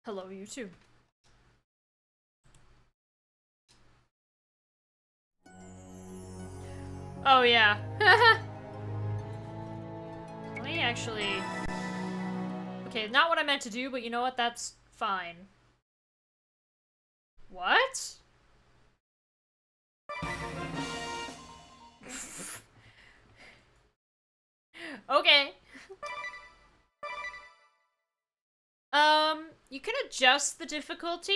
Hello, you too. Oh, yeah. Let me actually... Okay, not what I meant to do, but you know what? That's fine. What? Okay. You can adjust the difficulty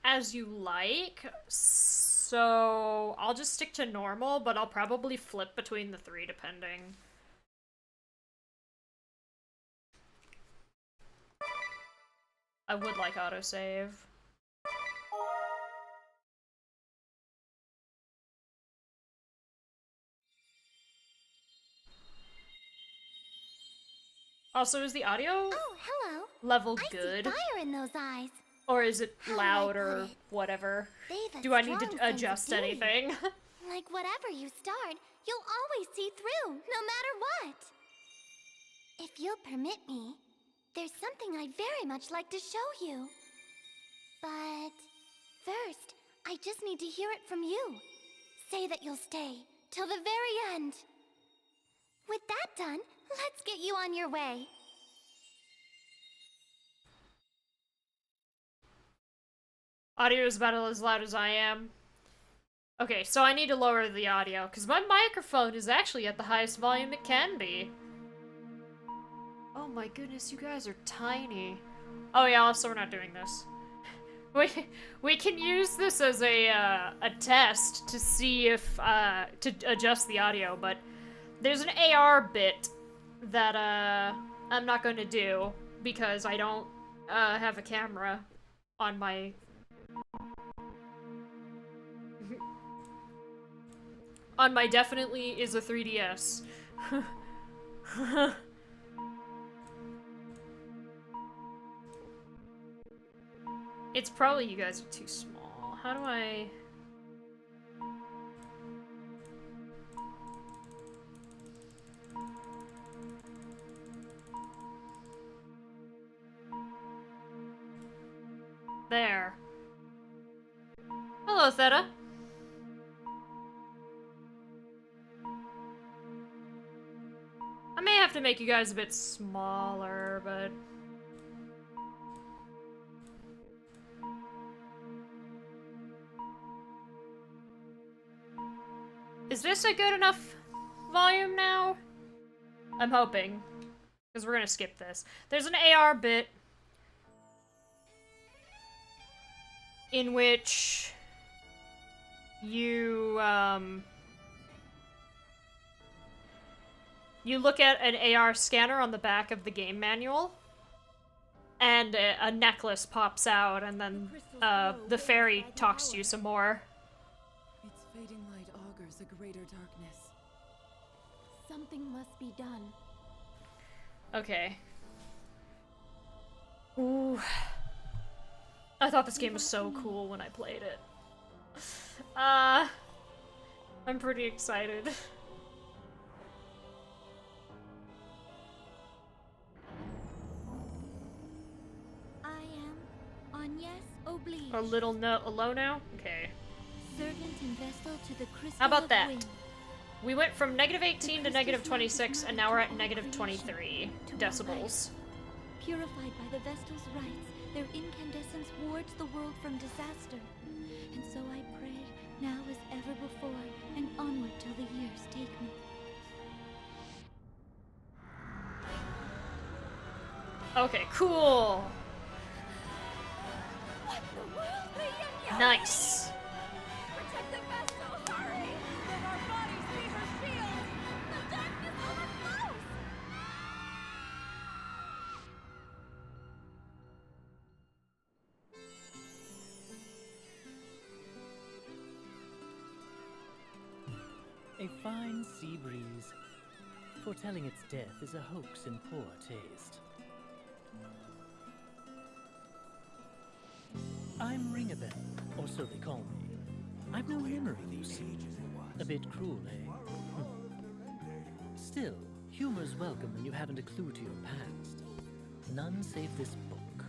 as you like, so I'll just stick to normal, but I'll probably flip between the three depending. I would like autosave. Also, is the audio level good? I see fire in those eyes. Or is it loud or whatever? Do I need to adjust anything? Like whatever you start, you'll always see through, no matter what. If you'll permit me, there's something I'd very much like to show you. But first, I just need to hear it from you. Say that you'll stay till the very end. With that done, let's get you on your way. Audio is about as loud as I am. Okay, so I need to lower the audio, because my microphone is actually at the highest volume it can be. Oh my goodness, you guys are tiny. Oh yeah, also we're not doing this. We can use this as a test to see if, to adjust the audio, but there's an AR bit that, I'm not going to do, because I don't, have a camera on my... on my definitely is a 3DS. It's probably you guys are too small. How do I... There. Hello, Theta. I may have to make you guys a bit smaller, but... Is this a good enough volume now? I'm hoping. Because we're gonna skip this. There's an AR bit in which you, you look at an AR scanner on the back of the game manual, and a necklace pops out, and then the fairy talks to you some more. Its fading light augurs a greater darkness. Something must be done. Okay. Ooh. I thought this game was so cool when I played it. I'm pretty excited. I am Agnes Oblige. A little low now? Okay. Servant and vessel to the crystal How about of that? wind. We went from -18 to -26, and now we're at -23 decibels. Purified by the Vestal's rites, their incandescence wards the world from disaster. And so I pray, now as ever before, and onward till the years take me. Okay, cool. What the world, Lady? Nice. Protect the Vestal, hurry! Let our bodies be her shield! The darkness overflows! A fine sea breeze, foretelling its death is a hoax in poor taste. I'm Ringabel, or so they call me. I've no memory, you see. A bit cruel, eh? Still, humor's welcome when you haven't a clue to your past. None save this book.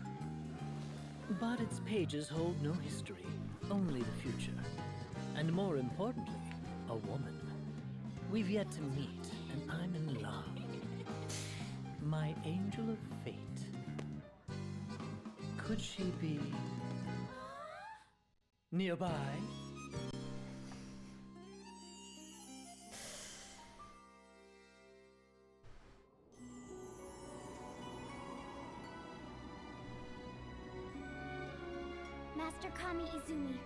But its pages hold no history, only the future. And more importantly, a woman. We've yet to meet, and I'm in love. My angel of fate. Could she be nearby? Master Kami Izumi,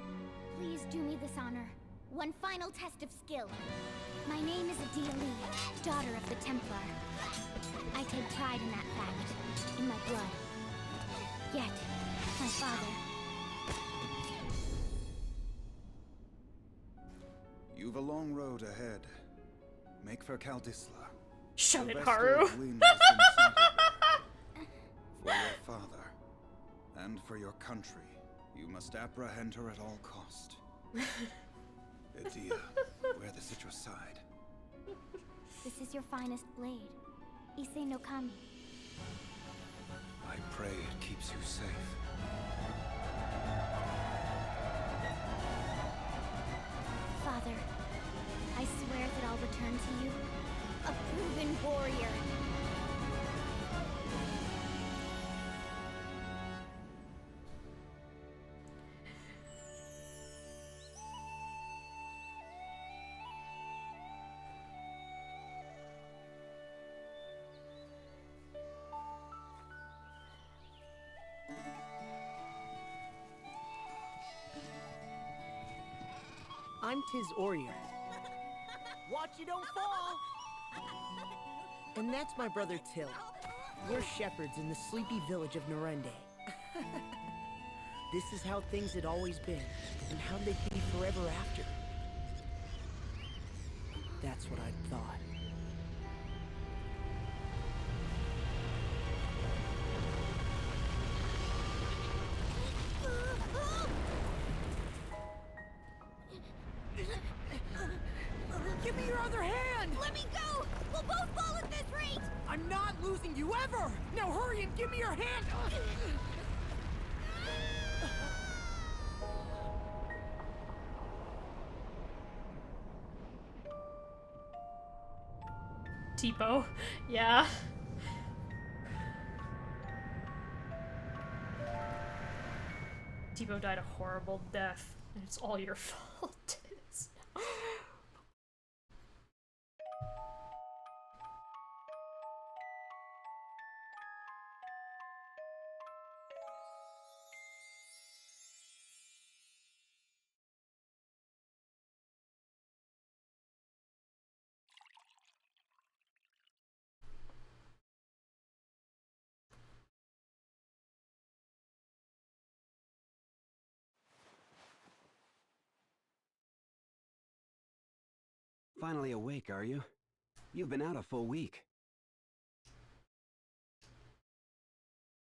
please do me this honor. One final test of skill. My name is Adia Lee, daughter of the Templar. I take pride in that fact, in my blood. Yet, my father... You've a long road ahead. Make for Kaldisla. Shut The it, vestal Haru. wind has been sighted. For your father, and for your country, you must apprehend her at all cost. Adia, wear the citrus side. This is your finest blade. Issei no Kami. I pray it keeps you safe. Father, I swear that I'll return to you a proven warrior. I'm Tiz Orier. Watch you don't fall! And that's my brother Till. We're shepherds in the sleepy village of Norende. This is how things had always been, and how they'd be forever after. That's what I'd thought. Give me your other hand! Let me go! We'll both fall at this rate! I'm not losing you ever! Now hurry and give me your hand! Tipo. Yeah. Tipo died a horrible death, and it's all your fault. Finally awake, are you? You've been out a full week.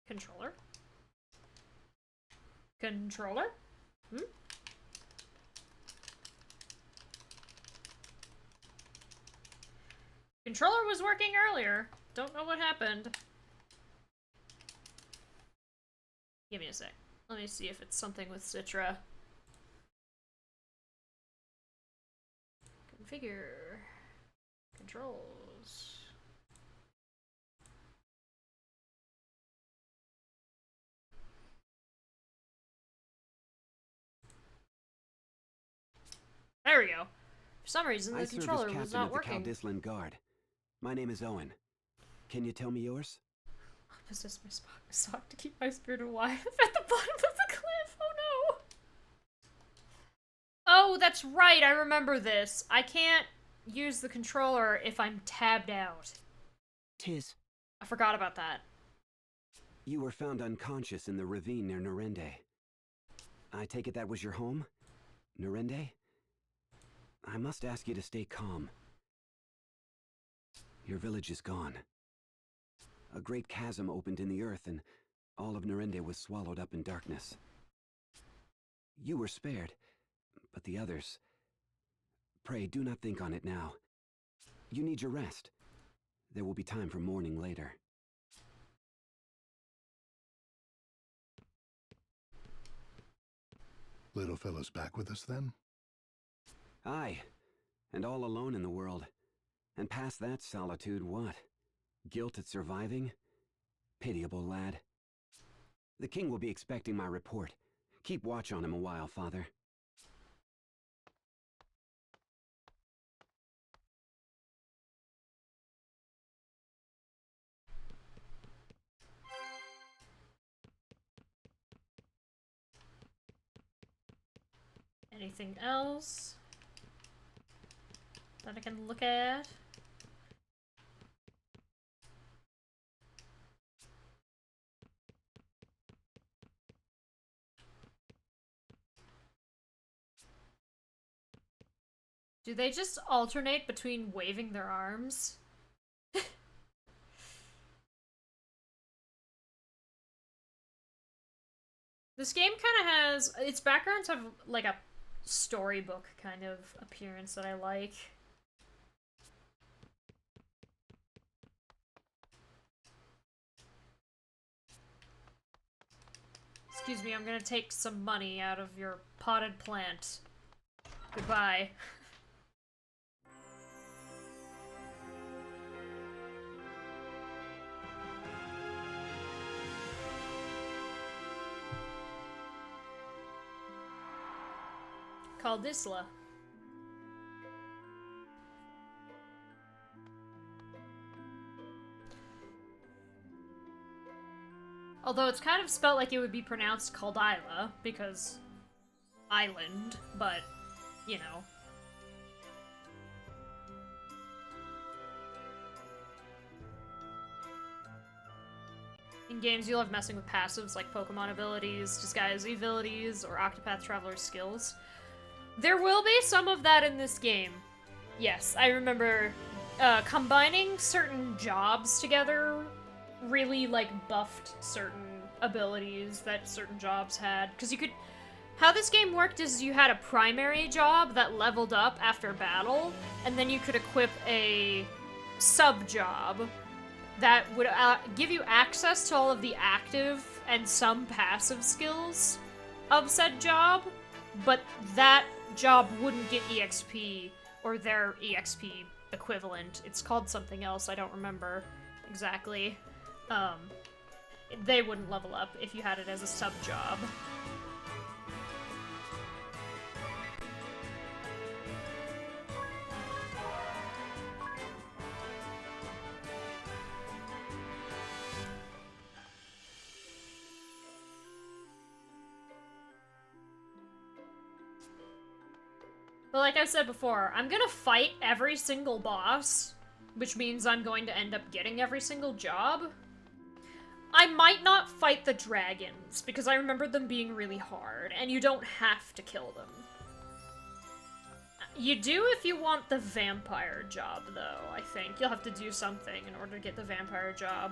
Controller? Controller? Hmm? Controller was working earlier. Don't know what happened. Give me a sec. Let me see if it's something with Citra. Configure. Controls. There we go. For some reason, the controller was not working. I serve as captain of the Kaldislan Guard. My name is Owen. Can you tell me yours? I'll possess my sock to keep my spirit alive at the bottom of the cliff. Oh no! Oh, that's right. I remember this. I can't use the controller if I'm tabbed out. Tiz. I forgot about that. You were found unconscious in the ravine near Norende. I take it that was your home? Norende? I must ask you to stay calm. Your village is gone. A great chasm opened in the earth and all of Norende was swallowed up in darkness. You were spared, but the others... Pray, do not think on it now. You need your rest. There will be time for mourning later. Little fellow's back with us then? Aye, and all alone in the world. And past that solitude, what? Guilt at surviving? Pitiable lad. The king will be expecting my report. Keep watch on him a while, father. Anything else that I can look at? Do they just alternate between waving their arms? This game kind of has... its backgrounds have, like, a storybook kind of appearance that I like. Excuse me, I'm gonna take some money out of your potted plant. Goodbye. Called Isla. Although it's kind of spelt like it would be pronounced Caldila, because island, but, you know. In games, you love messing with passives like Pokemon abilities, Disguise abilities, or Octopath Traveler's skills. There will be some of that in this game. Yes, I remember combining certain jobs together really, like, buffed certain abilities that certain jobs had. Because you could... how this game worked is you had a primary job that leveled up after battle, and then you could equip a sub-job that would give you access to all of the active and some passive skills of said job, but that job wouldn't get EXP, or their EXP equivalent. It's called something else, I don't remember exactly. They wouldn't level up if you had it as a sub-job. But like I said before, I'm gonna fight every single boss, which means I'm going to end up getting every single job. I might not fight the dragons, because I remember them being really hard, and you don't have to kill them. You do if you want the vampire job, though, I think. You'll have to do something in order to get the vampire job.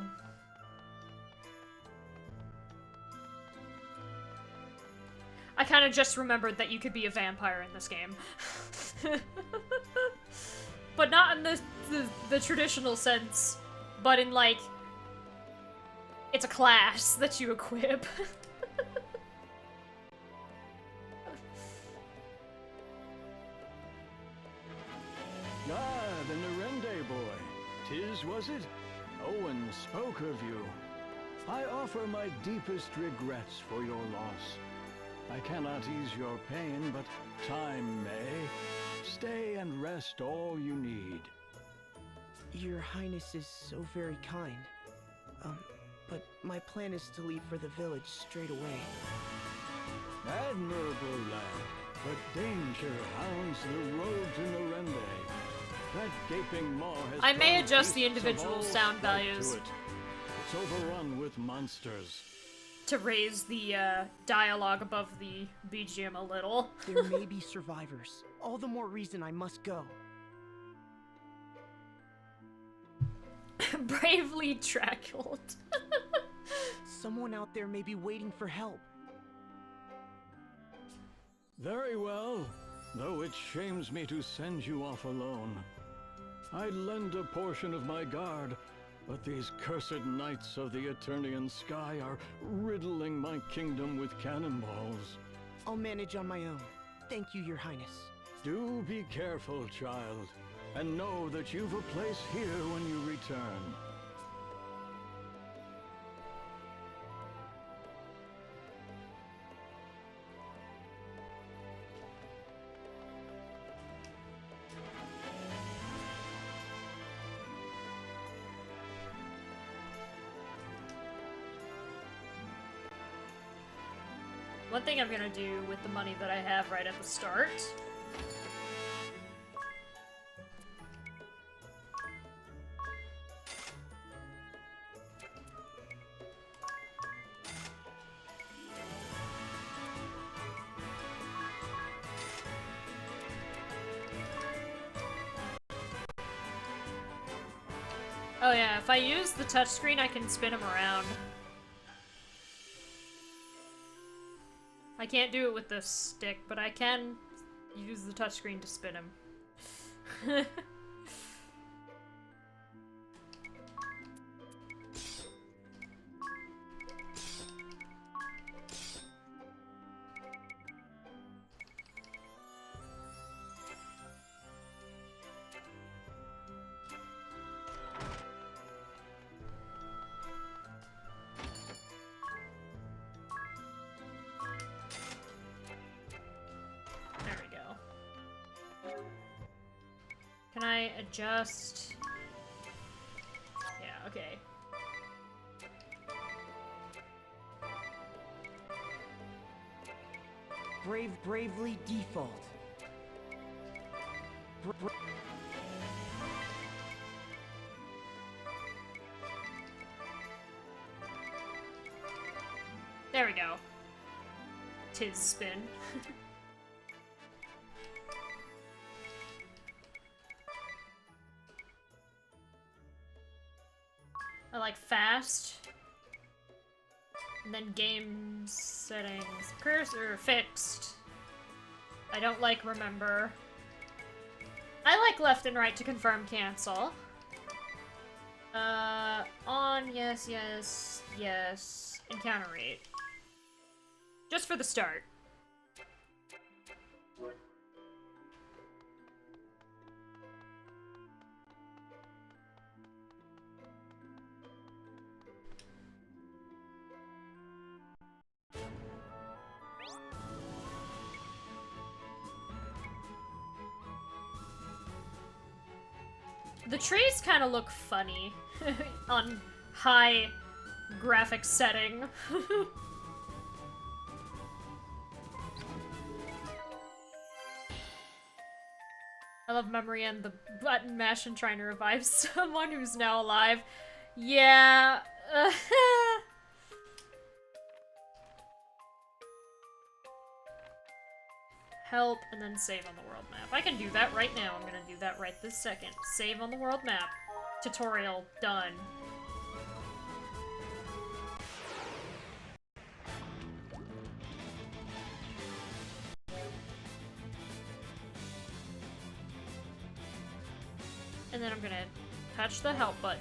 I kind of just remembered that you could be a vampire in this game. But not in the traditional sense, but in, like, it's a class that you equip. Ah, the Narende boy. 'Tis, was it? Owen spoke of you. I offer my deepest regrets for your loss. I cannot ease your pain, but time may. Stay and rest all you need. Your Highness is so very kind. But my plan is to leave for the village straight away. Admirable lad, but danger hounds the road to Narende. That gaping maw has I may brought adjust the beasts of individual all sound strife values. to it. It's overrun with monsters. To raise the dialogue above the BGM a little. There may be survivors. All the more reason I must go. Bravely trackled. Someone out there may be waiting for help. Very well, though it shames me to send you off alone. I'd lend a portion of my guard, but these cursed knights of the Eternian sky are riddling my kingdom with cannonballs. I'll manage on my own. Thank you, Your Highness. Do be careful, child, and know that you've a place here when you return. One thing I'm gonna do with the money that I have right at the start. Oh yeah, if I use the touchscreen, I can spin them around. I can't do it with the stick, but I can use the touchscreen to spin him. Can I adjust? Yeah, okay. Bravely default. There we go. Tis spin. I like fast. And then game settings. Cursor fixed. I don't like remember. I like left and right to confirm cancel. On, yes, yes, yes. Encounter rate. Just for the start. The trees kind of look funny on high graphic setting. I love memory and the button mash and trying to revive someone who's now alive. Yeah. Help, and then save on the world map. I can do that right now. I'm gonna do that right this second. Save on the world map. Tutorial done. And then I'm gonna touch the help button.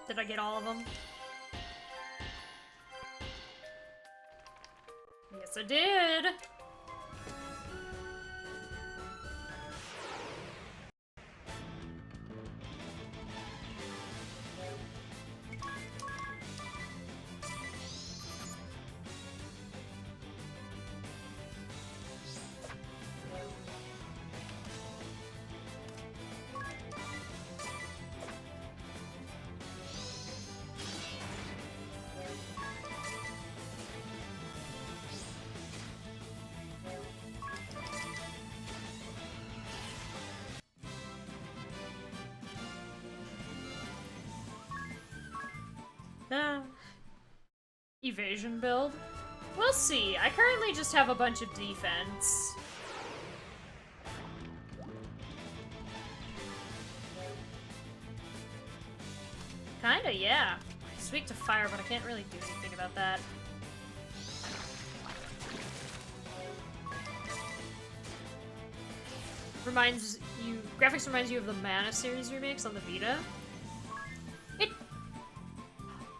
Did I get all of them? Yes, I did! Evasion build? We'll see. I currently just have a bunch of defense. Kinda, yeah. It's weak to fire, but I can't really do anything about that. Graphics reminds you of the Mana series remakes on the Vita.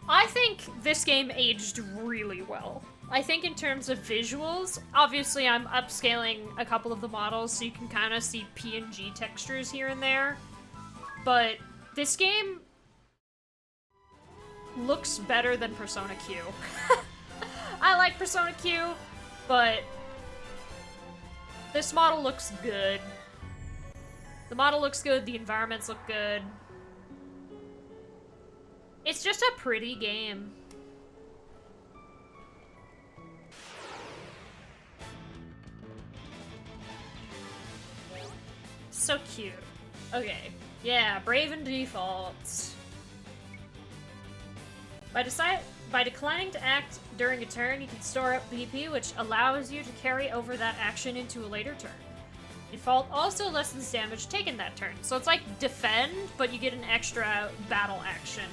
I think this game aged really well. I think in terms of visuals, obviously I'm upscaling a couple of the models so you can kind of see PNG textures here and there, but this game looks better than Persona Q. I like Persona Q, but this model looks good. The model looks good, the environments look good. It's just a pretty game. So cute. Okay. Yeah, Brave and Default. By declining to act during a turn, you can store up BP, which allows you to carry over that action into a later turn. Default also lessens damage taken that turn. So it's like defend, but you get an extra battle action.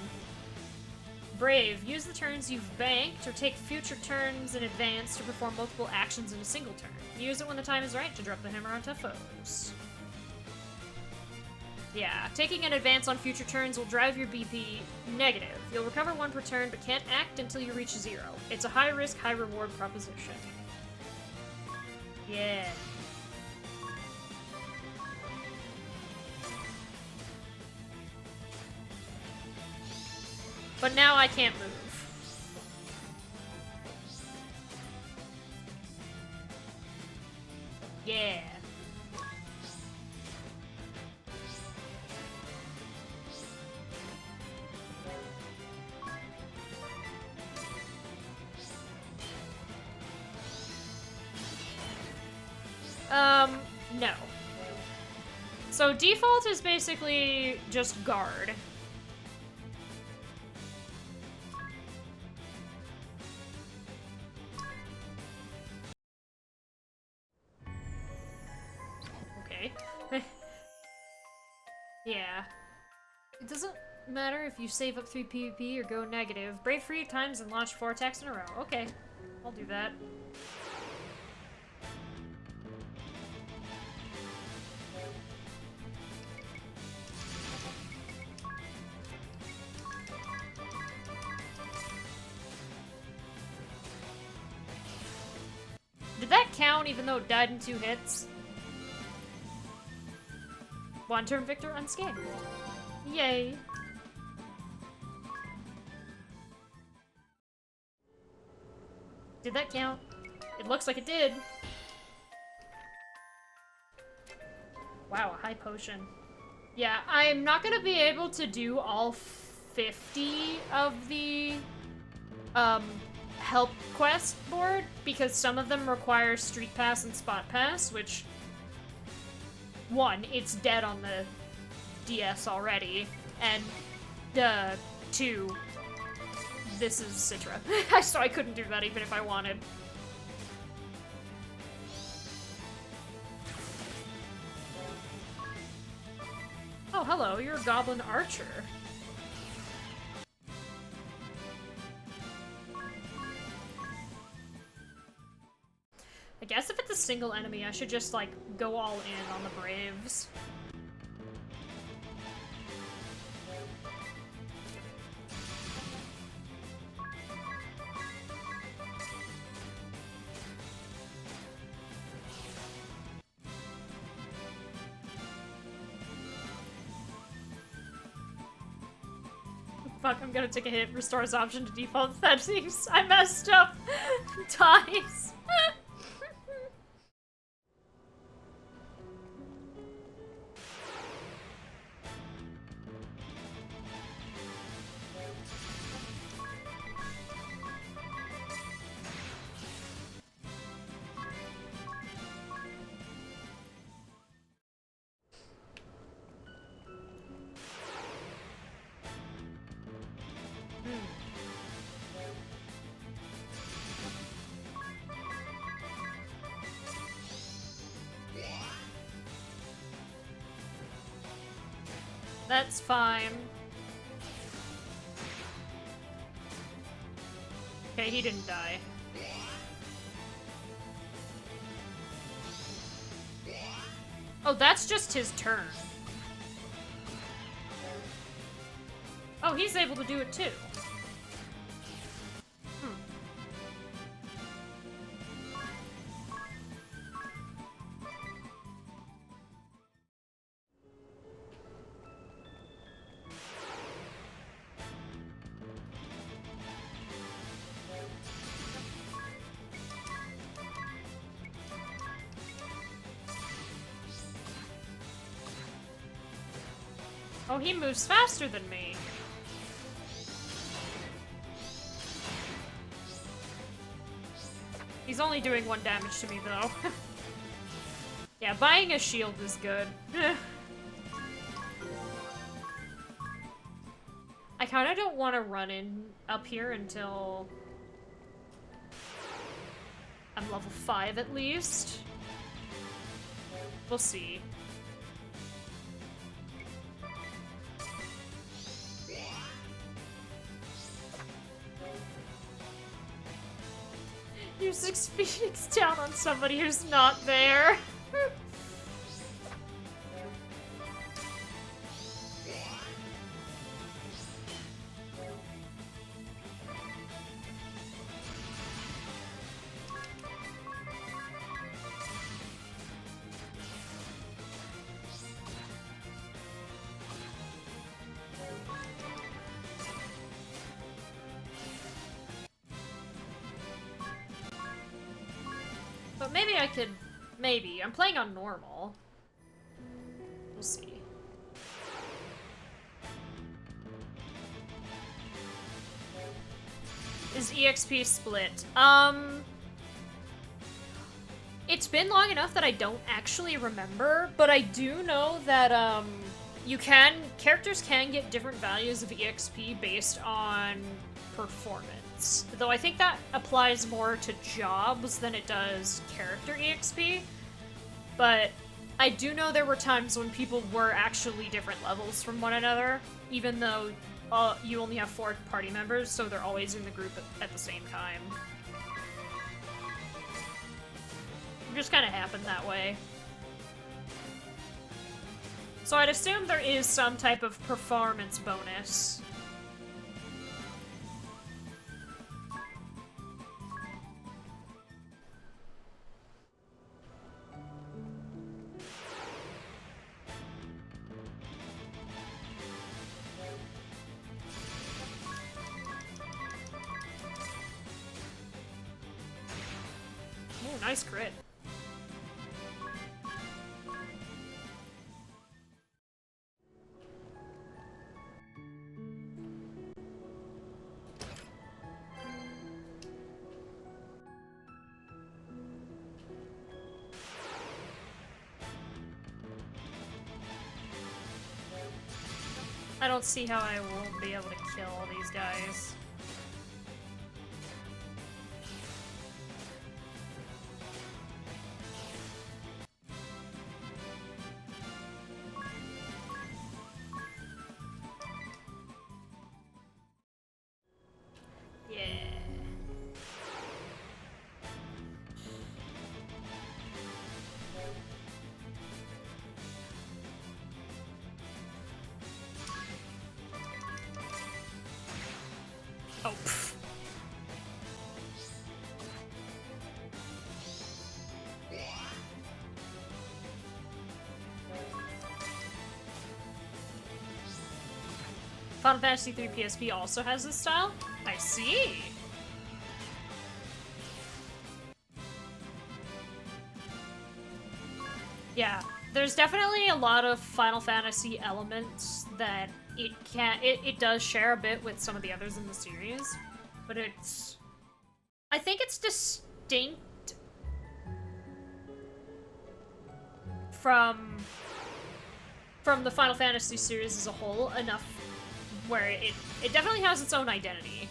Brave. Use the turns you've banked or take future turns in advance to perform multiple actions in a single turn. Use it when the time is right to drop the hammer on tough foes. Yeah, taking an advance on future turns will drive your BP negative. You'll recover 1 per turn, but can't act until you reach 0. It's a high-risk, high-reward proposition. Yeah. But now I can't move. Yeah. No. So default is basically just guard. Okay. Yeah. It doesn't matter if you save up 3 PvP or go negative. Brave 3 times and launch 4 attacks in a row. Okay. I'll do that. Did that count even though it died in 2 hits? 1 turn victor unscathed. Yay. Did that count? It looks like it did. Wow, a high potion. Yeah, I'm not gonna be able to do all 50 of the help quest board because some of them require Street Pass and Spot Pass, which 1, it's dead on the DS already, and 2, this is Citra. So I couldn't do that even if I wanted. Oh, hello, you're a goblin archer. I guess if it's a single enemy, I should just, like, go all in on the Braves. Fuck, I'm gonna take a hit. Restores option to default settings. I messed up. Dies. That's fine. Okay, he didn't die. Oh, that's just his turn. Oh, he's able to do it too. Oh, he moves faster than me. He's only doing 1 damage to me, though. Yeah, buying a shield is good. I kinda don't want to run in up here until I'm level 5 at least. We'll see. Use Phoenix down on somebody who's not there. But maybe I could... Maybe. I'm playing on normal. We'll see. Is EXP split? It's been long enough that I don't actually remember, but I do know that, characters can get different values of EXP based on performance. Though I think that applies more to jobs than it does character EXP. But I do know there were times when people were actually different levels from one another, even though you only have 4 party members, so they're always in the group at the same time. It just kind of happened that way. So I'd assume there is some type of performance bonus. Ooh, nice crit. I don't see how I won't be able to kill all these guys. Yeah. Oh, pff. Final Fantasy III PSP also has this style? I see. Yeah, there's definitely a lot of Final Fantasy elements that it does share a bit with some of the others in the series, but I think it's distinct from the Final Fantasy series as a whole enough where it definitely has its own identity.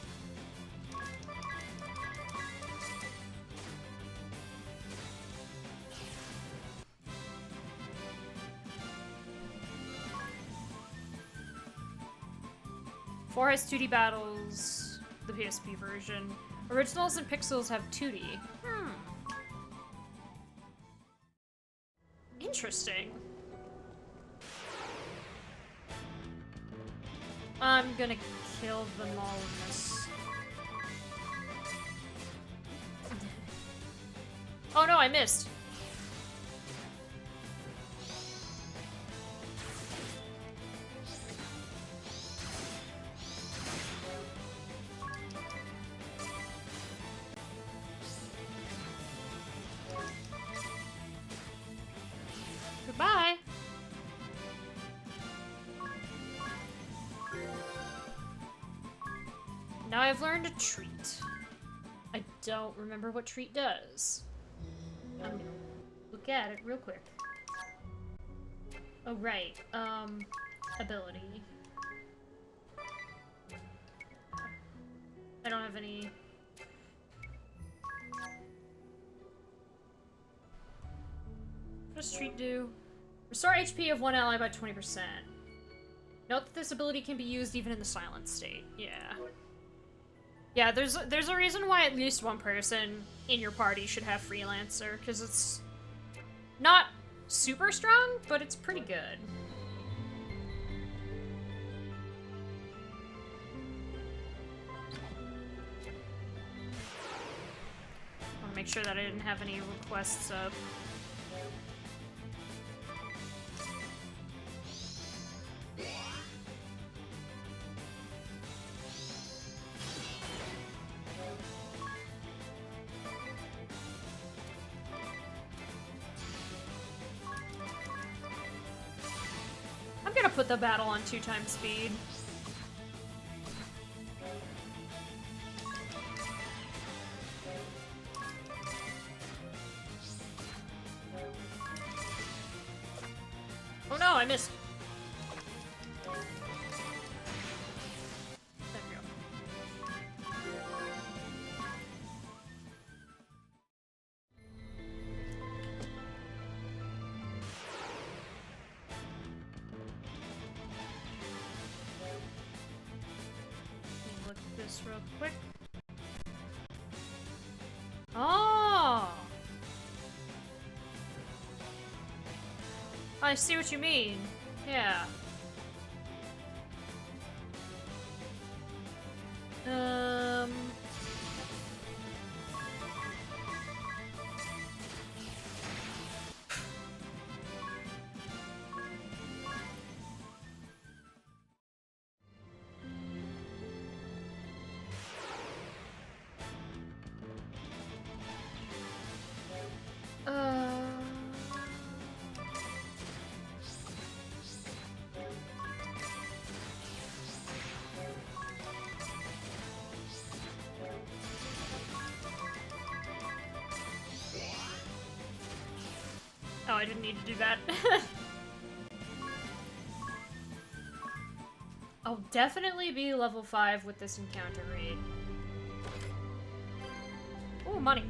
4 has 2D battles, the PSP version. Originals and Pixels have 2D. Interesting. I'm gonna kill them all in this. Oh no, I missed. Goodbye. Now I've learned a treat. I don't remember what treat does. I'm gonna look at it real quick. Oh, right. Ability. I don't have any... What does treat do? Restore HP of one ally by 20%. Note that this ability can be used even in the silent state. Yeah. Yeah, there's a reason why at least one person in your party should have Freelancer, because it's not super strong, but it's pretty good. I want to make sure that I didn't have any requests up. I'm gonna put the battle on 2x speed. Oh no, I missed. There we go. Let me look at this real quick. Oh! I see what you mean. Yeah. Oh, I didn't need to do that. I'll definitely be level 5 with this encounter raid. Oh, money.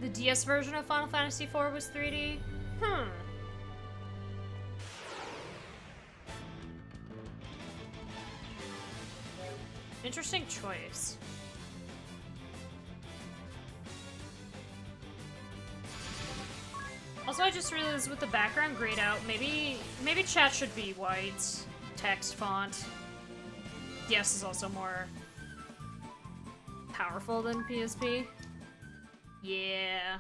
The DS version of Final Fantasy IV was 3D? Interesting choice. Also, I just realized with the background grayed out, maybe chat should be white text font. DS is also more powerful than PSP. Yeah.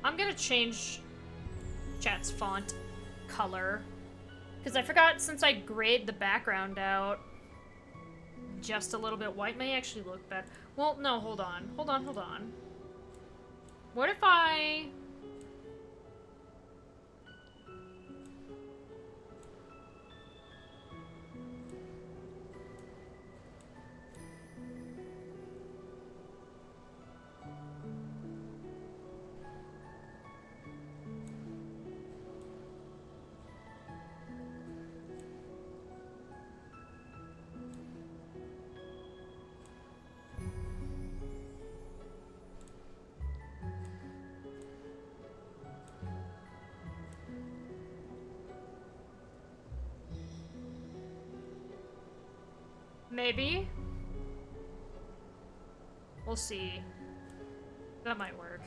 I'm gonna change chat's font color. Because I forgot, since I grayed the background out, just a little bit white may actually look better. Well, no, hold on. Hold on, hold on. What if I... Maybe? We'll see. That might work.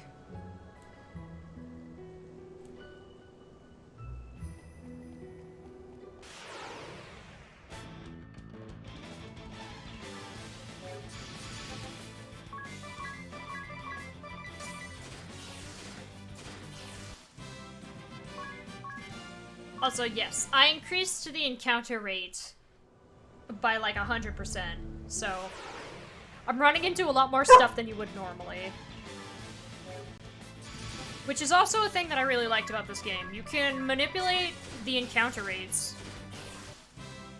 Also, yes, I increased the encounter rate by like 100%, so I'm running into a lot more stuff than you would normally. Which is also a thing that I really liked about this game. You can manipulate the encounter rates.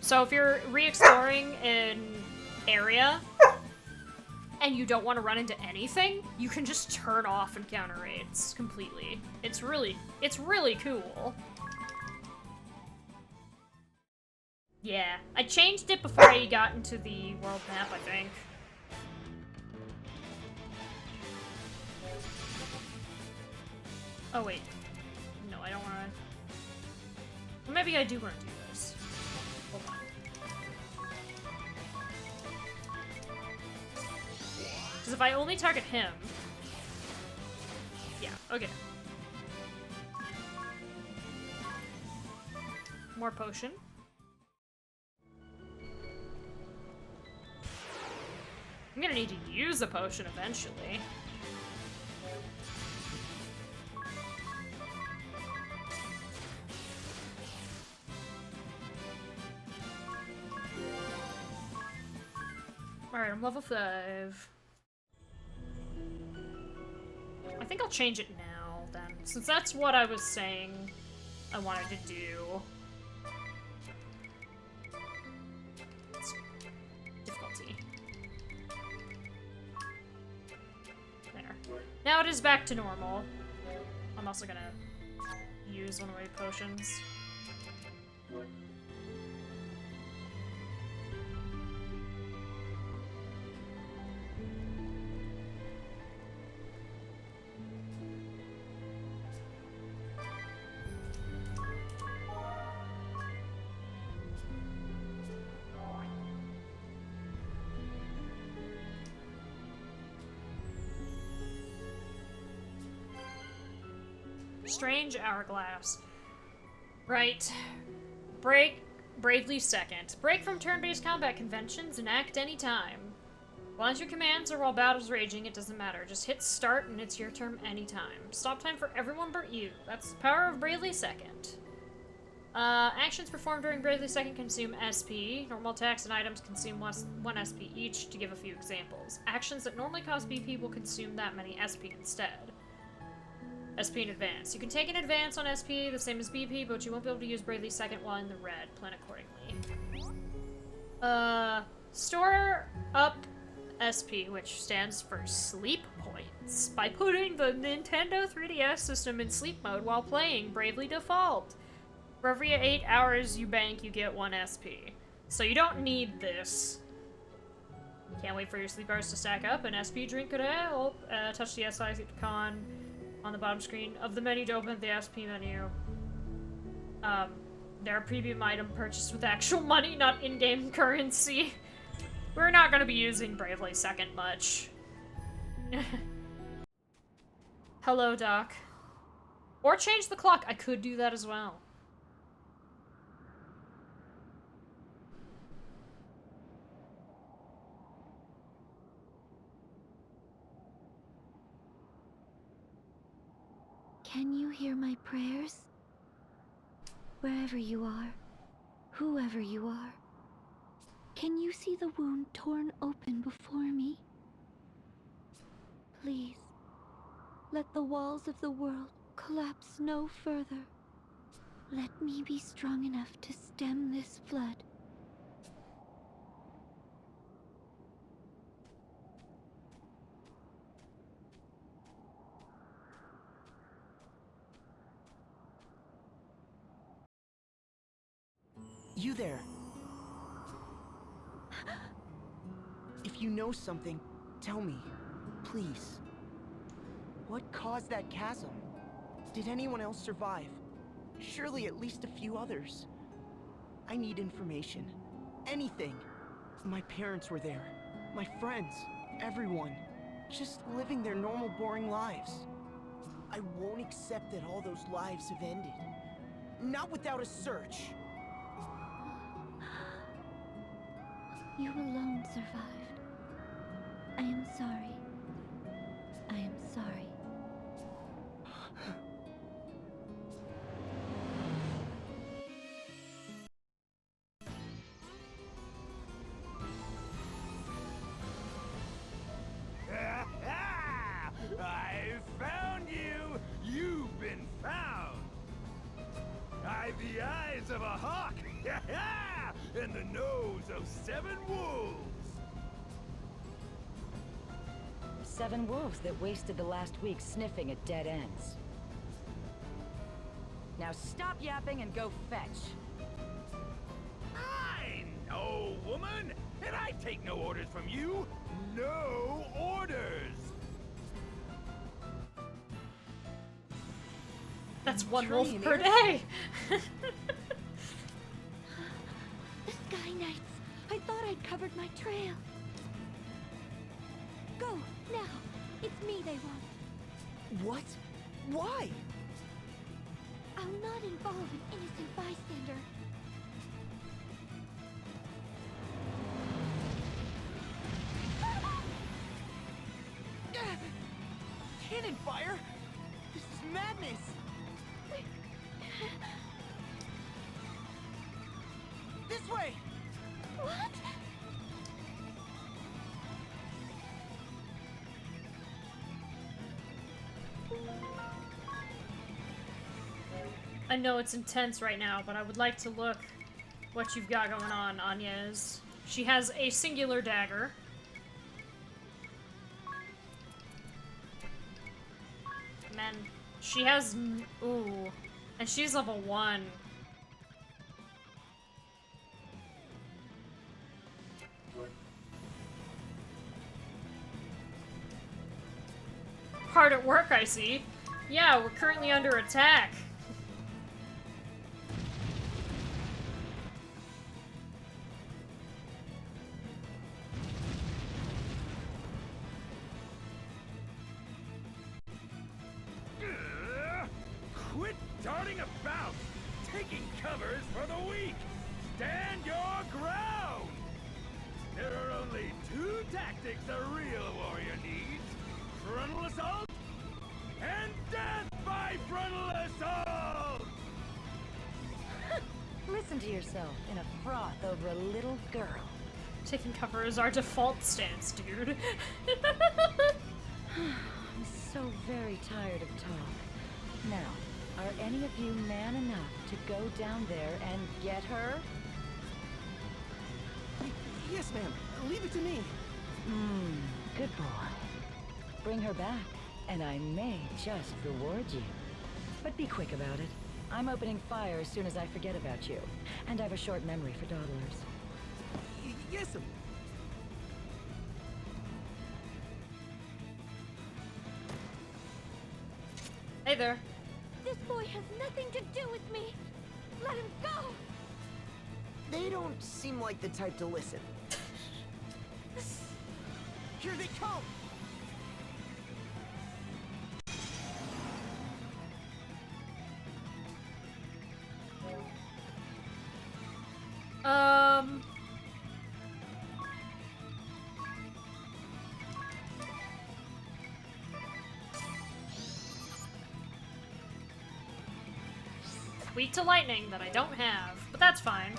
So if you're re-exploring an area and you don't want to run into anything, you can just turn off encounter rates completely. It's really cool. Yeah, I changed it before I got into the world map, I think. Oh wait, no, I don't want to. Well, maybe I do want to do this. Hold on. Because if I only target him, yeah, okay. More potion. I'm gonna need to use a potion eventually. Alright, I'm level 5. I think I'll change it now, then, since that's what I was saying I wanted to do. Difficulty. There. Now it is back to normal. I'm also gonna use one of my potions. Strange hourglass. Right. Break. Bravely second. Break from turn-based combat conventions and act anytime. While your commands or while battle's raging, it doesn't matter. Just hit start and it's your turn anytime. Stop time for everyone but you. That's the power of Bravely Second. Actions performed during Bravely Second consume SP. Normal attacks and items consume 1 SP each, to give a few examples. Actions that normally cost BP will consume that many SP instead. SP in advance. You can take an advance on SP, the same as BP, but you won't be able to use Bravely Second while in the red. Plan accordingly. Store up SP, which stands for Sleep Points, by putting the Nintendo 3DS system in sleep mode while playing Bravely Default. For every 8 hours you bank, you get 1 SP. So you don't need this. Can't wait for your sleep hours to stack up. An SP drink could help. Touch the SI icon on the bottom screen of the menu to open the SP menu. They're a premium item purchased with actual money, not in-game currency. We're not gonna be using Bravely Second much. Hello, Doc. Or change the clock. I could do that as well. Can you hear my prayers? Wherever you are, whoever you are, Can you see the wound torn open before me? Please, let the walls of the world collapse no further. Let me be strong enough to stem this flood. You there. If you know something, tell me, please. What caused that chasm? Did anyone else survive? Surely at least a few others. I need information. Anything. My parents were there. My friends. Everyone. Just living their normal, boring lives. I won't accept that all those lives have ended. Not without a search. You alone survived. I am sorry. I am sorry. I found you! You've been found! I've the eyes of a hawk! And the nose of 7 wolves! 7 wolves that wasted the last week sniffing at dead ends. Now stop yapping and go fetch. I know, woman! And I take no orders from you! No orders! That's 1 wolf per day! The Sky Knights! I thought I'd covered my trail. Go, now! It's me they want. What? Why? I'll not involve an innocent bystander. Cannon fire? This is madness! This way! What? I know it's intense right now, but I would like to look what you've got going on, Anyez. She has a singular dagger. And then she has... ooh. And she's level 1. Hard at work, I see. Yeah, we're currently under attack. Quit darting about! Taking covers for the weak! Stand your ground! There are only 2 tactics a real warrior needs. Frontal assault and death by frontal assault! Listen to yourself in a froth over a little girl. Taking cover is our default stance, dude. I'm so very tired of talk. Now, are any of you man enough to go down there and get her? Yes, ma'am. Leave it to me. Good boy. Bring her back, and I may just reward you. But be quick about it. I'm opening fire as soon as I forget about you. And I have a short memory for dawdlers. Yes, ma'am. Hey there. This boy has nothing to do with me. Let him go. They don't seem like the type to listen. Here they come! Weak to lightning that I don't have, but that's fine.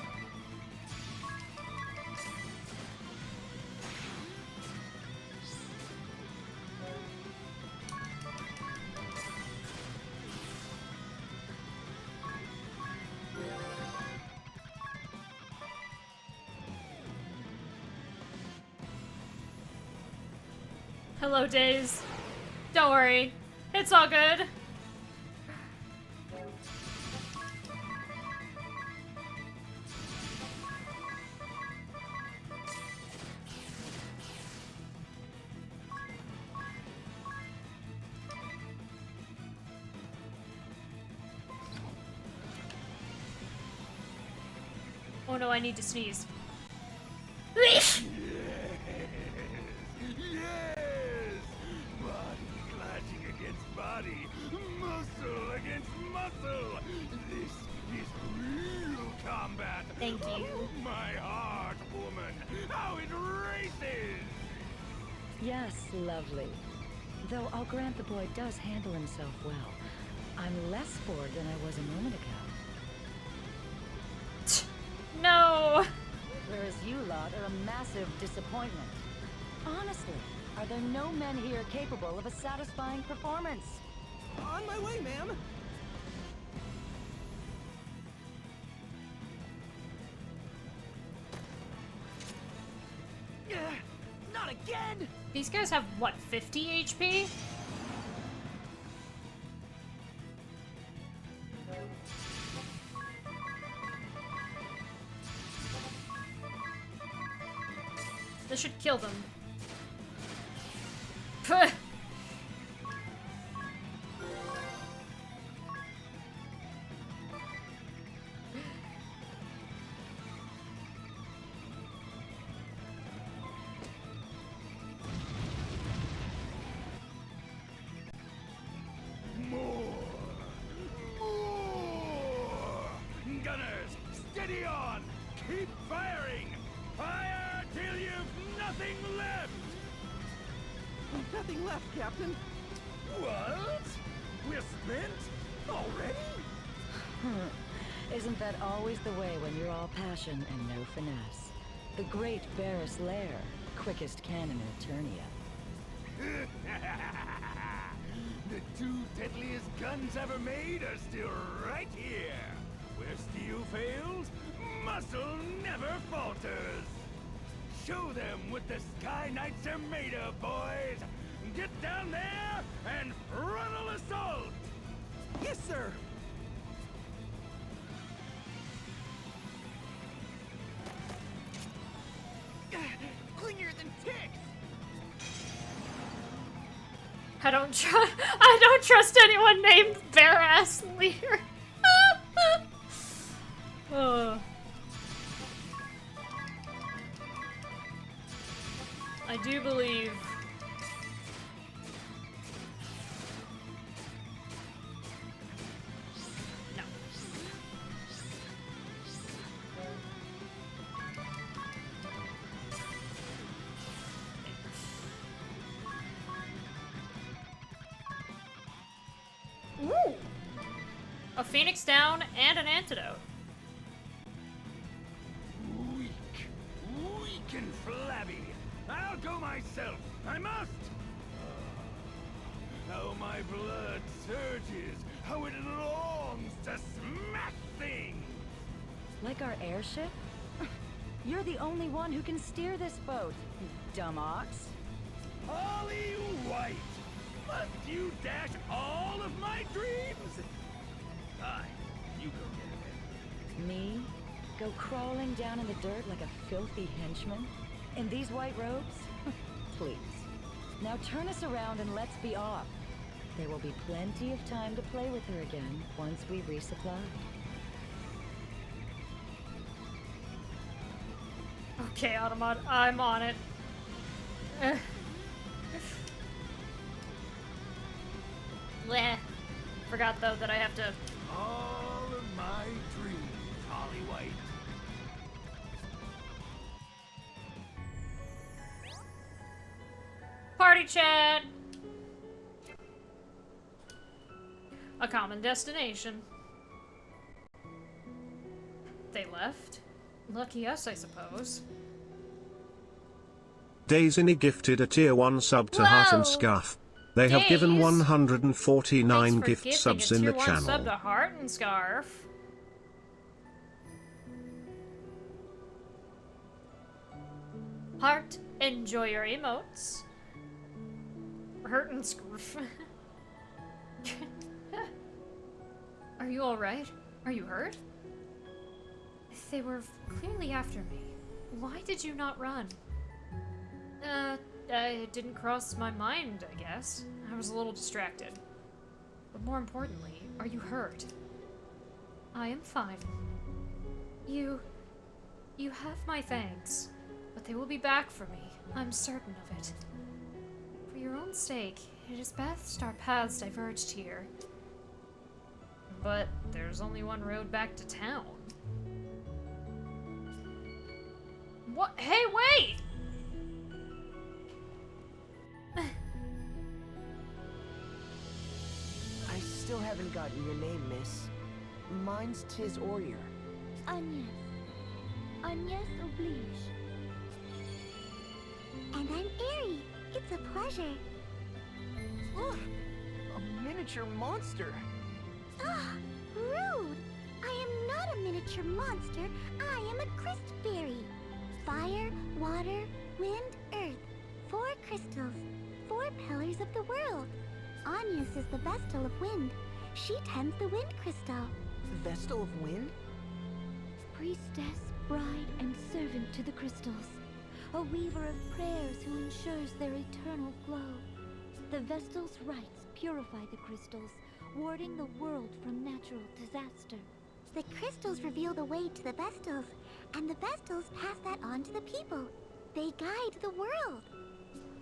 Hello, Days. Don't worry. It's all good. Oh no, I need to sneeze. Yes! Body clashing against body, muscle against muscle. This is real combat. Thank you. Oh, my heart, woman, how it races! Yes, lovely. Though I'll grant the boy does handle himself well. I'm less bored than I was a moment ago. No! Whereas you lot are a massive disappointment. Honestly, are there no men here capable of a satisfying performance? On my way, ma'am. Not again! These guys have, what, 50 HP? This should kill them. Pfft. Gunners, steady on! Keep firing! Fire till you've nothing left! Nothing left, Captain. What? We're spent? Already? Isn't that always the way when you're all passion and no finesse? The great Barris Lair, quickest cannon in Eternia. The two deadliest guns ever made are still right here. Where steel fails, muscle never falters. Show them what the Sky Knights are made of, boys. Get down there and frontal assault. Yes, sir. Clingier than ticks. I don't trust anyone named Barras Lear. I do believe. No. Ooh. A phoenix down and an antidote. Weak and flabby. I'll go myself. I must. How my blood surges. How it longs to smash things. Like our airship? You're the only one who can steer this boat, you dumb ox. Holly White. Must you dash all of my dreams? Aye, you go get it. Me? Go crawling down in the dirt like a filthy henchman? In these white robes? Please. Now turn us around and let's be off. There will be plenty of time to play with her again once we resupply. Okay, Automod, I'm on it. Bleh. Forgot though that I have to. All of my dreams, Holly White. Party chat! A common destination. They left? Lucky us, I suppose. Daisy gifted a tier 1 sub to Heart and Whoa! Scarf. They have given Days? 149 Thanks for gift gifting subs a in the tier 1 channel. sub to Heart and Scarf. Heart, enjoy your emotes. hurting, Scroof. Are you alright? Are you hurt? They were clearly after me. Why did you not run? It didn't cross my mind, I guess. I was a little distracted. But more importantly, are you hurt? I am fine. You have my thanks, but they will be back for me. I'm certain of it. For your own sake, it is best our paths diverged here. But there's only one road back to town. What? Hey, wait! I still haven't gotten your name, miss. Mine's Tis Orier. Agnes. Agnes oblige. And I'm Airy. It's a pleasure. Look! A miniature monster! Ah, rude! I am not a miniature monster. I am a crystal fairy. Fire, water, wind, earth. 4 crystals. 4 pillars of the world. Agnes is the Vestal of Wind. She tends the wind crystal. Vestal of Wind? Priestess, bride, and servant to the crystals. A weaver of prayers who ensures their eternal glow. The Vestal's rites purify the crystals, warding the world from natural disaster. The crystals reveal the way to the Vestals, and the Vestals pass that on to the people. They guide the world.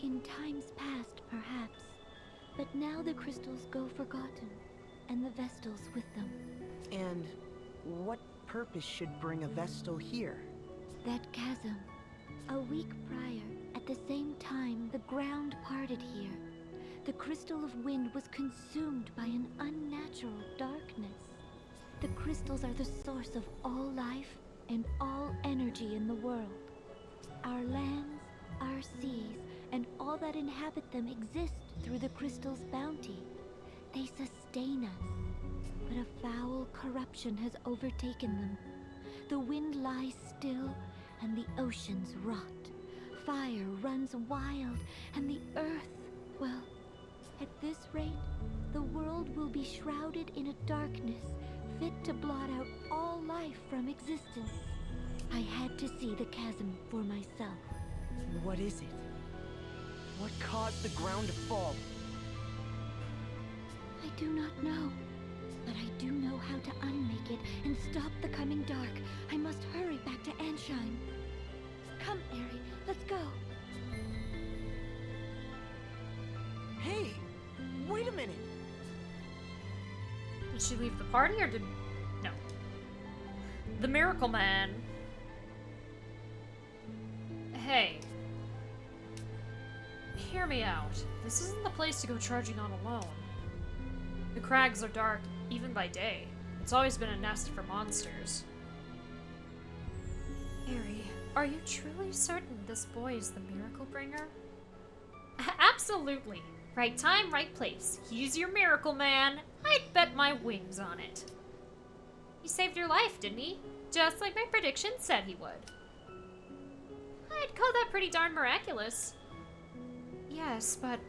In times past, perhaps. But now the crystals go forgotten, and the Vestals with them. And what purpose should bring a Vestal here? That chasm. A week prior, at the same time, the ground parted here. The crystal of wind was consumed by an unnatural darkness. The crystals are the source of all life and all energy in the world. Our lands, our seas, and all that inhabit them exist through the crystal's bounty. They sustain us. But a foul corruption has overtaken them. The wind lies still, and the oceans rot. Fire runs wild, and the earth, well, at this rate, the world will be shrouded in a darkness fit to blot out all life from existence. I had to see the chasm for myself. What is it? What caused the ground to fall? I do not know. But I do know how to unmake it and stop the coming dark. I must hurry back to Ansheim. Come, Airy, let's go. Hey! Wait a minute! Did she leave the party or did... No. The Miracle Man. Hey. Hear me out. This isn't the place to go charging on alone. The crags are dark, even by day. It's always been a nest for monsters. Airy, are you truly certain this boy is the Miracle Bringer? Absolutely. Right time, right place. He's your Miracle Man. I'd bet my wings on it. He saved your life, didn't he? Just like my prediction said he would. I'd call that pretty darn miraculous. Yes, but...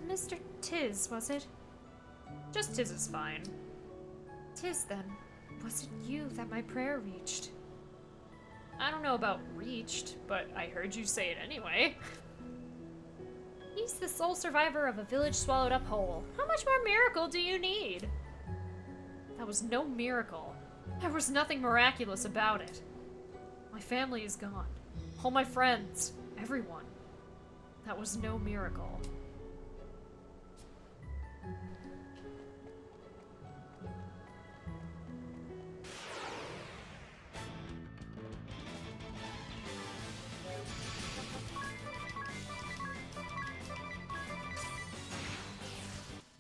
Mr. Tiz, was it? Just Tiz is fine. Tiz, then. Was it you that my prayer reached? I don't know about reached, but I heard you say it anyway. He's the sole survivor of a village swallowed up whole. How much more miracle do you need? That was no miracle. There was nothing miraculous about it. My family is gone. All my friends. Everyone. That was no miracle.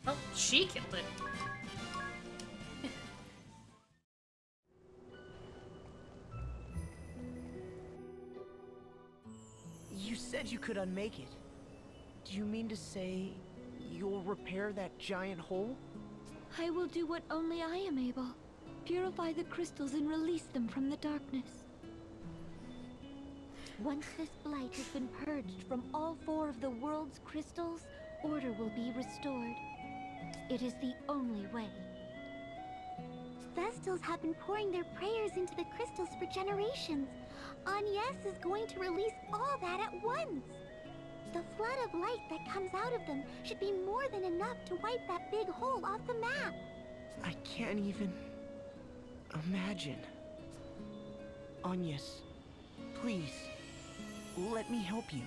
Oh, she killed it. You said you could unmake it. Do you mean to say you'll repair that giant hole? I will do what only I am able. Purify the crystals and release them from the darkness. Once this blight has been purged from all 4 of the world's crystals, order will be restored. It is the only way. Vestals have been pouring their prayers into the crystals for generations. Agnes is going to release all that at once. The flood of light that comes out of them should be more than enough to wipe that big hole off the map. I can't even imagine. Agnes, please, let me help you.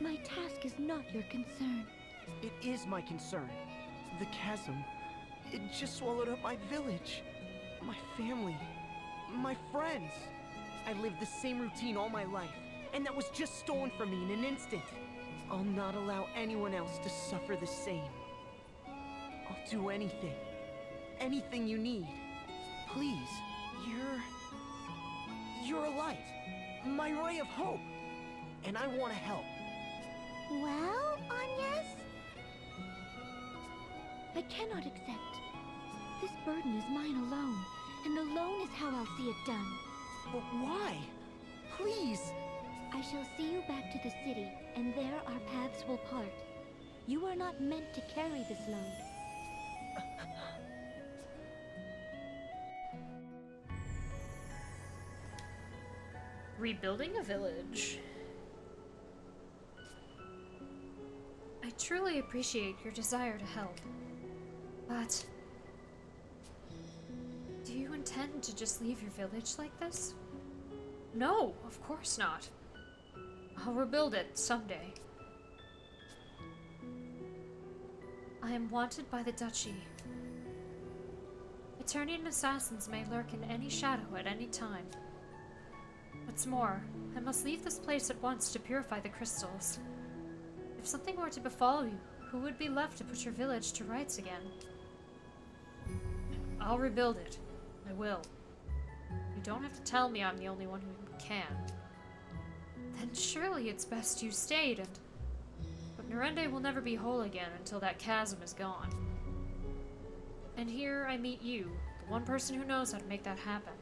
My task is not your concern. It is my concern. The chasm, it just swallowed up my village, my family, my friends. I lived the same routine all my life, and that was just stolen from me in an instant. I'll not allow anyone else to suffer the same. I'll do anything. Anything you need. Please, you're a light. My ray of hope. And I want to help. Well, Agnes? I cannot accept. This burden is mine alone, and alone is how I'll see it done. But why? Please! I shall see you back to the city, and there our paths will part. You are not meant to carry this load. Rebuilding a village. I truly appreciate your desire to help, but do you intend to just leave your village like this? No, of course not. I'll rebuild it someday. I am wanted by the Duchy. Eternian assassins may lurk in any shadow at any time. What's more, I must leave this place at once to purify the crystals. If something were to befall you, who would be left to put your village to rights again? I'll rebuild it. I will. You don't have to tell me I'm the only one who can. Then surely it's best you stayed But Narende will never be whole again until that chasm is gone. And here I meet you, the one person who knows how to make that happen.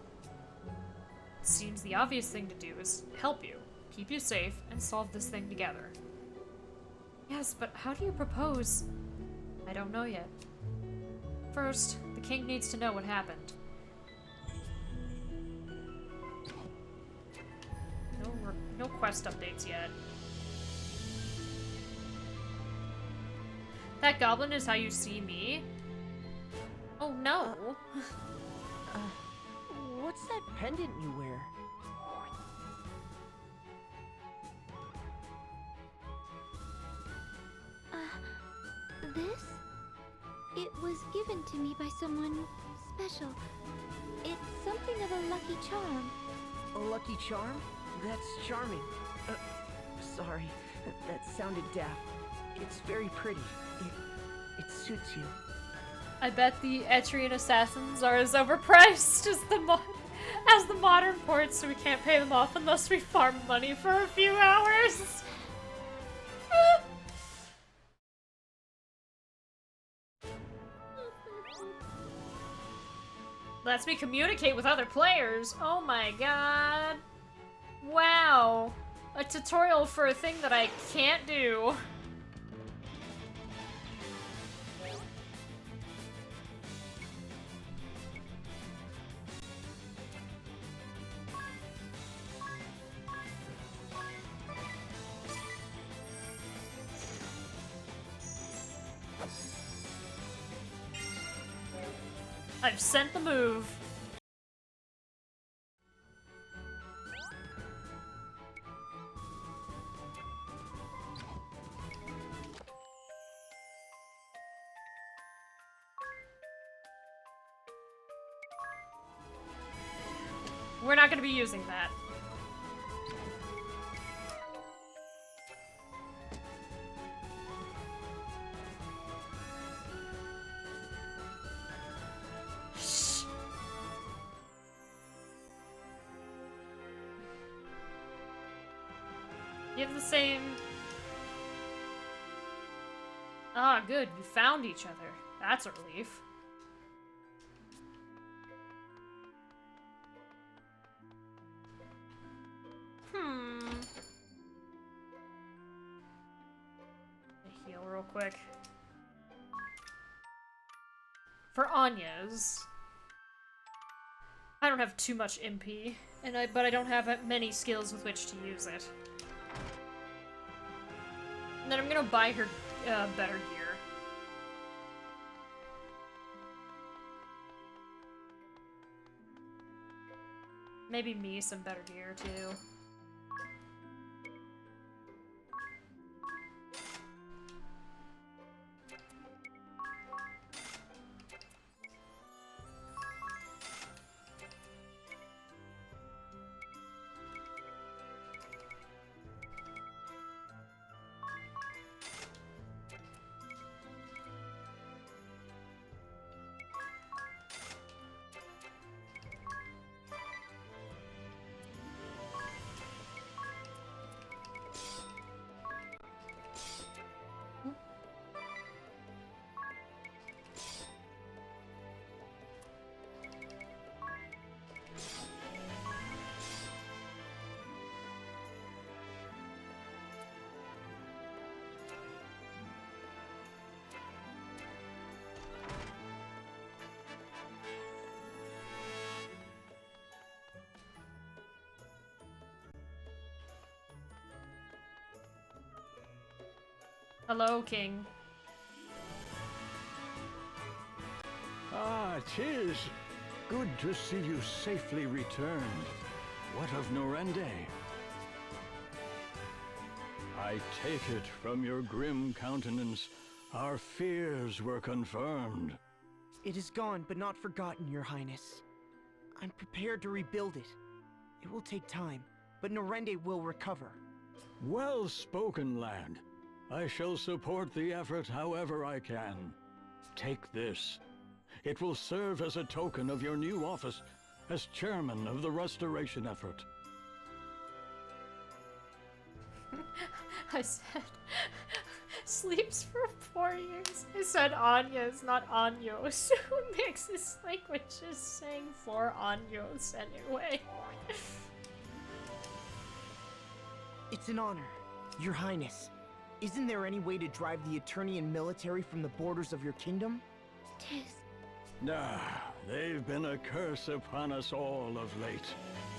It seems the obvious thing to do is help you, keep you safe, and solve this thing together. Yes, but how do you propose? I don't know yet. First, the king needs to know what happened. No quest updates yet. That goblin is how you see me? Oh no! What's that pendant you wear? This? It was given to me by someone special. It's something of a lucky charm. A lucky charm? That's charming. Sorry, that sounded daft. It's very pretty. It suits you. I bet the Etrian assassins are as overpriced as the modern ports, so we can't pay them off unless we farm money for a few hours. Lets me communicate with other players. Oh my god. Wow. A tutorial for a thing that I can't do. I've sent the move. We're not going to be using that. Shh. You have the same... Ah, good. You found each other. That's a relief. quick. For Anya's, I don't have too much MP, but I don't have many skills with which to use it. And then I'm gonna buy her better gear. Maybe me some better gear too. Hello, King. Ah, 'tis. Good to see you safely returned. What of Norende? I take it from your grim countenance, our fears were confirmed. It is gone, but not forgotten, Your Highness. I'm prepared to rebuild it. It will take time, but Norende will recover. Well spoken, lad. I shall support the effort however I can. Take this. It will serve as a token of your new office as chairman of the restoration effort. I said sleeps for 4 years. I said Anya's, not Anyos. Who mixes languages saying 4 Anyos anyway? It's an honor, Your Highness. Isn't there any way to drive the Eternian military from the borders of your kingdom? Tis. They've been a curse upon us all of late,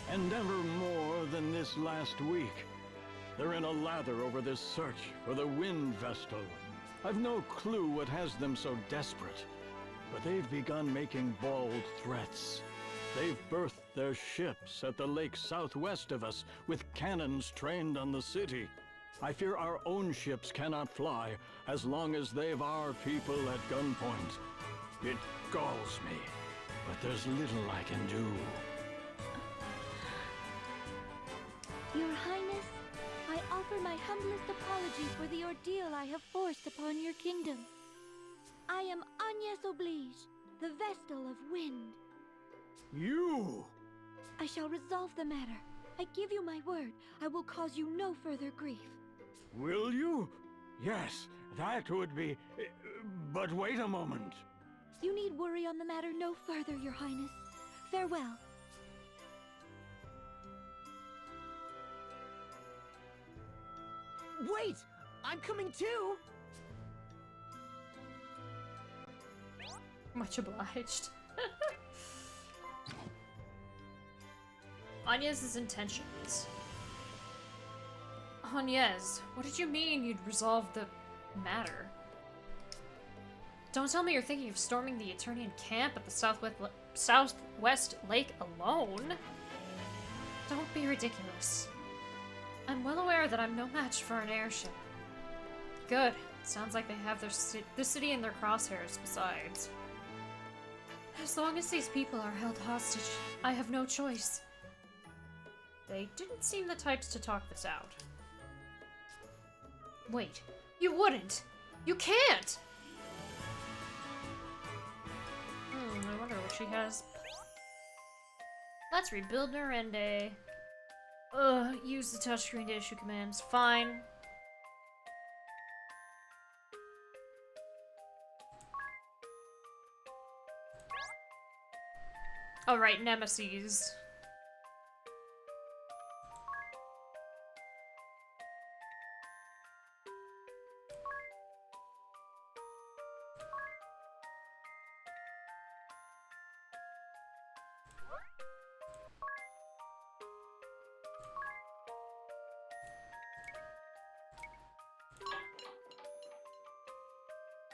and never more than this last week. They're in a lather over this search for the Wind Vestal. I've no clue what has them so desperate, but they've begun making bold threats. They've berthed their ships at the lake southwest of us with cannons trained on the city. I fear our own ships cannot fly as long as they've our people at gunpoint. It galls me, but there's little I can do. Your Highness, I offer my humblest apology for the ordeal I have forced upon your kingdom. I am Agnes Oblige, the Vestal of Wind. You! I shall resolve the matter. I give you my word, I will cause you no further grief. Will you? Yes, that would be... But wait a moment. You need worry on the matter no further, Your Highness. Farewell. Wait! I'm coming too! Much obliged. Agnes's intentions. Agnes, what did you mean you'd resolve the matter? Don't tell me you're thinking of storming the Eternian camp at the southwest lake alone. Don't be ridiculous. I'm well aware that I'm no match for an airship. Good. Sounds like they have the city in their crosshairs besides. As long as these people are held hostage, I have no choice. They didn't seem the types to talk this out. Wait, you wouldn't! You can't! I wonder what she has. Let's rebuild Norende. Use the touchscreen to issue commands. Fine. Alright, Nemesis.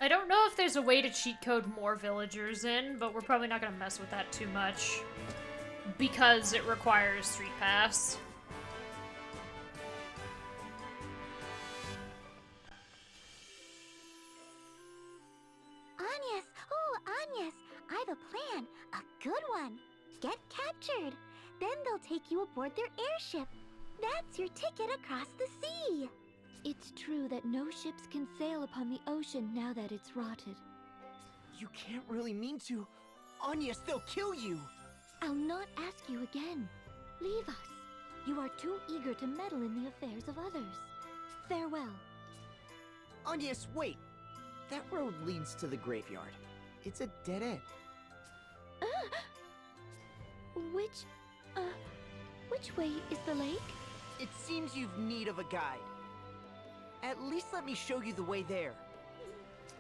I don't know if there's a way to cheat code more villagers in, but we're probably not gonna mess with that too much. Because it requires Street Pass. Agnes! Oh, Agnes! I've a plan. A good one. Get captured. Then they'll take you aboard their airship. That's your ticket across the sea. It's true that no ships can sail upon the ocean now that it's rotted. You can't really mean to. Agnes, they'll kill you! I'll not ask you again. Leave us. You are too eager to meddle in the affairs of others. Farewell. Agnes, wait! That road leads to the graveyard. It's a dead end. Which way is the lake? It seems you've need of a guide. At least let me show you the way there.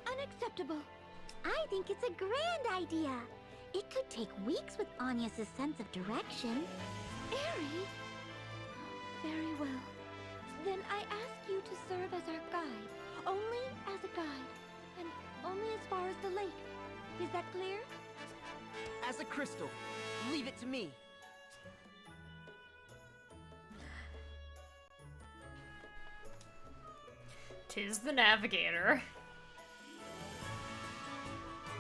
Unacceptable. I think it's a grand idea. It could take weeks with Agnes' sense of direction. Airy? Very well. Then I ask you to serve as our guide. Only as a guide. And only as far as the lake. Is that clear? As a crystal. Leave it to me. Tis the navigator.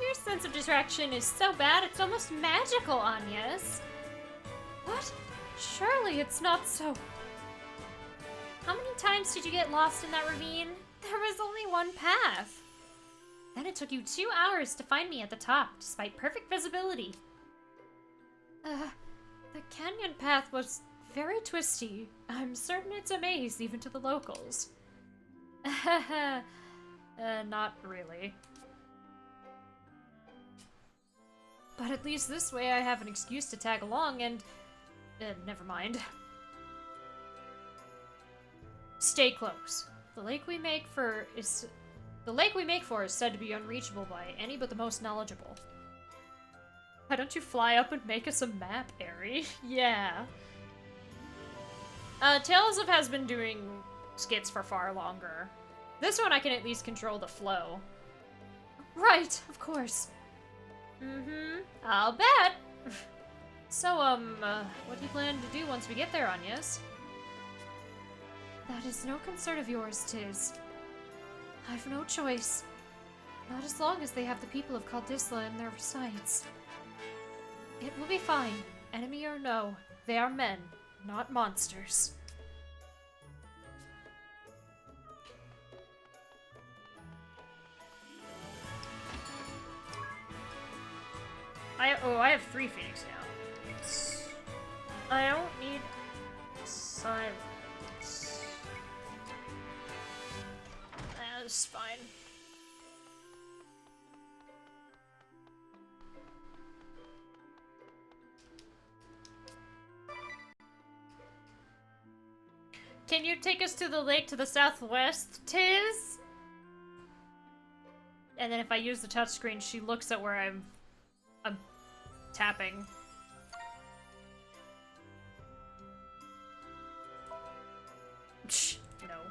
Your sense of distraction is so bad it's almost magical, Agnes. What? Surely it's not so. How many times did you get lost in that ravine? There was only one path. Then it took you 2 hours to find me at the top, despite perfect visibility. The canyon path was very twisty. I'm certain it's a maze even to the locals. Not really. But at least this way I have an excuse to tag along and... never mind. Stay close. The lake we make for is said to be unreachable by any but the most knowledgeable. Why don't you fly up and make us a map, Airy? Yeah. Tales of has been doing skits for far longer. This one I can at least control the flow. Right, of course. I'll bet. So, what do you plan to do once we get there, Agnes? That is no concern of yours, Tiz. I've no choice. Not as long as they have the people of Kaldisla in their sights. It will be fine, enemy or no. They are men, not monsters. I have 3 Phoenix now. I don't need silence. That's fine. Can you take us to the lake to the southwest, Tiz? And then if I use the touchscreen, she looks at where I'm tapping. No.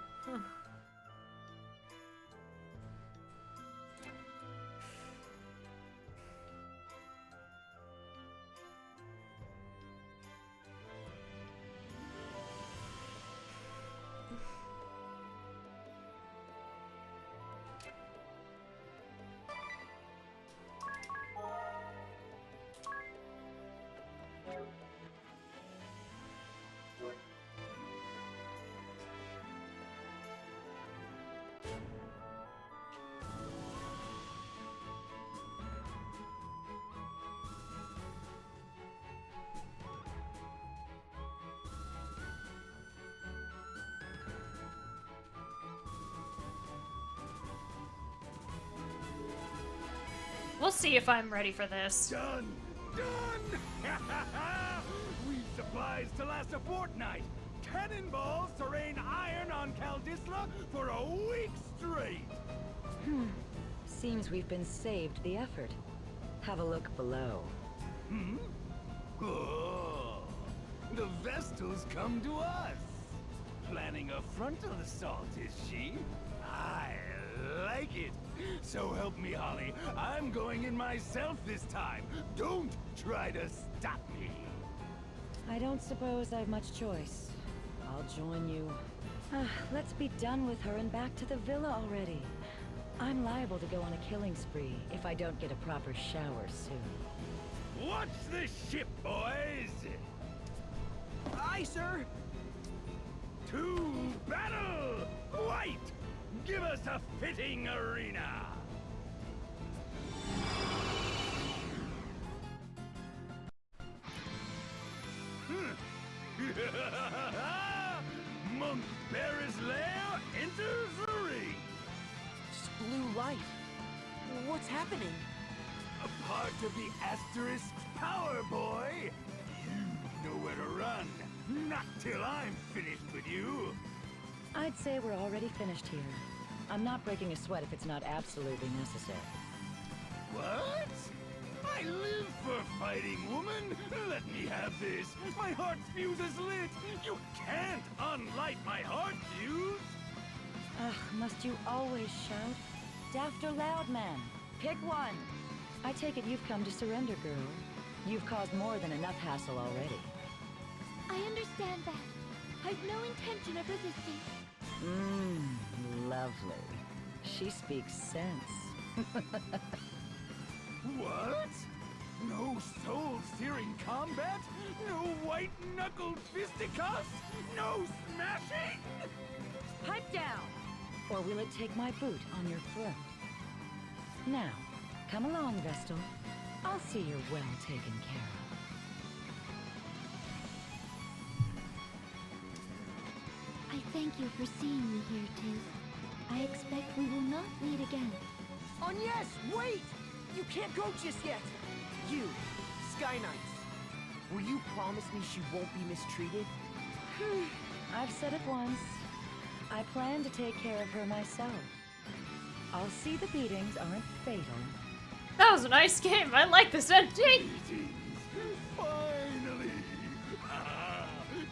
We'll see if I'm ready for this. Done! Done! We've supplies to last a fortnight. Cannonballs to rain iron on Kaldisla for a week straight. Seems we've been saved the effort. Have a look below. Good. Vestal's come to us. Planning a frontal assault, is she? I like it. So help me, Holly. I'm going in myself this time. Don't try to stop me. I don't suppose I've much choice. I'll join you. Let's be done with her and back to the villa already. I'm liable to go on a killing spree if I don't get a proper shower soon. Watch the ship, boys! Aye, sir! To battle! White! Give us a fitting arena! Monk Bear's lair enters the ring! Blue light. What's happening? A part of the Asterisk's power, boy! You know where to run. Not till I'm finished with you. I'd say we're already finished here. I'm not breaking a sweat if it's not absolutely necessary. What? I live for fighting, woman! Let me have this! My heart fuse is lit! You can't unlight my heart fuse! Ugh, must you always shout? Daft or loud, man? Pick one! I take it you've come to surrender, girl. You've caused more than enough hassle already. I understand that. I've no intention of resisting. Lovely. She speaks sense. What? No soul-searing combat? No white-knuckled fisticuffs? No smashing? Pipe down! Or will it take my boot on your throat? Now, come along, Vestal. I'll see you're well taken care of. I thank you for seeing me here, Tiz. I expect we will not meet again. On yes, wait! You can't go just yet! You, Sky Knights, will you promise me she won't be mistreated? I've said it once. I plan to take care of her myself. I'll see the beatings aren't fatal. That was a nice game. I like this ending. Finally!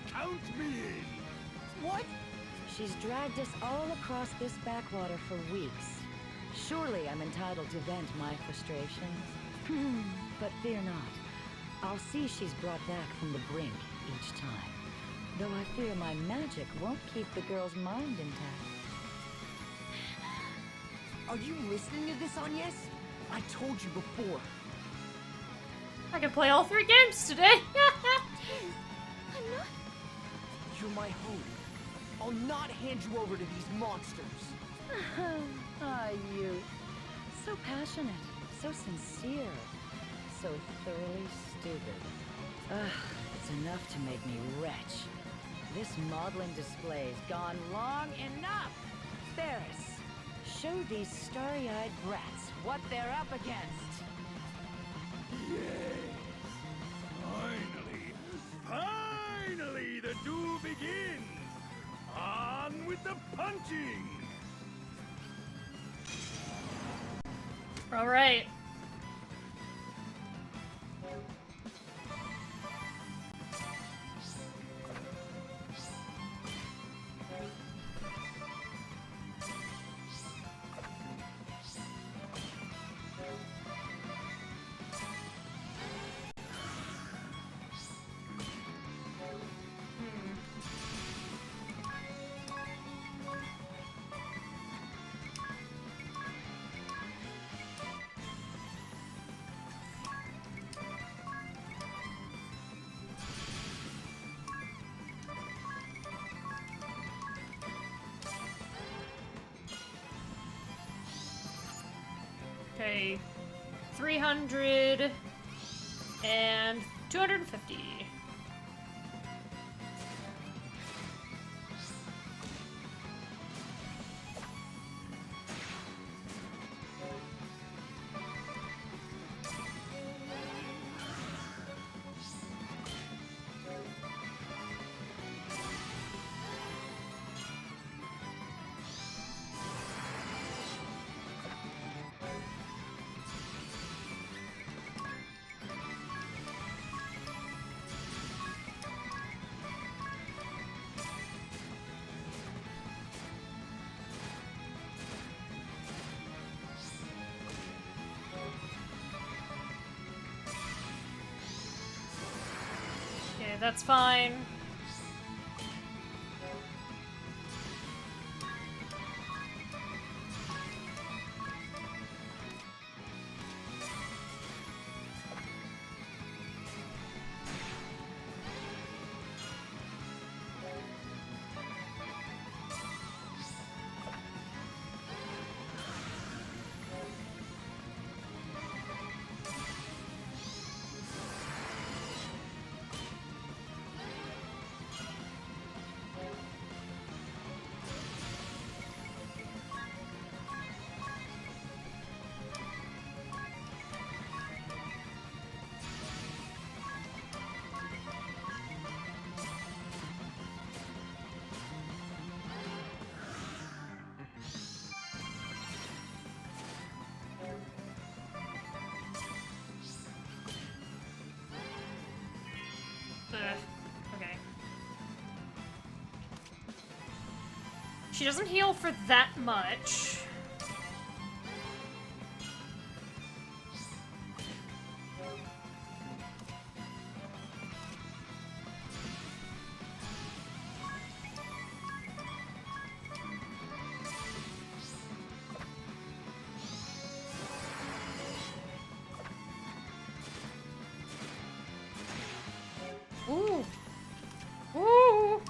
Count me in! What? She's dragged us all across this backwater for weeks. Surely I'm entitled to vent my frustrations. But fear not. I'll see she's brought back from the brink each time. Though I fear my magic won't keep the girl's mind intact. Are you listening to this, Agnes? I told you before. I can play all 3 games today. I'm not... You're my home. I'll not hand you over to these monsters. You. So passionate, so sincere, so thoroughly stupid. It's enough to make me retch. This maudlin display's gone long enough! Ferris, show these starry-eyed brats what they're up against! Yes! Finally the duel begins! On with the punching! All right. Okay, 300 and 250. that's fine. Okay. She doesn't heal for that much. Ooh. Ooh.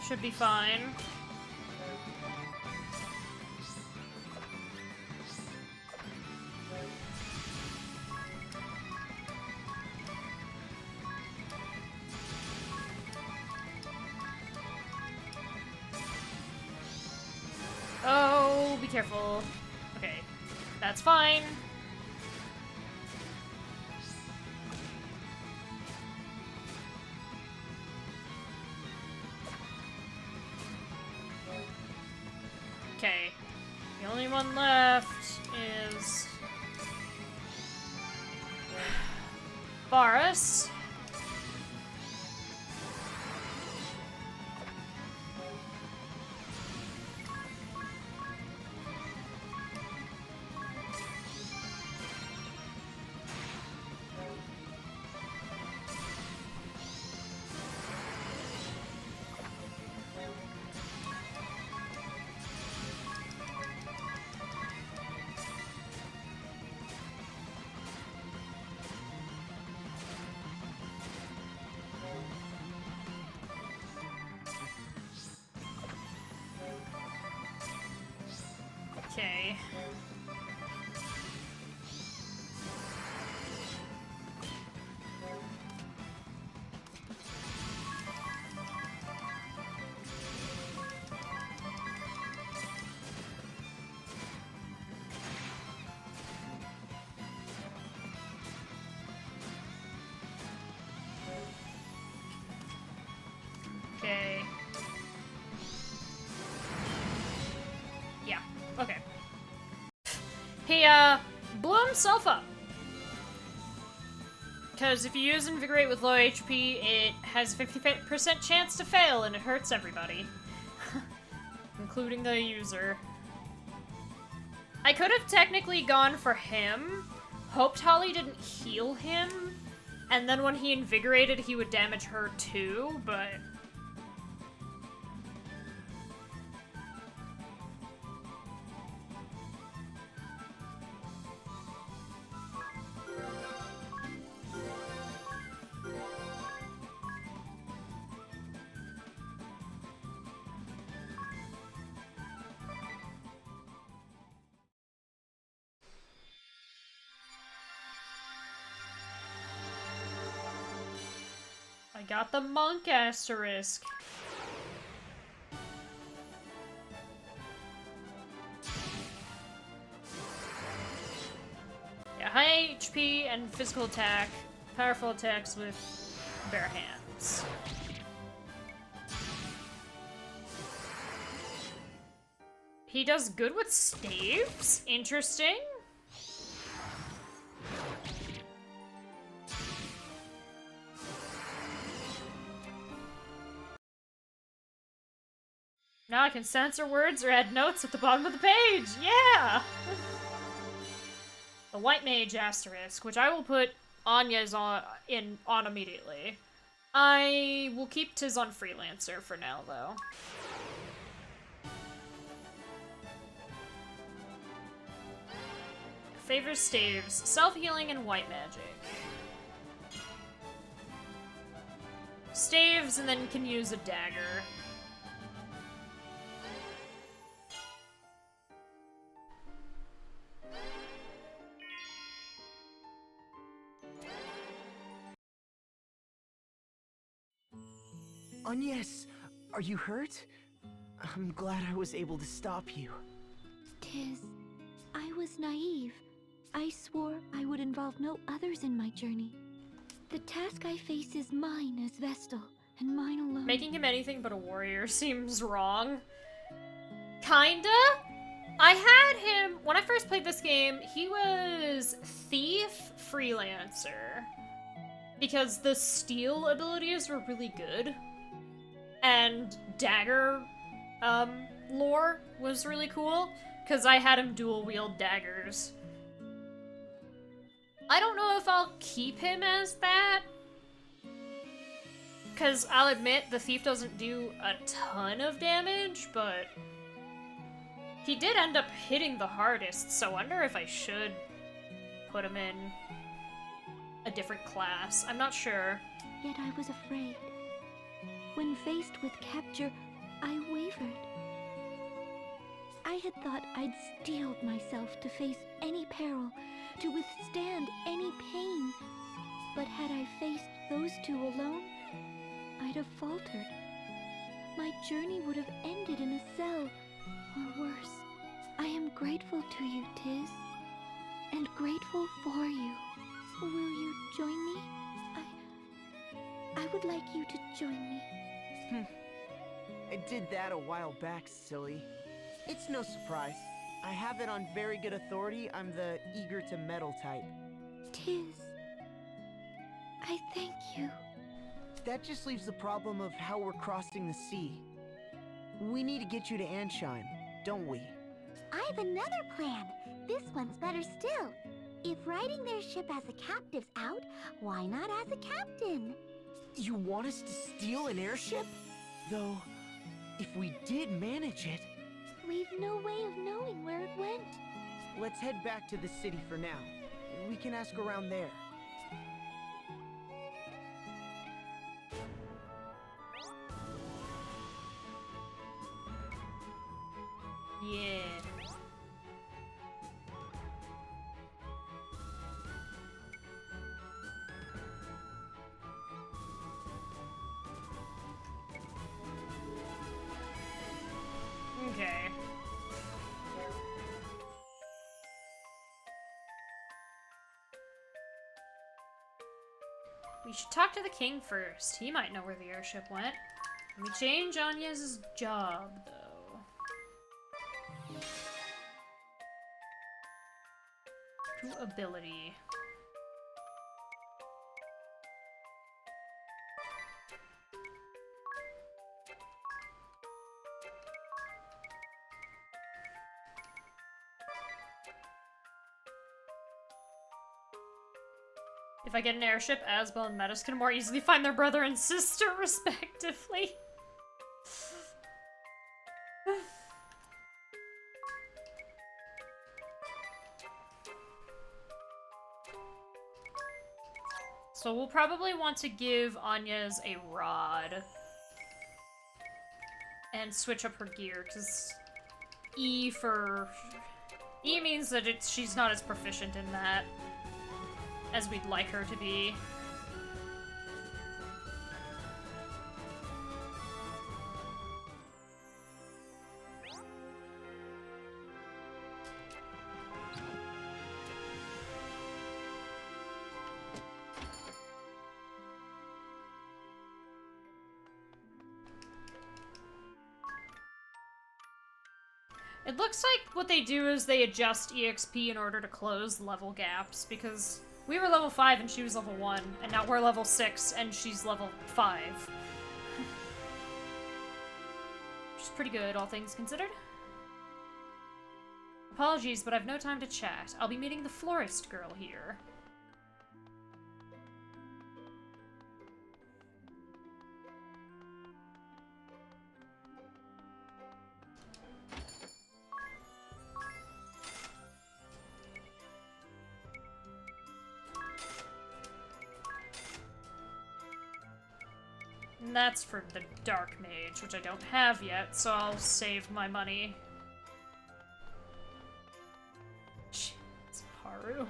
Should be fine. Oh, be careful. Okay, that's fine. Okay, the only one left is Boris. Okay. Okay. Yeah, okay. He, blew himself up. Because if you use Invigorate with low HP, it has a 50% chance to fail, and it hurts everybody. Including the user. I could have technically gone for him, hoped Holly didn't heal him, and then when he invigorated, he would damage her too, but... I got the monk asterisk. high HP and physical attack, powerful attacks with bare hands. He does good with staves? Interesting. Now I can censor words or add notes at the bottom of the page! Yeah! The White Mage asterisk, which I will put Anya's on immediately. I will keep Tiz on Freelancer for now, though. Favors staves, self-healing, and white magic. Staves, and then can use a dagger. Agnes, are you hurt? I'm glad I was able to stop you. Tiz, I was naive. I swore I would involve no others in my journey. The task I face is mine as Vestal, and mine alone. Making him anything but a warrior seems wrong. Kinda? I had him, when I first played this game, he was Thief Freelancer. Because the steal abilities were really good. And dagger lore was really cool, because I had him dual wield daggers. I don't know if I'll keep him as that, because I'll admit the thief doesn't do a ton of damage, but he did end up hitting the hardest, so I wonder if I should put him in a different class. I'm not sure. Yet I was afraid. When faced with capture, I wavered. I had thought I'd steeled myself to face any peril, to withstand any pain. But had I faced those two alone, I'd have faltered. My journey would have ended in a cell, or worse. I am grateful to you, Tiz, and grateful for you. Will you join me? I would like you to join me. I did that a while back, silly. It's no surprise. I have it on very good authority. I'm the eager to meddle type. Tiz, I thank you. That just leaves the problem of how we're crossing the sea. We need to get you to Ansheim, don't we? I've another plan. This one's better still. If riding their ship as a captive's out, why not as a captain? You want us to steal an airship? Though, if we did manage it... We've no way of knowing where it went. Let's head back to the city for now. We can ask around there. Yeah. Okay. We should talk to the king first. He might know where the airship went. Let me change Anya's job, though. To ability. If I get an airship, Asbel and Metis can more easily find their brother and sister, respectively. So we'll probably want to give Anya's a rod. And switch up her gear, because E means that she's not as proficient in that as we'd like her to be. It looks like what they do is they adjust EXP in order to close level gaps, because we were level 5 and she was level 1, and now we're level 6 and she's level 5. Which is pretty good, all things considered. Apologies, but I've no time to chat. I'll be meeting the florist girl here. And that's for the Dark Mage, which I don't have yet, so I'll save my money. It's Haru.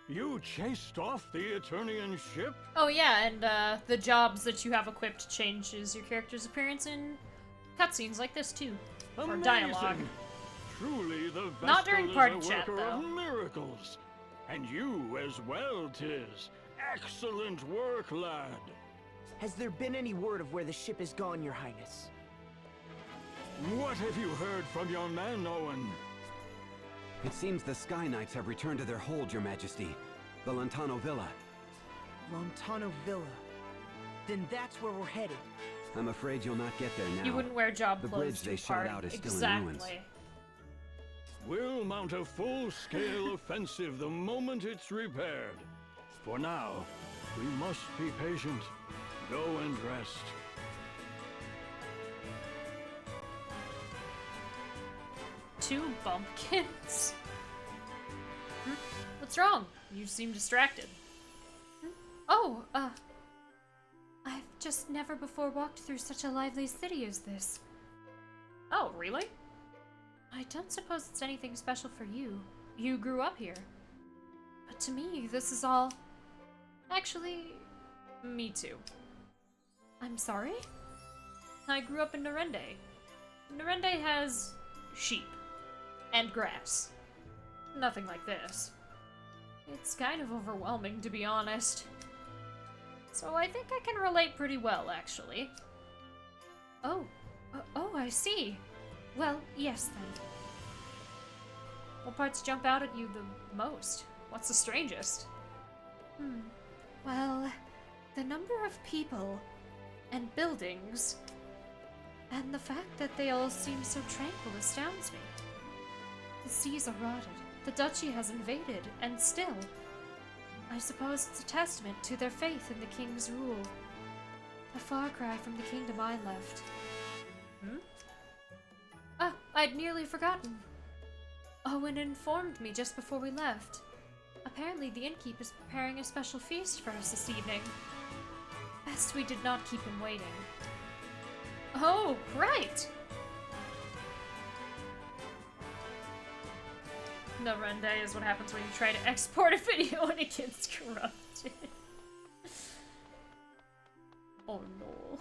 You chased off the Eternian ship? Oh yeah, and the jobs that you have equipped changes your character's appearance in cutscenes like this too. Amazing. Or dialogue. Truly the Vestal Not during is party a chat, worker though. of miracles. And you as well, Tiz. Excellent work, lad. Has there been any word of where the ship has gone, Your Highness? What have you heard from your man, Owen? It seems the Sky Knights have returned to their hold, Your Majesty. The Lantano Villa. Lontano Villa. Then that's where we're headed. I'm afraid you'll not get there now. You wouldn't wear job The clothes bridge to they a shot party. out is still Exactly. in ruins. We'll mount a full-scale offensive the moment it's repaired. For now, we must be patient. Go and rest. Two bumpkins? What's wrong? You seem distracted. Oh, I've just never before walked through such a lively city as this. Oh, really? I don't suppose it's anything special for you. You grew up here. But to me, this is all... Actually, me too. I'm sorry? I grew up in Narende. Narende has sheep. And grass. Nothing like this. It's kind of overwhelming, to be honest. So I think I can relate pretty well, actually. Oh. Oh, I see. Well, yes then. What parts jump out at you the most? What's the strangest? Well, the number of people and buildings and the fact that they all seem so tranquil astounds me. The seas are rotted, the duchy has invaded, and still, I suppose it's a testament to their faith in the king's rule. A far cry from the kingdom I left. Ah, I'd nearly forgotten. Owen informed me just before we left. Apparently the innkeep is preparing a special feast for us this evening. Best we did not keep him waiting. Oh, right! No, Rende is what happens when you try to export a video and it gets corrupted. Oh no.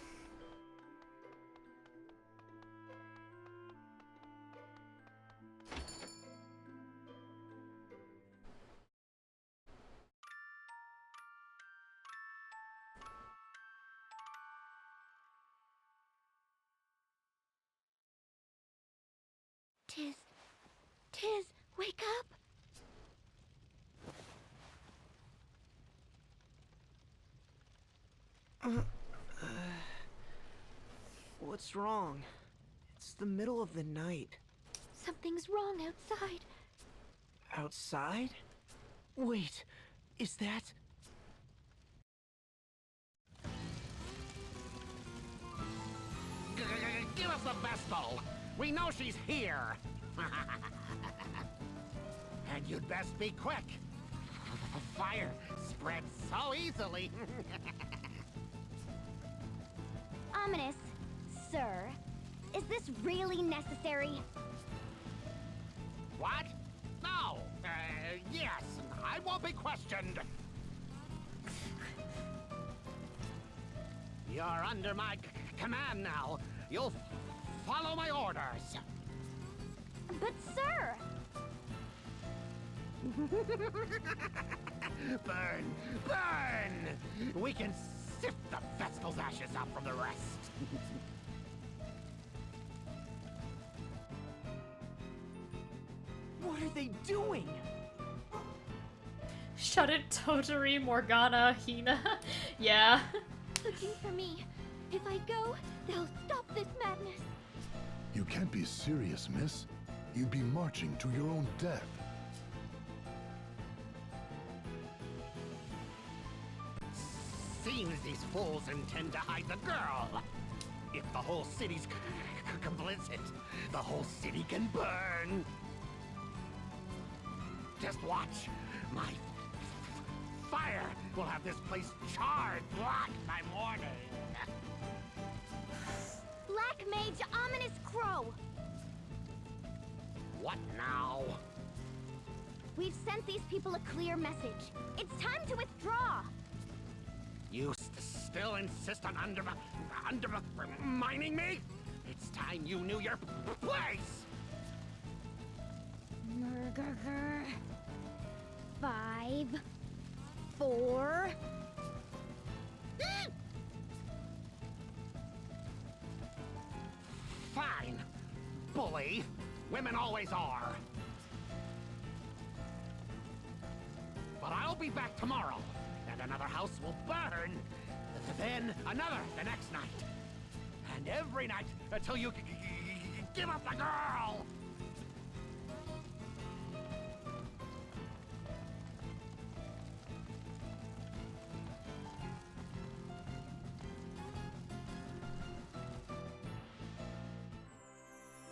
Tiz, wake up! What's wrong? It's the middle of the night. Something's wrong outside. Outside? Wait, is that... Give us the Vestal! We know she's here! And you'd best be quick. Fire spreads so easily. Ominous, sir, is this really necessary? What? No! Yes, I won't be questioned. You're under my command now. You'll follow my orders. But sir! Burn! Burn! We can sift the Vestal's ashes out from the rest. What are they doing? Shut it, Toturi, Morgana, Hina. Yeah. Looking for me. If I go, they'll stop this madness. You can't be serious, miss. You'd be marching to your own death. Seems these fools intend to hide the girl. If the whole city's complicit, the whole city can burn. Just watch. My fire will have this place charred black by morning. Black Mage Ominous Crow! What now? We've sent these people a clear message. It's time to withdraw! You still insist on undermining me? It's time you knew your place! Murgurger. 5, 4... Fine. Bully. Women always are. But I'll be back tomorrow, and another house will burn. Then another the next night. And every night until you give up the girl!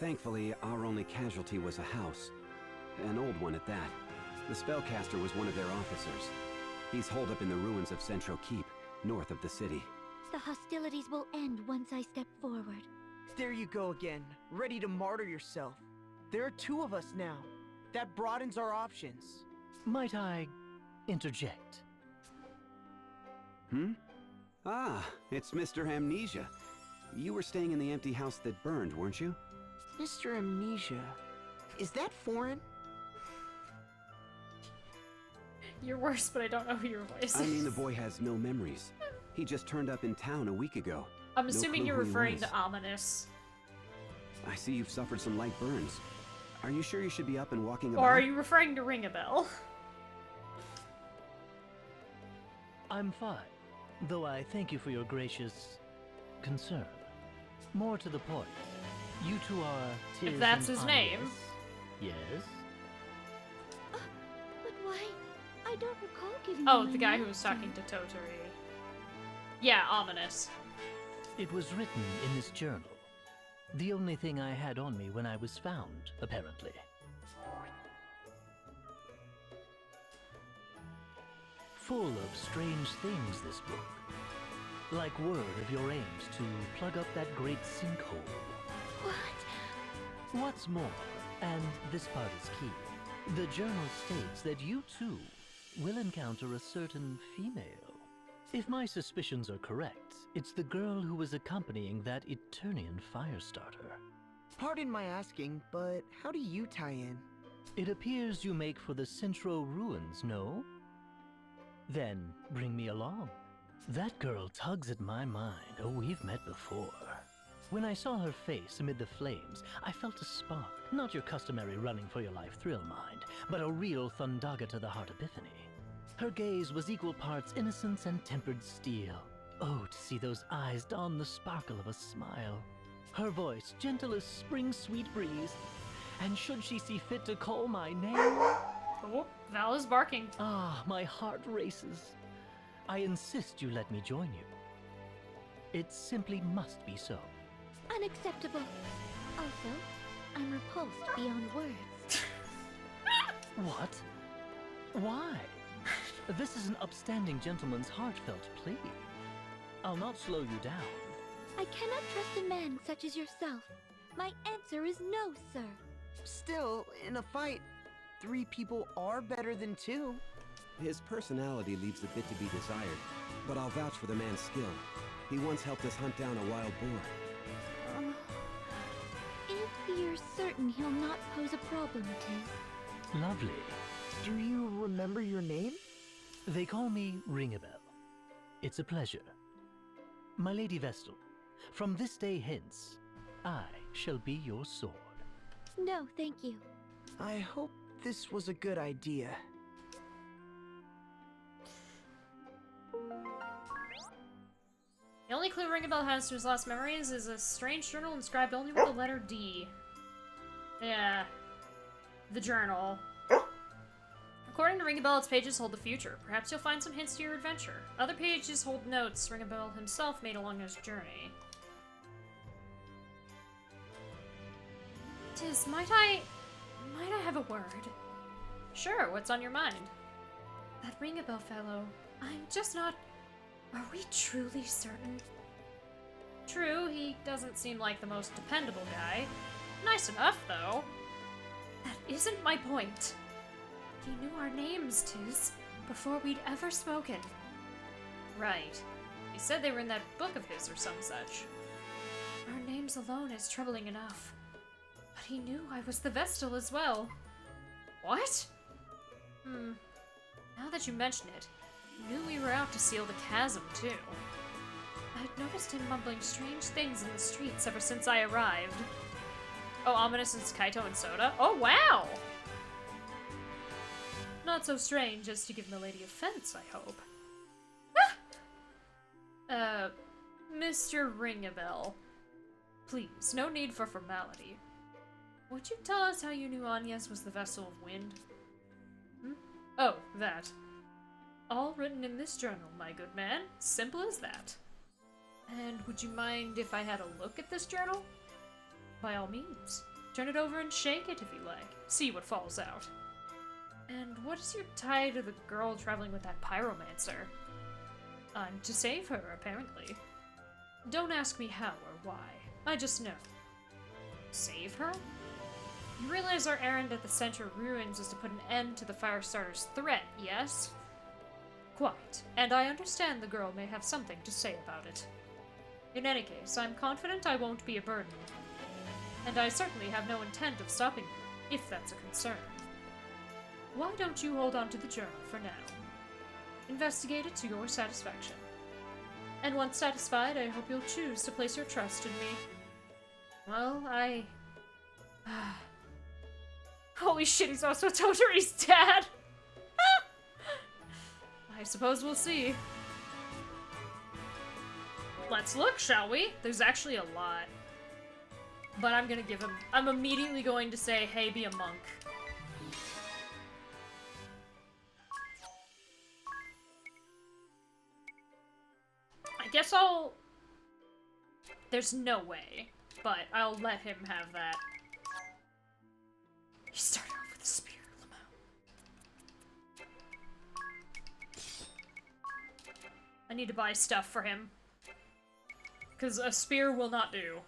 Thankfully, our only casualty was a house. An old one at that. The spellcaster was one of their officers. He's holed up in the ruins of Central Keep, north of the city. The hostilities will end once I step forward. There you go again, ready to martyr yourself. There are 2 of us now. That broadens our options. Might I interject? Hmm? Ah, it's Mr. Amnesia. You were staying in the empty house that burned, weren't you? Mr. Amnesia, is that foreign? You're worse, but I don't know who your voice is. I mean, the boy has no memories. He just turned up in town a week ago. I'm assuming you're referring to to Ominous. I see you've suffered some light burns. Are you sure you should be up and walking about? Or are you referring to Ring a Bell? I'm fine, though I thank you for your gracious concern. More to the point, you two are Tiz If that's and his name. Ominous. Yes? But why? I don't recall giving Oh, you my the guy name. who was talking to Toturi. Yeah, Ominous. It was written in this journal. The only thing I had on me when I was found, apparently. Full of strange things, this book. Like word of your aims to plug up that great sinkhole. What? What's more, and this part is key, the journal states that you too will encounter a certain female. If my suspicions are correct, it's the girl who was accompanying that Eternian Firestarter. Pardon my asking, but how do you tie in? It appears you make for the Central Ruins, no? Then bring me along. That girl tugs at my mind. Oh, we've met before. When I saw her face amid the flames, I felt a spark. Not your customary running for your life thrill mind, but a real Thundaga to the heart epiphany. Her gaze was equal parts innocence and tempered steel. Oh, to see those eyes don the sparkle of a smile. Her voice gentle as spring's sweet breeze. And should she see fit to call my name... Oh, Val is barking. Ah, my heart races. I insist you let me join you. It simply must be so. Unacceptable. Also, I'm repulsed beyond words. What? Why? This is an upstanding gentleman's heartfelt plea. I'll not slow you down. I cannot trust a man such as yourself. My answer is no, sir. Still, in a fight, 3 people are better than 2. His personality leaves a bit to be desired, but I'll vouch for the man's skill. He once helped us hunt down a wild boar. If you're certain he'll not pose a problem, Tiz. Lovely. Do you remember your name? They call me Ringabel. It's a pleasure. My Lady Vestal, from this day hence, I shall be your sword. No, thank you. I hope this was a good idea. The only clue Ringabel has to his last memories is a strange journal inscribed only with the letter D. Yeah. The journal. According to Ringabel, its pages hold the future. Perhaps you'll find some hints to your adventure. Other pages hold notes Ringabel himself made along his journey. Tiz, might I have a word? Sure, what's on your mind? That Ringabel fellow, I'm just not... Are we truly certain? True, he doesn't seem like the most dependable guy. Nice enough, though. That isn't my point. He knew our names, Tiz, before we'd ever spoken. Right. He said they were in that book of his or some such. Our names alone is troubling enough. But he knew I was the Vestal as well. What? Now that you mention it, he knew we were out to seal the chasm, too. I'd noticed him mumbling strange things in the streets ever since I arrived. Oh, ominous as Kaito and Soda? Oh, wow! Not so strange as to give Milady offense, I hope. Mr. Ringabel. Please, no need for formality. Would you tell us how you knew Agnes was the Vessel of Wind? Oh, that. All written in this journal, my good man. Simple as that. And would you mind if I had a look at this journal? By all means. Turn it over and shake it if you like. See what falls out. And what is your tie to the girl traveling with that pyromancer? I'm to save her, apparently. Don't ask me how or why. I just know. Save her? You realize our errand at the Center Ruins is to put an end to the Firestarter's threat, yes? Quite. And I understand the girl may have something to say about it. In any case, I'm confident I won't be a burden. And I certainly have no intent of stopping you, if that's a concern. Why don't you hold on to the journal for now? Investigate it to your satisfaction. And once satisfied, I hope you'll choose to place your trust in me. Well, Holy shit, he's also Toturi's dad! I suppose we'll see. Let's look, shall we? There's actually a lot. But I'm gonna give him... I'm immediately going to say, hey, be a monk. I guess I'll... There's no way, but I'll let him have that. He started off with a spear, Lamau. I need to buy stuff for him. Because a spear will not do.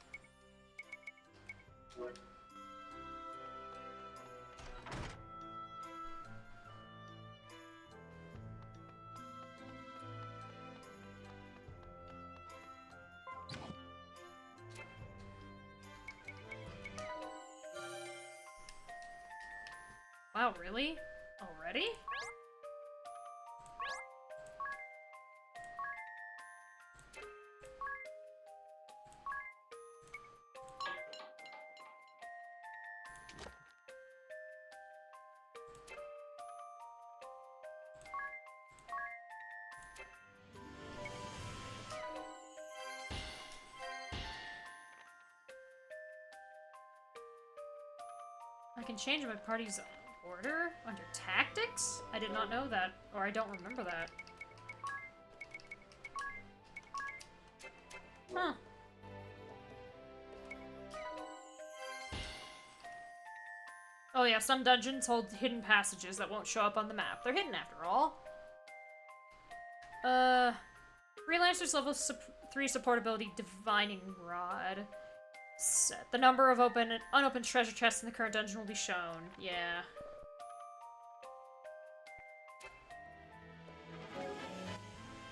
Wow, really? Already? I can change my party's order under tactics? I did not know that, or I don't remember that. Huh. Oh yeah, some dungeons hold hidden passages that won't show up on the map. They're hidden after all. Freelancers level 3 supportability Divining Rod. Set. The number of open and unopened treasure chests in the current dungeon will be shown. Yeah.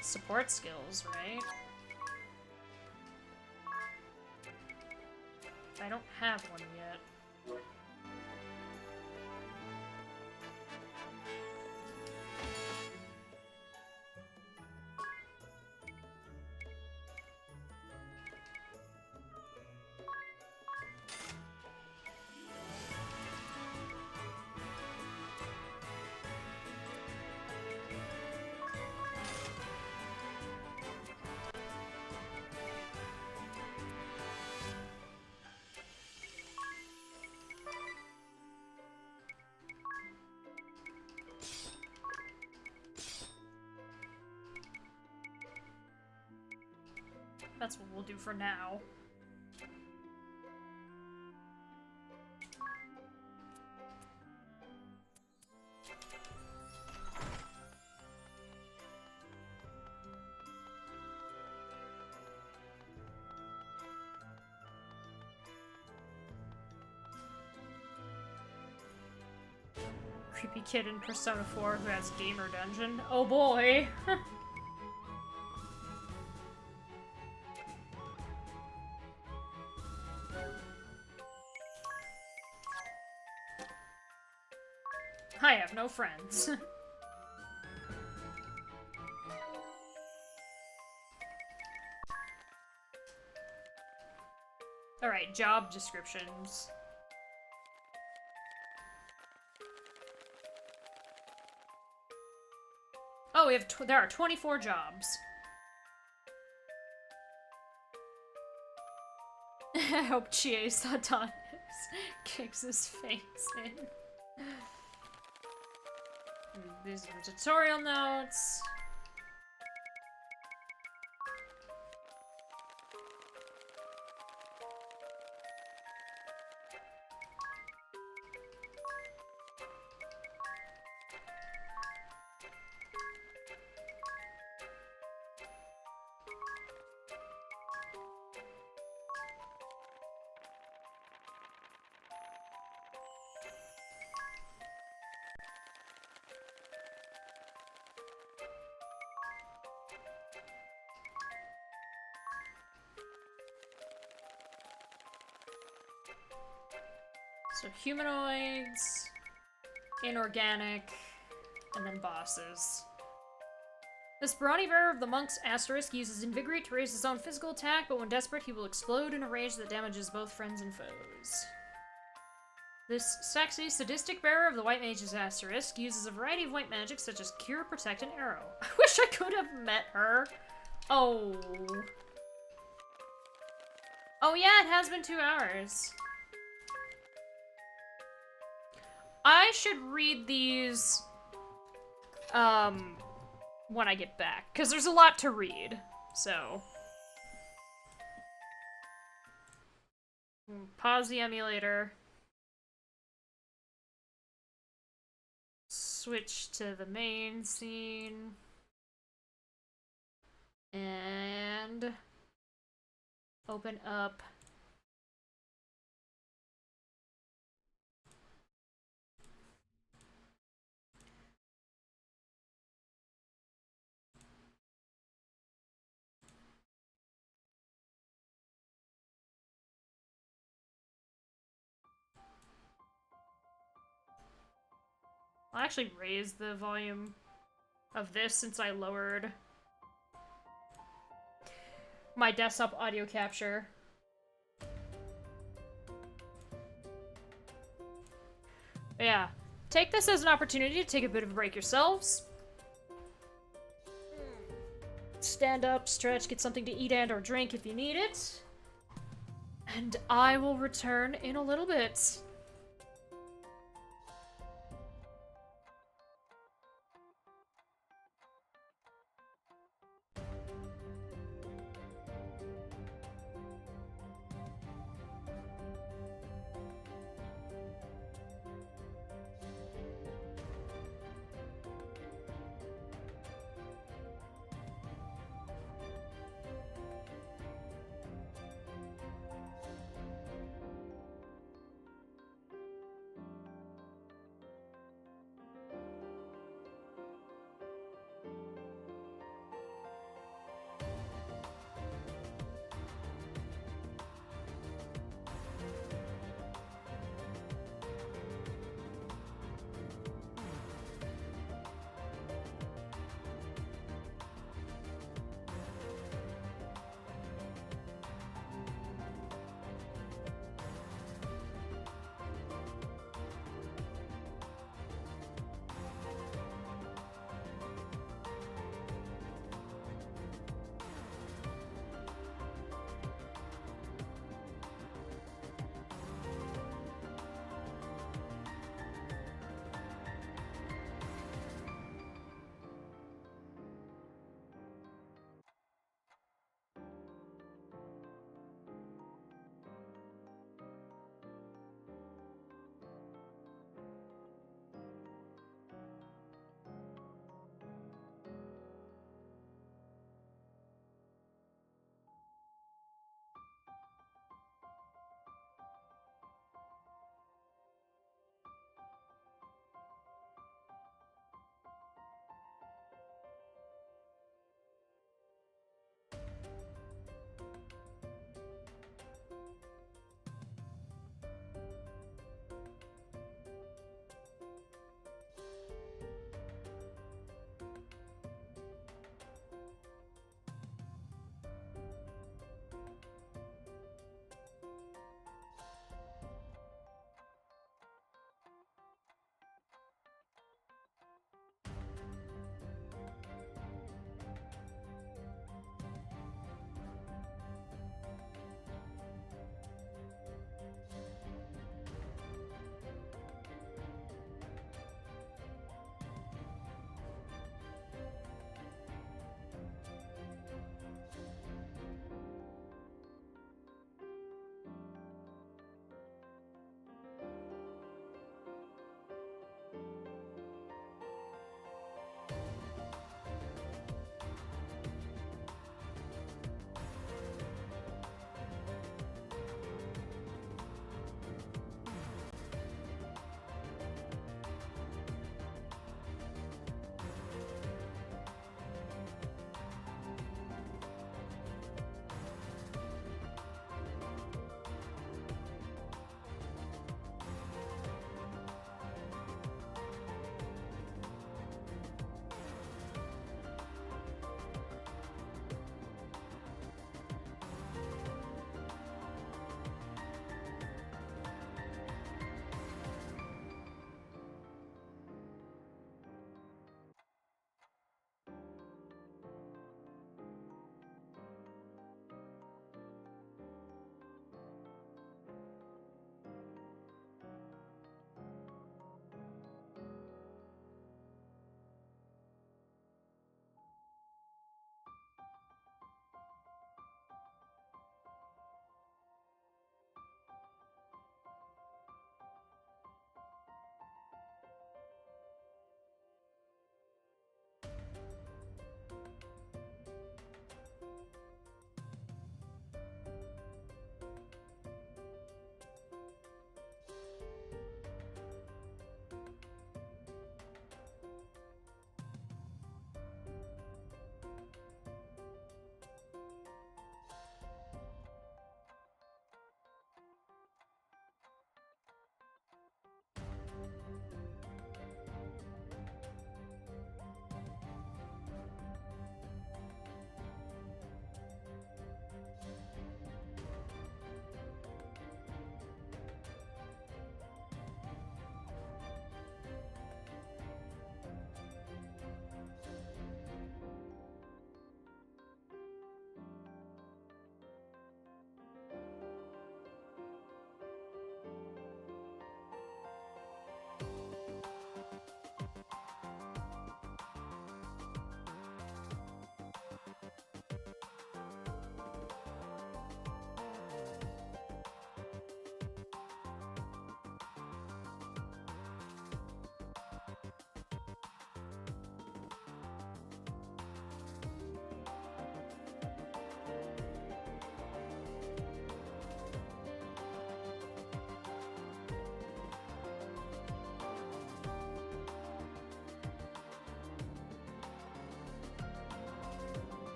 Support skills, right? I don't have one yet. That's what we'll do for now. Creepy kid in Persona 4 who has gamer dungeon. Oh boy! I have no friends. Alright, job descriptions. Oh, we have there are 24 jobs. I hope Chie Satanis kicks his face in. These are the tutorial notes. So humanoids, inorganic, and then bosses. This brawny bearer of the monk's asterisk uses Invigorate to raise his own physical attack, but when desperate he will explode in a rage that damages both friends and foes. This sexy, sadistic bearer of the white mage's asterisk uses a variety of white magic such as Cure, Protect, and Arrow. I wish I could have met her. Oh. Oh yeah, it has been 2 hours. I should read these, when I get back, because there's a lot to read, so. Pause the emulator. Switch to the main scene. And open up I'll actually raise the volume of this since I lowered my desktop audio capture. But yeah, take this as an opportunity to take a bit of a break yourselves. Stand up, stretch, get something to eat and or drink if you need it. And I will return in a little bit.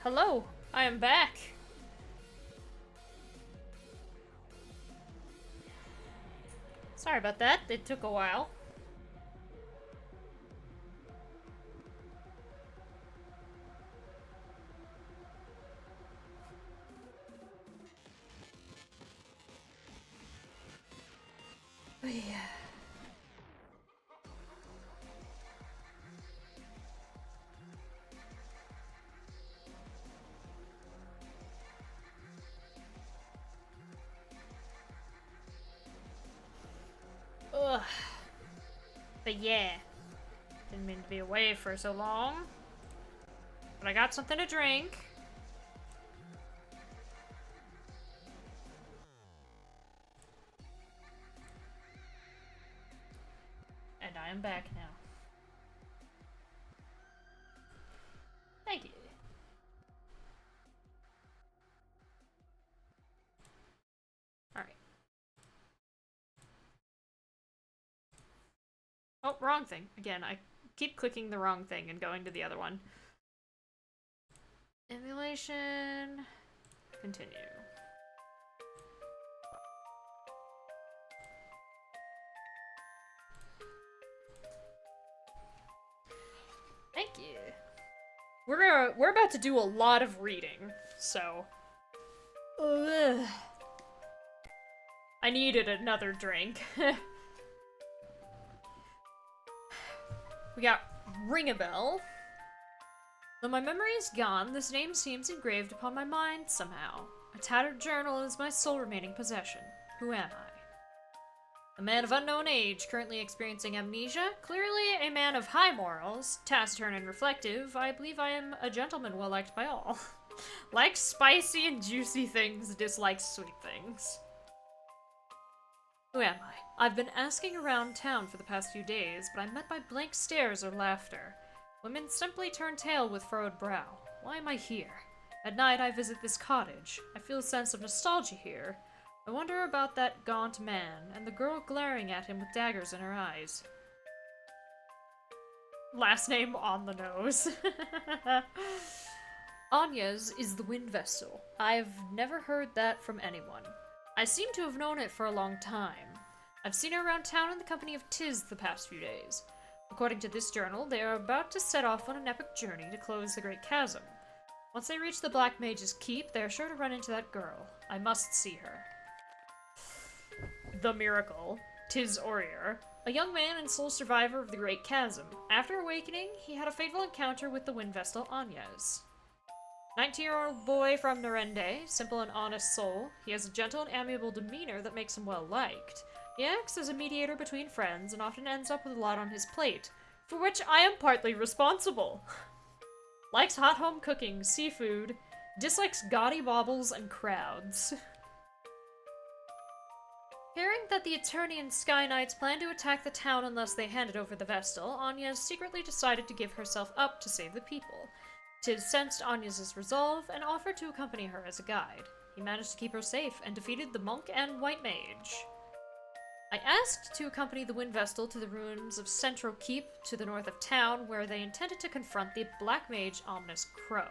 Hello, I am back. Sorry about that, it took a while. Oh, yeah. Ugh. But yeah, didn't mean to be away for so long. But I got something to drink. And I am back now. Thank you. Alright. Oh, wrong thing. Again, I keep clicking the wrong thing and going to the other one. Emulation. Continue. Thank you. We're about to do a lot of reading, so. Ugh. I needed another drink. We got Ring a Bell. Though my memory is gone, this name seems engraved upon my mind somehow. A tattered journal is my sole remaining possession. Who am I? A man of unknown age, currently experiencing amnesia, clearly a man of high morals, taciturn and reflective. I believe I am a gentleman well liked by all. Likes spicy and juicy things, dislikes sweet things. Who am I? I've been asking around town for the past few days, but I'm met by blank stares or laughter. Women simply turn tail with furrowed brow. Why am I here? At night I visit this cottage. I feel a sense of nostalgia here. I wonder about that gaunt man, and the girl glaring at him with daggers in her eyes. Last name on the nose. Anya's is the wind vessel. I've never heard that from anyone. I seem to have known it for a long time. I've seen her around town in the company of Tiz the past few days. According to this journal, they are about to set off on an epic journey to close the Great Chasm. Once they reach the Black Mage's Keep, they are sure to run into that girl. I must see her. The Miracle, Tiz Orier, a young man and sole survivor of the Great Chasm. After awakening, he had a fateful encounter with the wind vessel Anyas. 19-year-old boy from Narende, simple and honest soul. He has a gentle and amiable demeanor that makes him well liked. He acts as a mediator between friends and often ends up with a lot on his plate, for which I am partly responsible. Likes hot home cooking, seafood, dislikes gaudy baubles and crowds. Hearing that the attorney and Sky Knights plan to attack the town unless they handed over the Vestal, Anya secretly decided to give herself up to save the people. Tiz sensed Anya's resolve and offered to accompany her as a guide. He managed to keep her safe and defeated the monk and white mage. I asked to accompany the Wind Vestal to the ruins of Central Keep to the north of town, where they intended to confront the Black Mage Ominous Crow.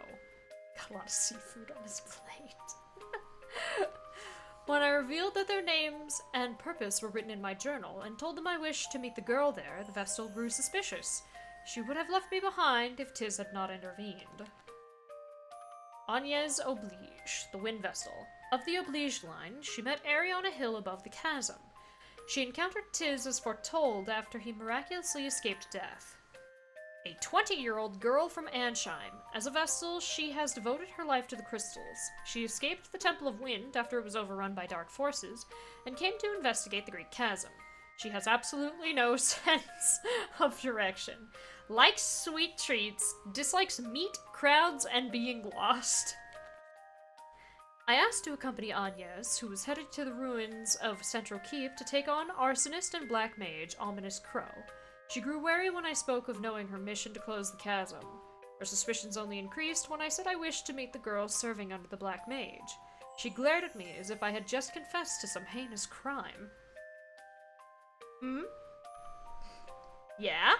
Got a lot of seafood on his plate. When I revealed that their names and purpose were written in my journal, and told them I wished to meet the girl there, the Vestal grew suspicious. She would have left me behind if Tiz had not intervened. Agnès Oblige, the Wind Vestal. Of the Oblige line, she met Aerie on a hill above the chasm. She encountered Tiz as foretold after he miraculously escaped death. A 20-year-old girl from Ansheim. As a Vestal, she has devoted her life to the crystals. She escaped the Temple of Wind after it was overrun by dark forces, and came to investigate the Great Chasm. She has absolutely no sense of direction. Likes sweet treats, dislikes meat, crowds, and being lost. I asked to accompany Agnès, who was headed to the ruins of Central Keep to take on arsonist and black mage Ominous Crow. She grew wary when I spoke of knowing her mission to close the chasm. Her suspicions only increased when I said I wished to meet the girl serving under the Black Mage. She glared at me as if I had just confessed to some heinous crime. Yeah?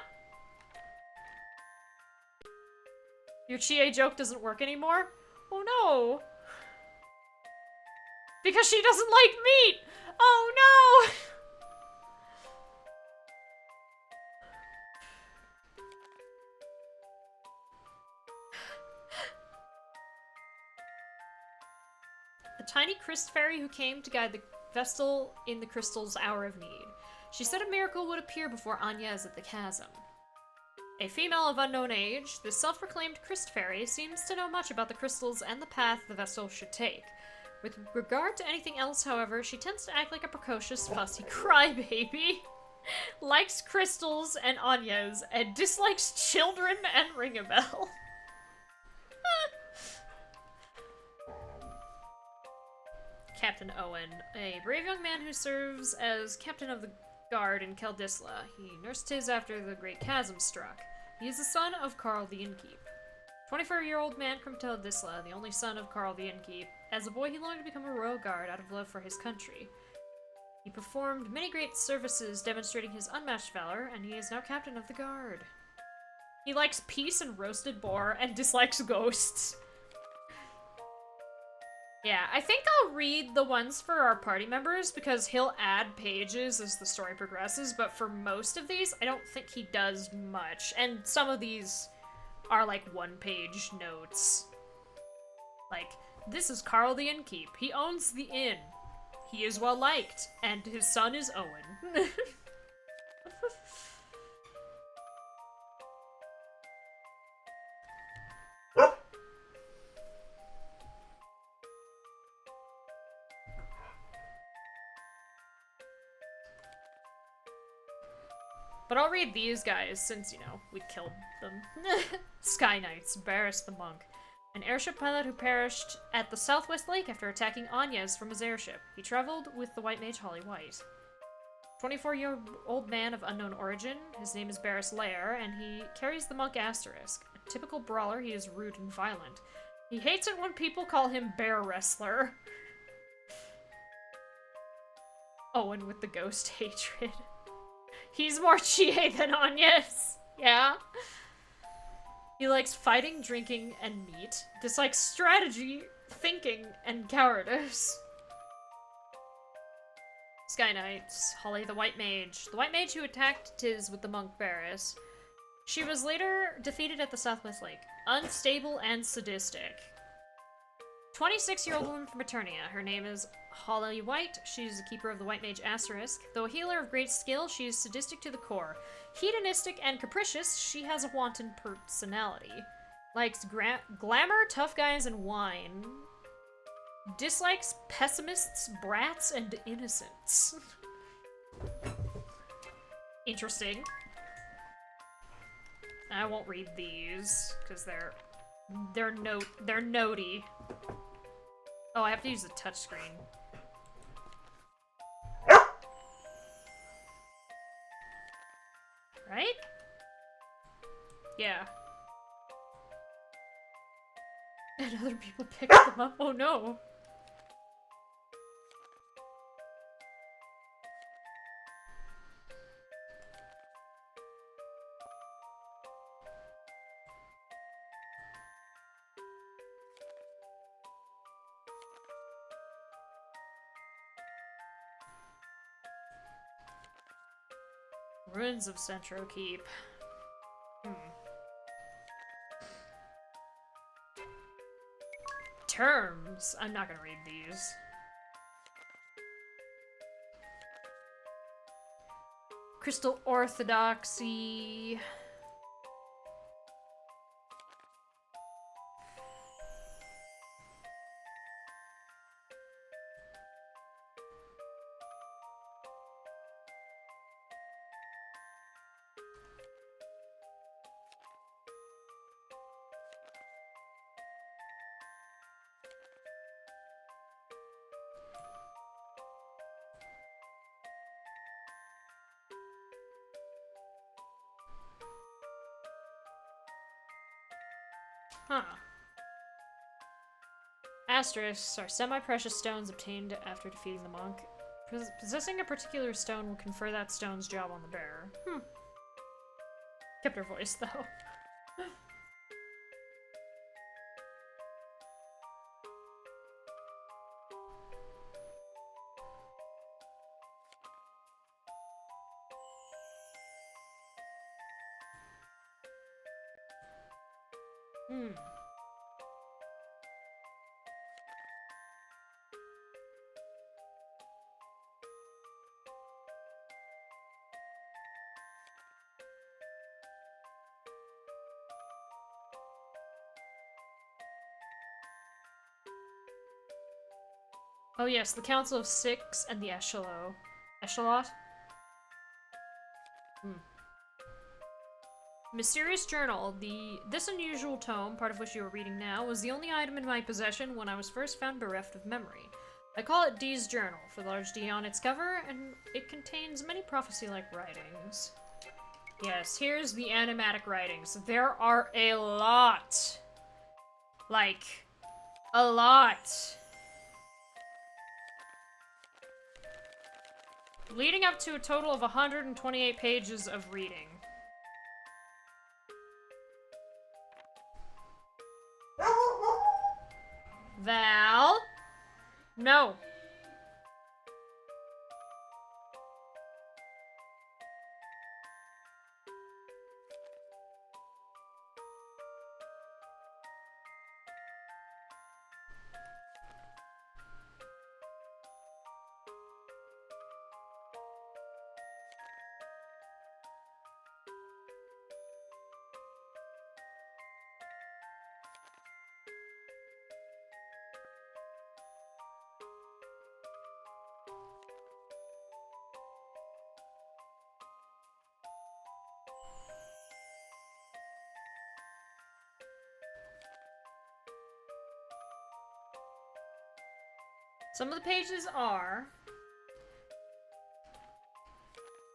Your Chie joke doesn't work anymore? Oh no! Because she doesn't like meat! Oh no! The tiny Christ fairy who came to guide the Vestal in the crystal's hour of need. She said a miracle would appear before Agnes at the chasm. A female of unknown age, this self-proclaimed Christ fairy seems to know much about the crystals and the path the Vestal should take. With regard to anything else, however, she tends to act like a precocious, fussy crybaby. Likes crystals and Agnes, and dislikes children and ring a bell. Captain Owen, a brave young man who serves as captain of the guard in Keldisla. He nursed his after the Great Chasm struck. He is the son of Carl the Innkeep. 24-year-old man from Keldisla, the only son of Carl the Innkeep. As a boy, he longed to become a royal guard out of love for his country. He performed many great services demonstrating his unmatched valor, and he is now captain of the guard. He likes peace and roasted boar, and dislikes ghosts. Yeah, I think I'll read the ones for our party members, because he'll add pages as the story progresses, but for most of these, I don't think he does much. And some of these are like one-page notes. Like, this is Carl the Innkeep. He owns the inn. He is well liked, and his son is Owen. But I'll read these guys, since, you know, we killed them. Sky Knights, Barris the Monk. An airship pilot who perished at the Southwest Lake after attacking Agnes from his airship. He traveled with the White Mage Holly White. 24-year-old man of unknown origin. His name is Barris Lair, and he carries the Monk Asterisk. A typical brawler, he is rude and violent. He hates it when people call him Bear Wrestler. Owen with the ghost hatred. He's more Chie than Agnes. Yeah. He likes fighting, drinking, and meat. Dislikes strategy, thinking, and cowardice. Sky Knights. Holly the White Mage. The White Mage who attacked Tiz with the monk Varys. She was later defeated at the Southwest Lake. Unstable and sadistic. 26-year-old woman from Eternia. Her name is Holly White. She's the keeper of the White Mage Asterisk. Though a healer of great skill, she is sadistic to the core. Hedonistic and capricious, she has a wanton personality. Likes glamour, tough guys, and wine. Dislikes pessimists, brats, and innocents. Interesting. I won't read these, because they're notey. Oh, I have to use the touchscreen. Right? Yeah. And other people picked them up. Oh no. Ruins of Centro Keep. Terms. I'm not gonna read these. Crystal Orthodoxy. Huh. Asterisks are semi-precious stones obtained after defeating the monk. Possessing a particular stone will confer that stone's job on the bearer. Kept her voice, though. Hmm. Oh yes, the Council of Six and the Echelot? Hmm. Mysterious Journal. This unusual tome, part of which you are reading now, was the only item in my possession when I was first found bereft of memory. I call it D's Journal, for the large D on its cover, and it contains many prophecy-like writings. Yes, here's the animatic writings. There are a lot. Like, a lot. Leading up to a total of 128 pages of reading. Val? No. Some of the pages are...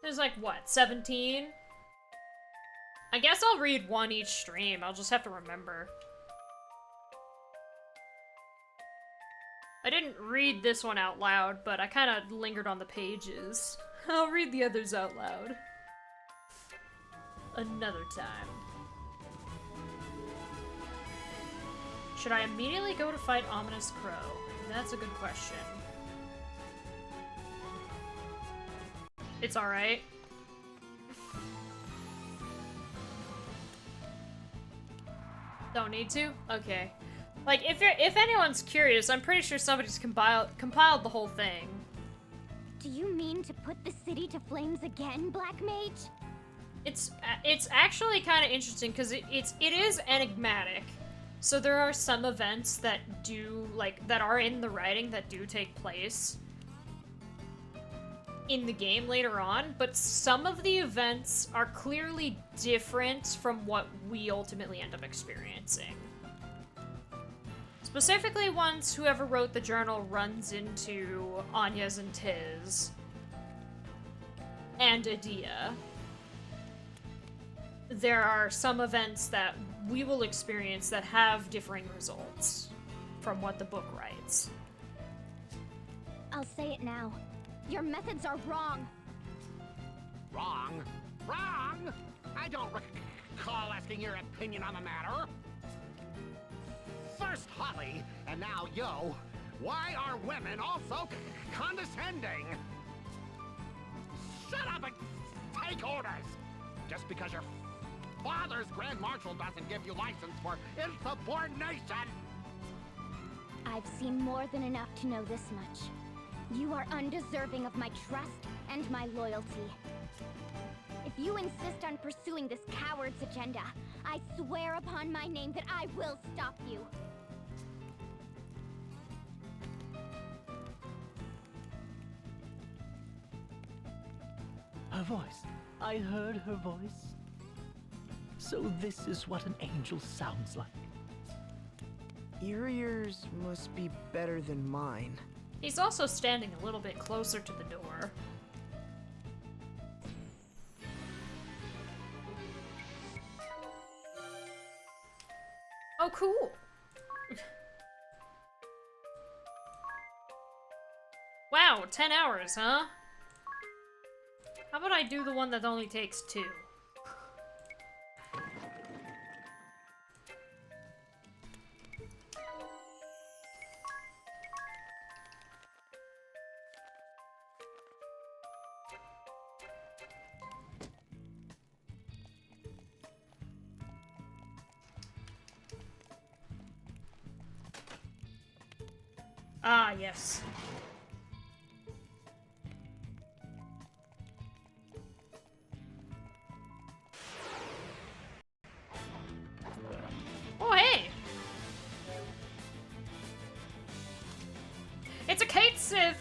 There's like, what, 17? I guess I'll read one each stream. I'll just have to remember. I didn't read this one out loud, but I kind of lingered on the pages. I'll read the others out loud. Another time. Should I immediately go to fight Ominous Crow? That's a good question. It's alright. Don't need to? Okay. Like, if anyone's curious, I'm pretty sure somebody's compiled the whole thing. Do you mean to put the city to flames again, Black Mage? It's actually kind of interesting because it is enigmatic. So there are some events that that are in the writing that do take place in the game later on, but some of the events are clearly different from what we ultimately end up experiencing. Specifically, once whoever wrote the journal runs into Anya's and Tiz and Adia, there are some events that we will experience that have differing results from what the book writes. I'll say it now. Your methods are wrong. Wrong? Wrong? I don't recall asking your opinion on the matter. First Holly, and now Yo. Why are women also condescending? Shut up and take orders! Just because your father's Grand Marshal doesn't give you license for insubordination! I've seen more than enough to know this much. You are undeserving of my trust and my loyalty. If you insist on pursuing this coward's agenda, I swear upon my name that I will stop you. Her voice. I heard her voice. So this is what an angel sounds like. Your ears must be better than mine. He's also standing a little bit closer to the door. Oh, cool! Wow, 10 hours, huh? How about I do the one that only takes 2? Ah, yes. Oh, hey! It's a Kate Sith!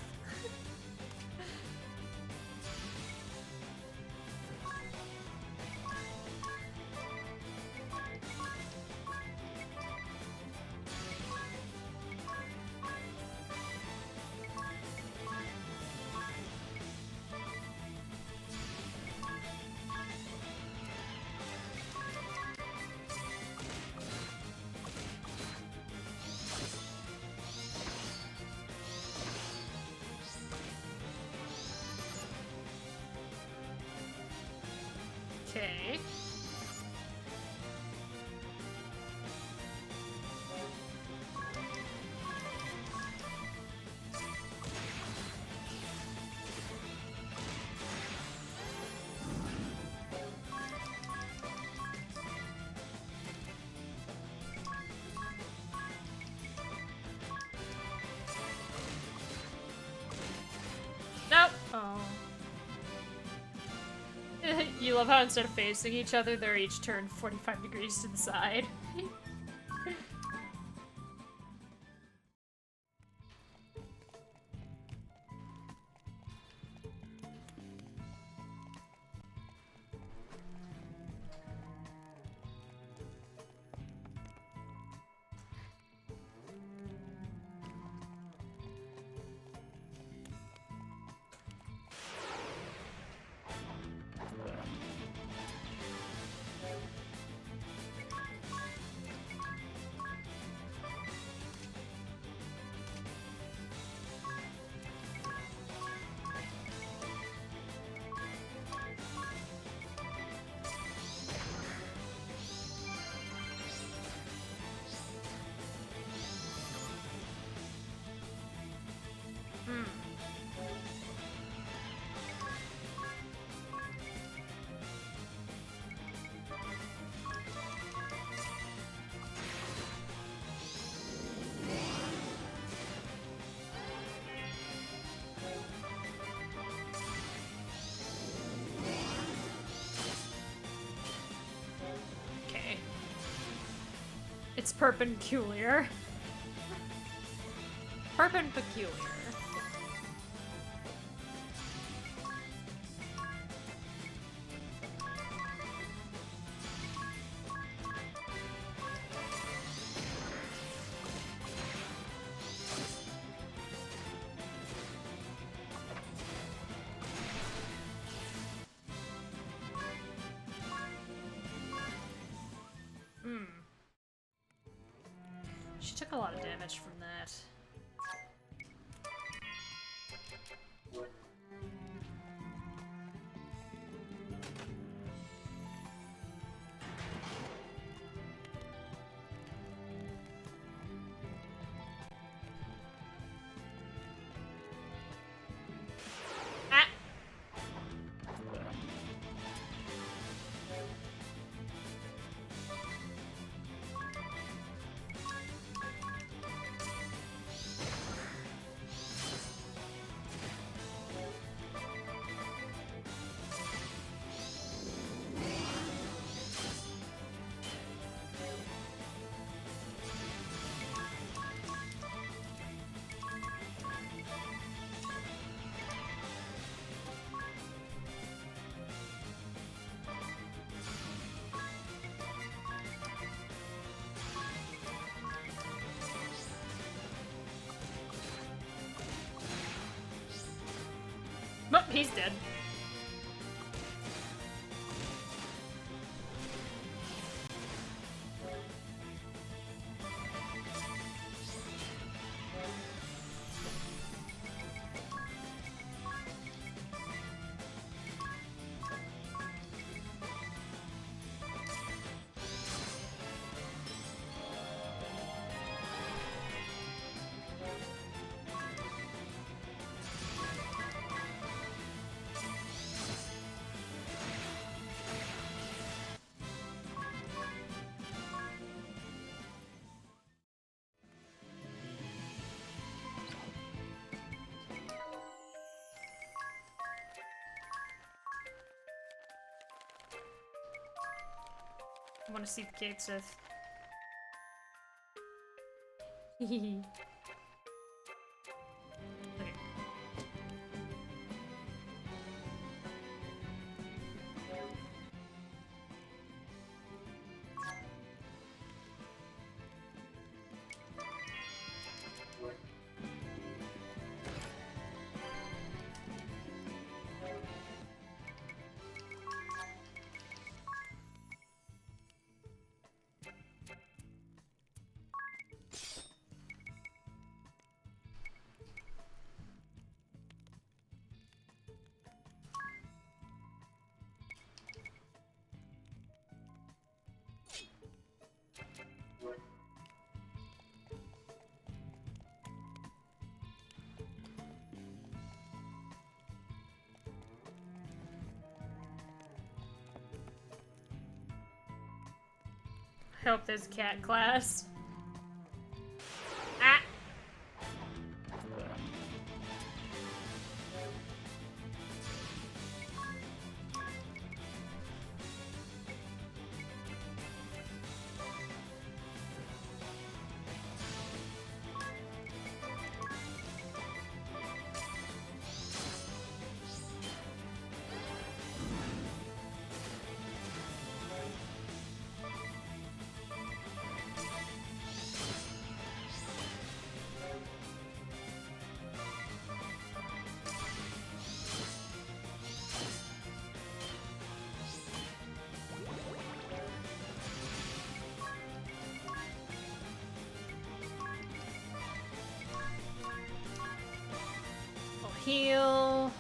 Okay. Nope. Oh. You love how instead of facing each other, they're each turned 45 degrees to the side. Okay. It's perpendicular. Perpendicular. She took a lot of damage from that. Ah! Oh, he's dead. I want to see the Cade Sith. Hehehe. Okay. I hope there's cat class. Ah! I'll heal.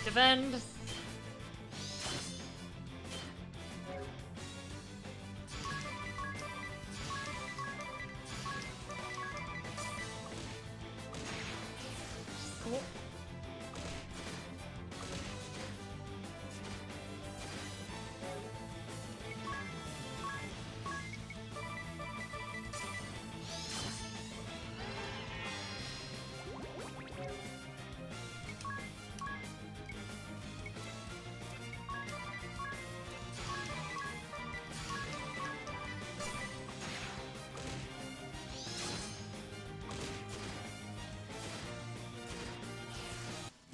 Defend. Cool.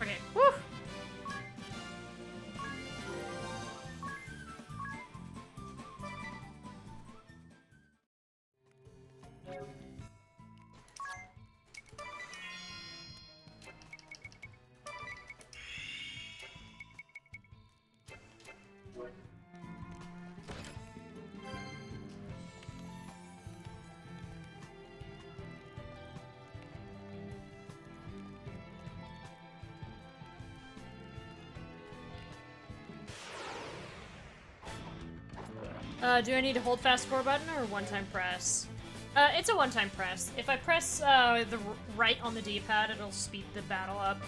Okay, whew! Do I need to hold fast forward button or one-time press? It's a one-time press. If I press the right on the D-pad, it'll speed the battle up.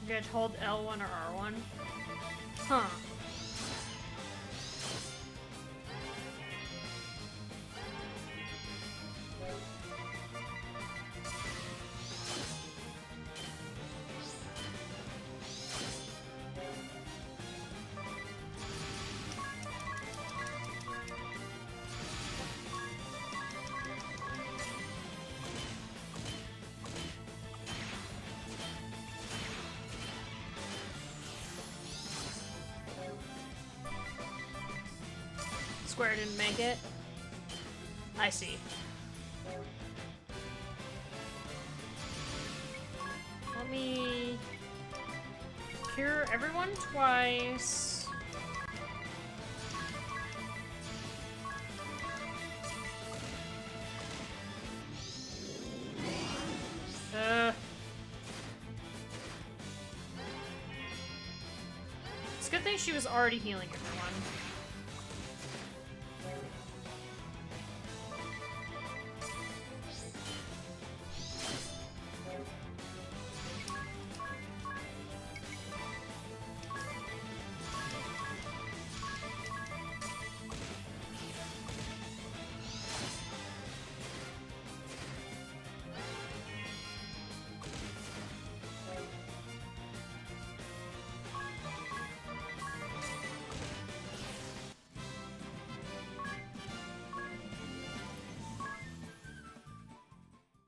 You gotta hold L1 or R1? Huh. Square didn't make it. I see. Let me cure everyone twice. think she was already healing everyone.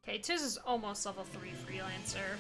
Okay, Tiz is almost level 3 freelancer.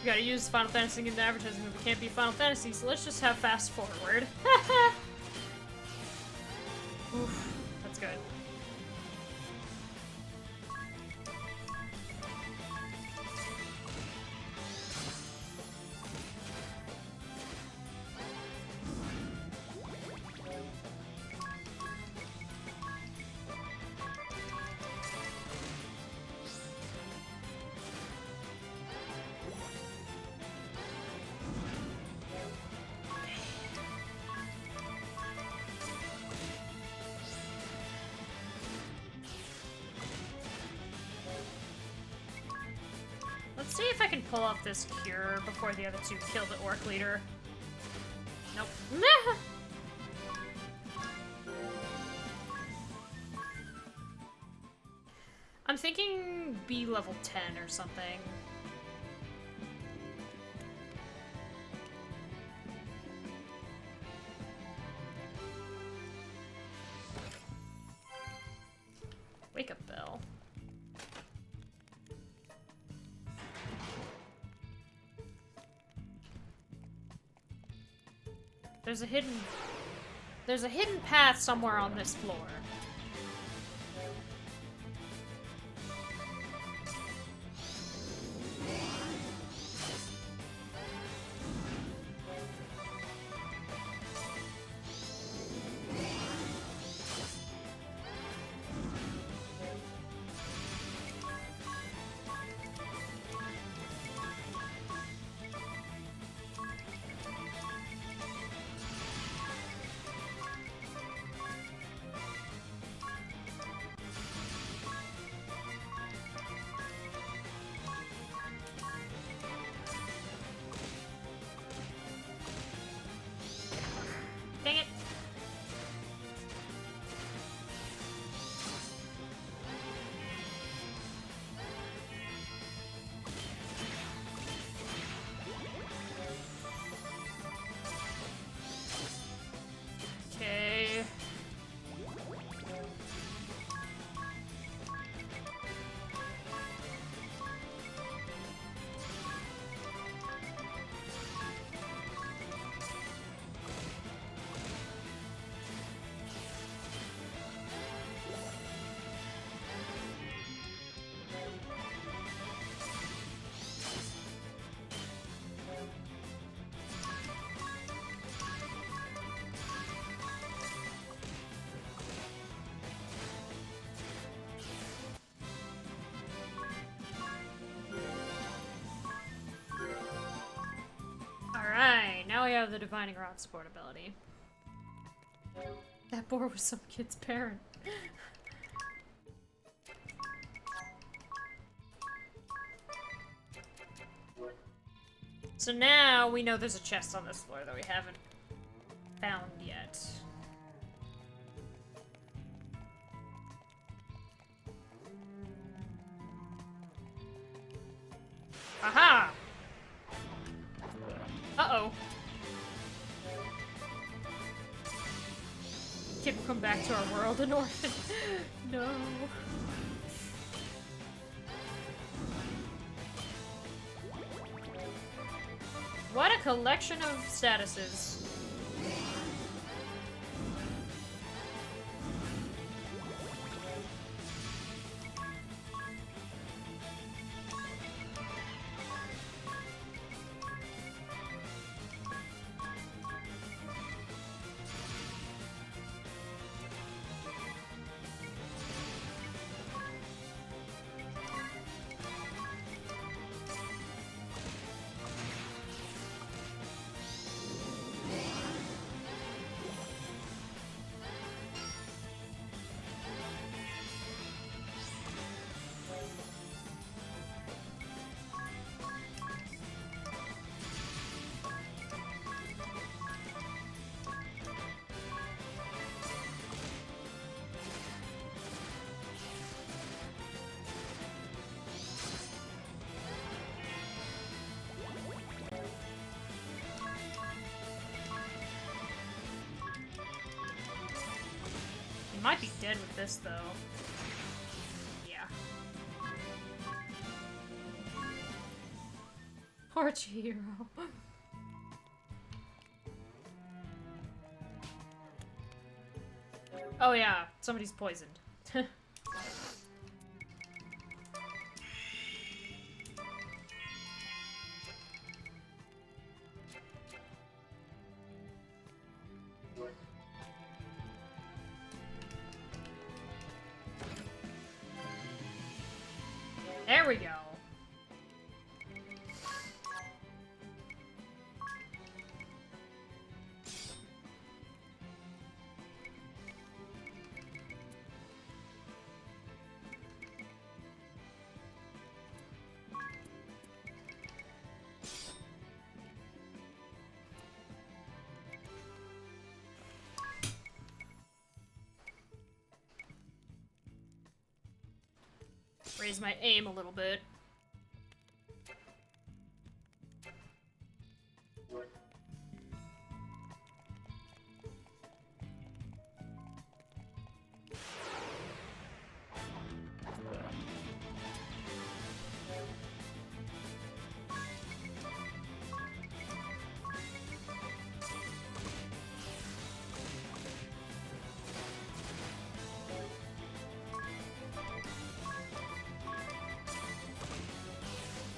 We gotta use Final Fantasy in the advertising, but we can't be Final Fantasy, so let's just have fast forward. Oof, that's good. Let's see if I can pull off this cure before the other two kill the orc leader. Nope. I'm thinking be level 10 or something. Wake up bell. There's a hidden path somewhere on this floor. Dang it. Okay. Alright, now we have the Divining Rod support ability. That boar was some kid's parent. So now we know there's a chest on this floor that we haven't found yet. Aha! Uh-oh. Kid will come back to our world an orphan. No. What a collection of statuses. He might be dead with this, though. Yeah. Archie hero. Oh yeah, somebody's poisoned. There we go. Raise my aim a little bit.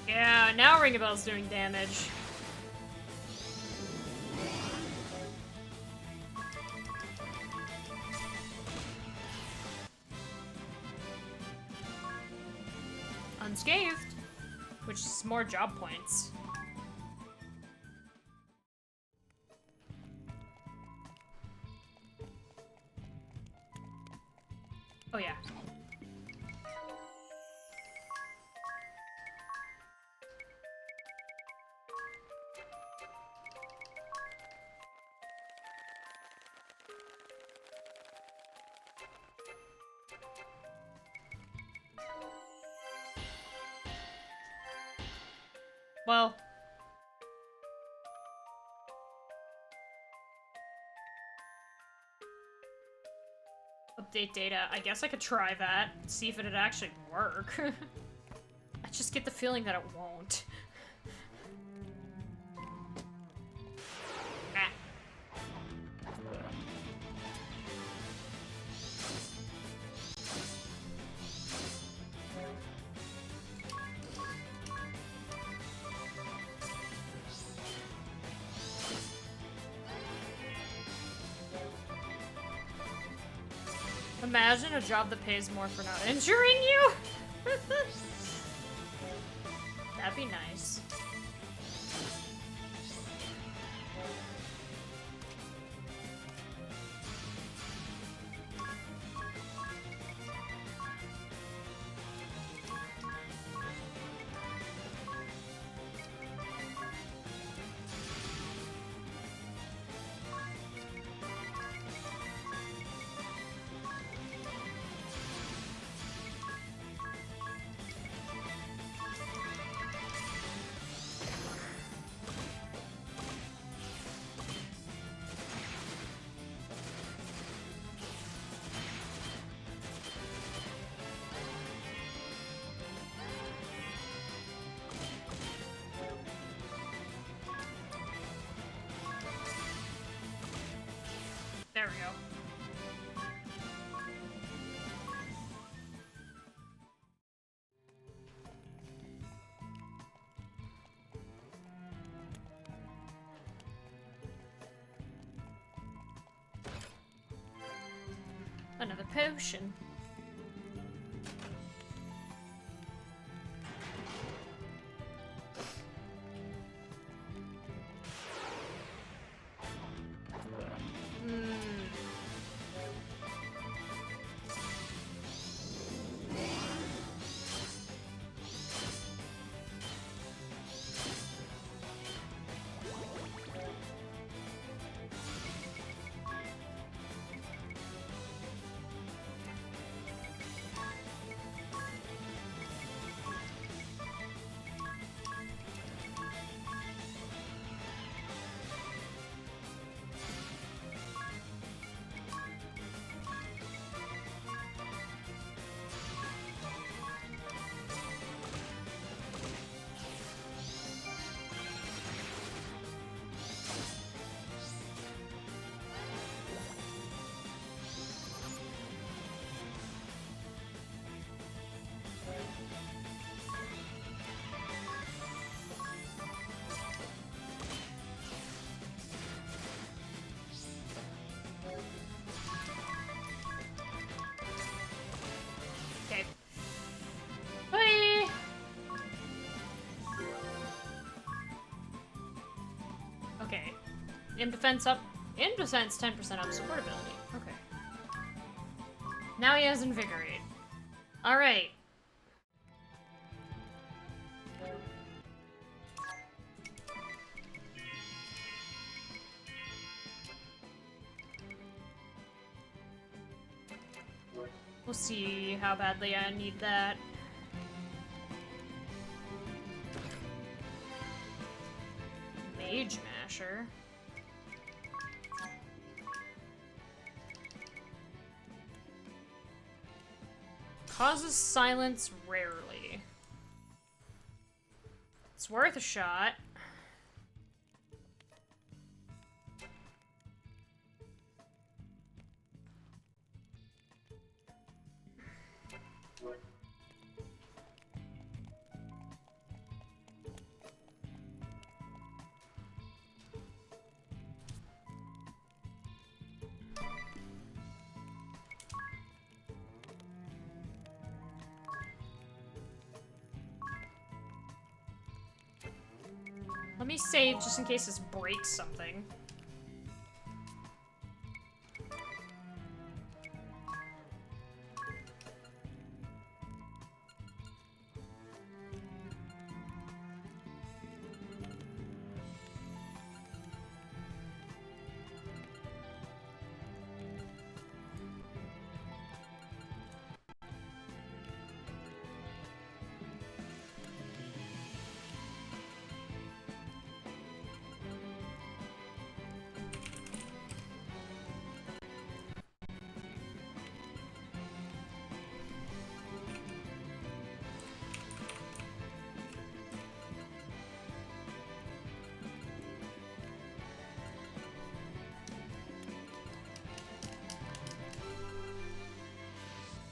Yeah, now Ring a Bell's doing damage. Unscathed, which is more job points. Oh yeah. Well. Update data. I guess I could try that. See if it'd actually work. I just get the feeling that it won't. Ah. Imagine a job that pays more for not injuring you? That'd be nice. go. Another potion. Okay. Bye! Okay. In defense up. In defense 10% up. Support ability. Okay. Now he has Invigorate. Alright. We'll see how badly I need that. Mage Masher. Causes silence rarely. It's worth a shot. Let me save just in case this breaks something.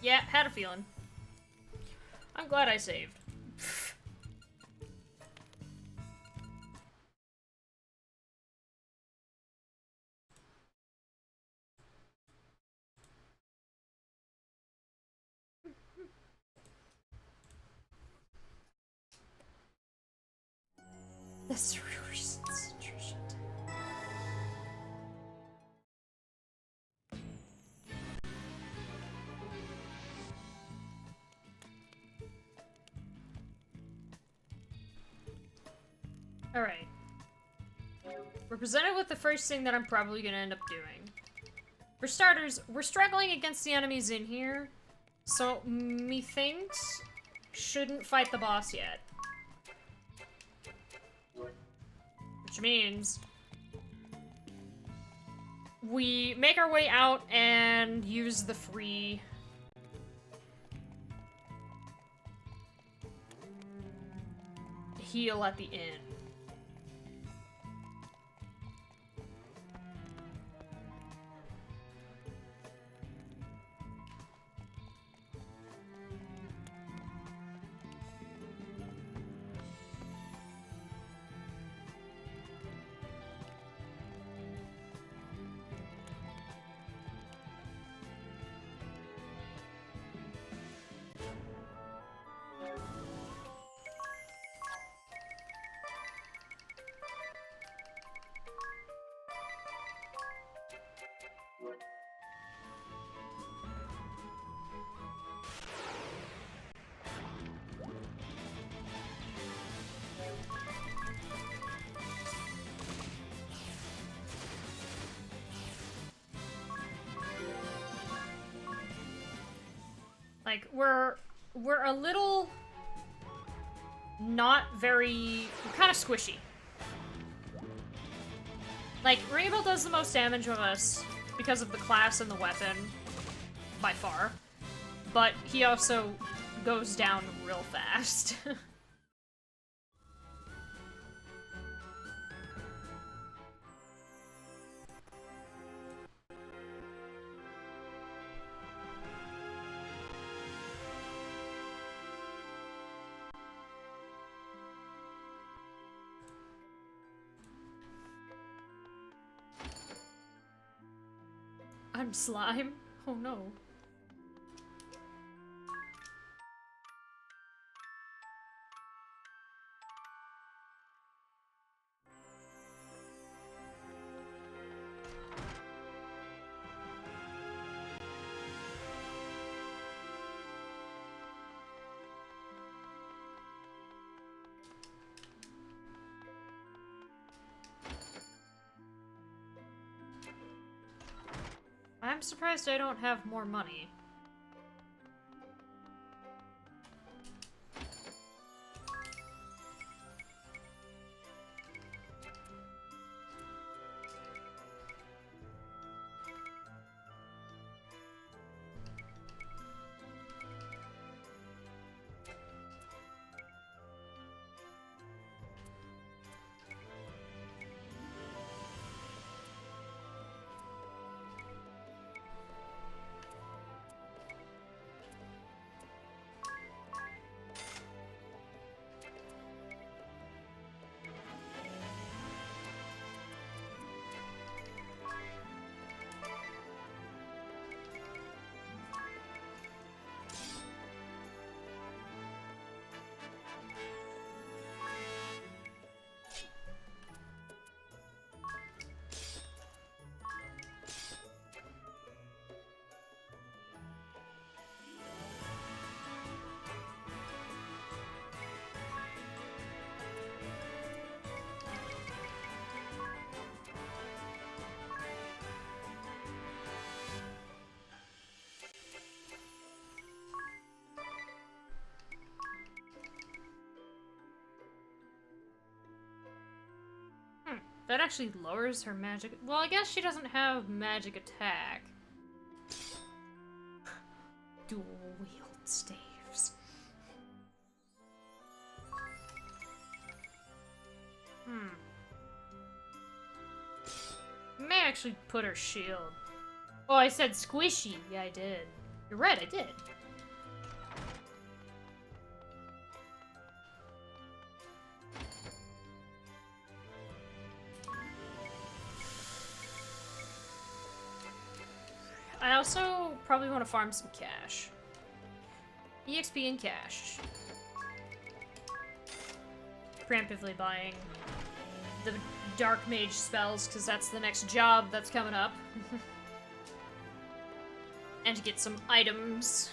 Yeah, had a feeling. I'm glad I saved. That's really Alright. We're presented with the first thing that I'm probably gonna end up doing. For starters, we're struggling against the enemies in here, so methinks shouldn't fight the boss yet. Which means we make our way out and use the free heal at the inn. Like, we're a little not very... We're kind of squishy. Like, Ringabel does the most damage of us because of the class and the weapon, by far. But he also goes down real fast. I'm slime? Oh no. I'm surprised I don't have more money. That actually lowers her magic. Well, I guess she doesn't have magic attack. Dual wield staves. May actually put her shield. Oh, I said squishy. Yeah, I did. You're right, I did. I also probably want to farm some cash. EXP and cash. Preemptively buying the Dark Mage spells, because that's the next job that's coming up. And to get some items.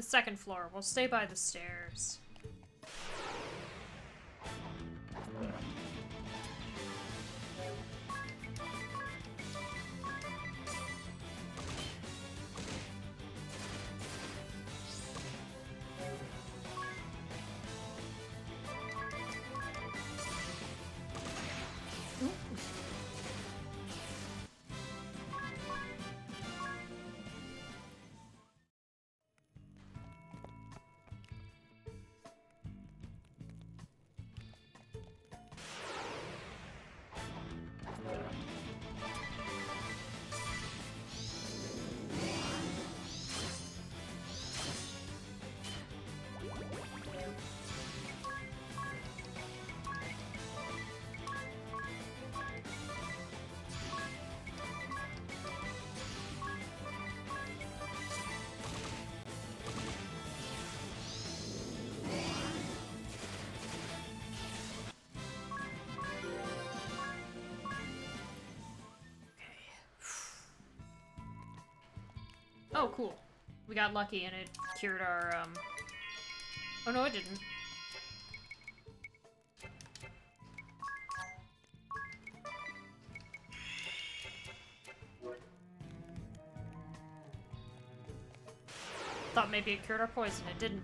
second floor. We'll stay by the stairs. Oh, cool. We got lucky and it cured our, Oh, no, it didn't. Thought maybe it cured our poison. It didn't.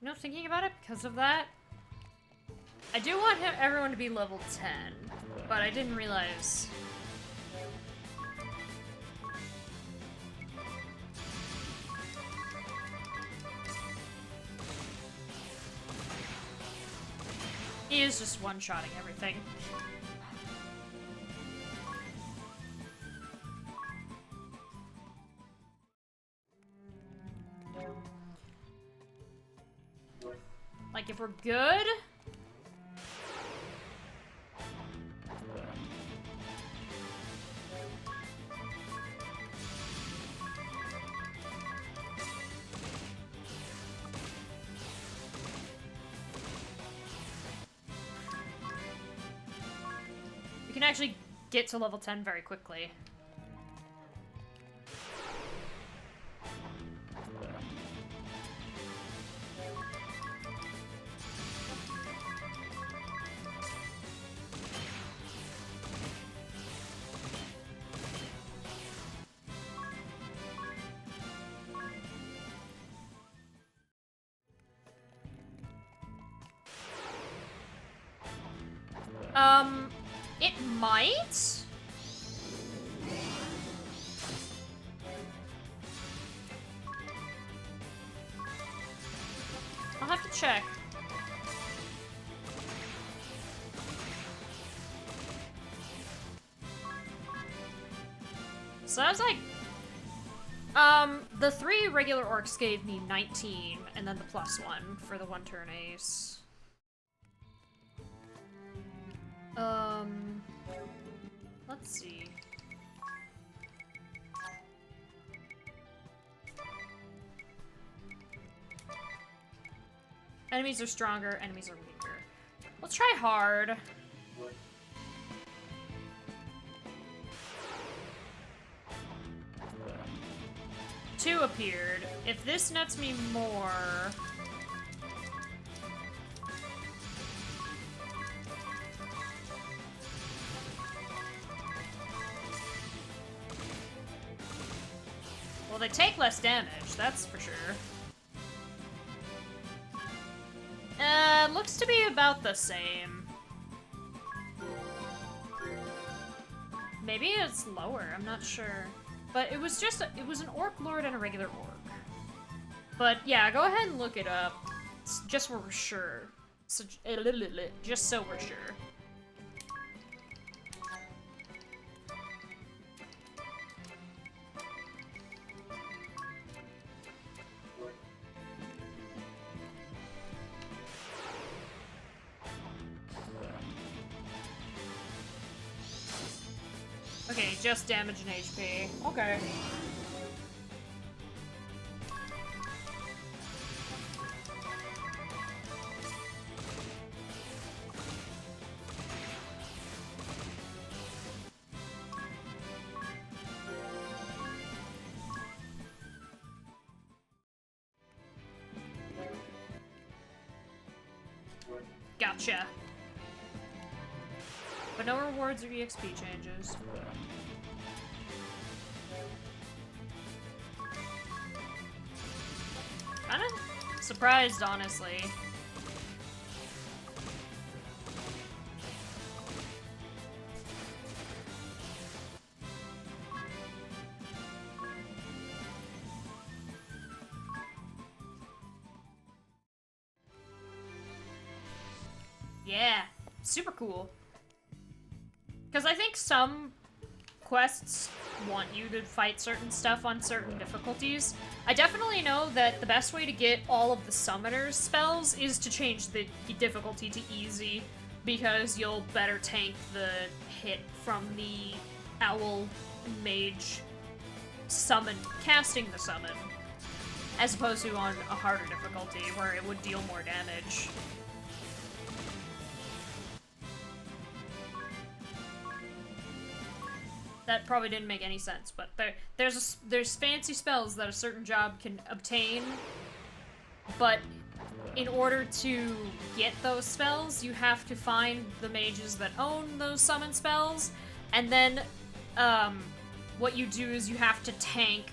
You know, thinking about it, because of that, I do want everyone to be level 10, but I didn't realize. He is just one-shotting everything. Like, if we're good... we can actually get to level 10 very quickly. It might? I'll have to check. So I was like, the 3 regular orcs gave me 19, and then the +1 for the 1-turn ace. Let's see. Enemies are stronger, enemies are weaker. Let's try hard. Two appeared. If this nets me more... well, they take less damage, that's for sure. Looks to be about the same. Maybe it's lower, I'm not sure. But it was just, it was an orc lord and a regular orc. But yeah, go ahead and look it up. Just so we're sure. So, just so we're sure. Okay, just damage and HP. Okay. Gotcha. But no rewards or EXP changes. Kinda surprised, honestly. Yeah, super cool. Because I think some quests want you to fight certain stuff on certain difficulties. I definitely know that the best way to get all of the summoner's spells is to change the difficulty to easy, because you'll better tank the hit from the owl mage casting the summon, as opposed to on a harder difficulty where it would deal more damage. That probably didn't make any sense, but there's fancy spells that a certain job can obtain, but in order to get those spells, you have to find the mages that own those summon spells, and then what you do is you have to tank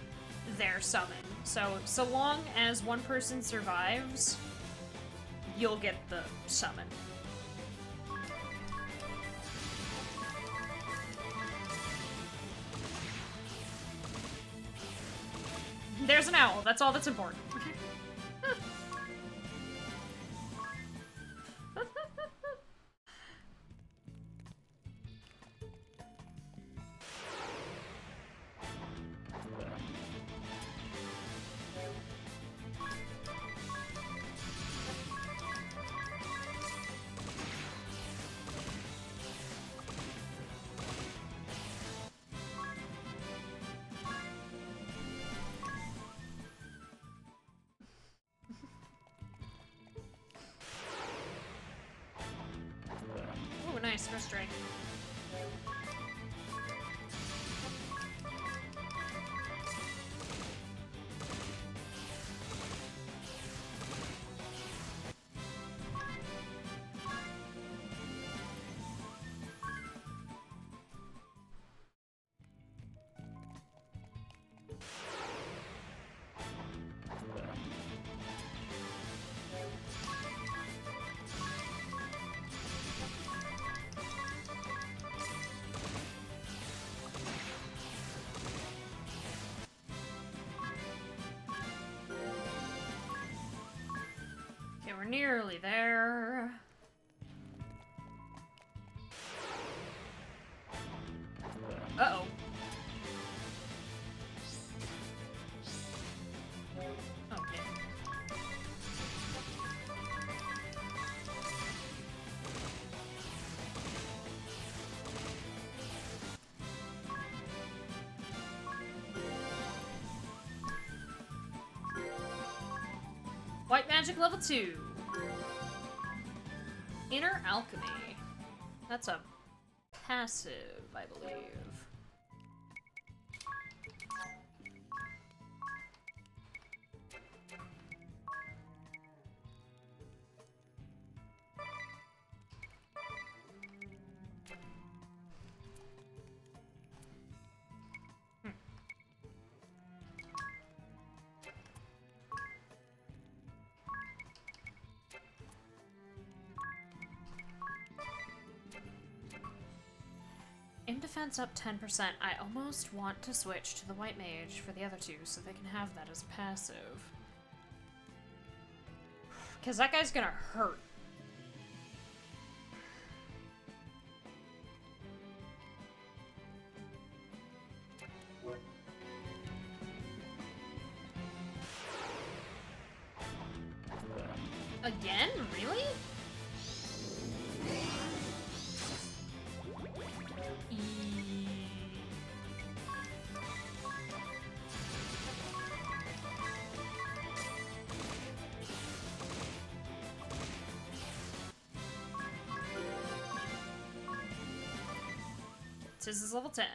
their summon. So long as one person survives, you'll get the summon. There's an owl, that's all that's important. Ooh, nice, first strike. Okay, we're nearly there. Uh-oh. Okay. White magic level 2. Inner alchemy. That's a passive, I believe. In defense up 10%, I almost want to switch to the white mage for the other two so they can have that as a passive. Because that guy's gonna hurt. Again? Really? This is level 10.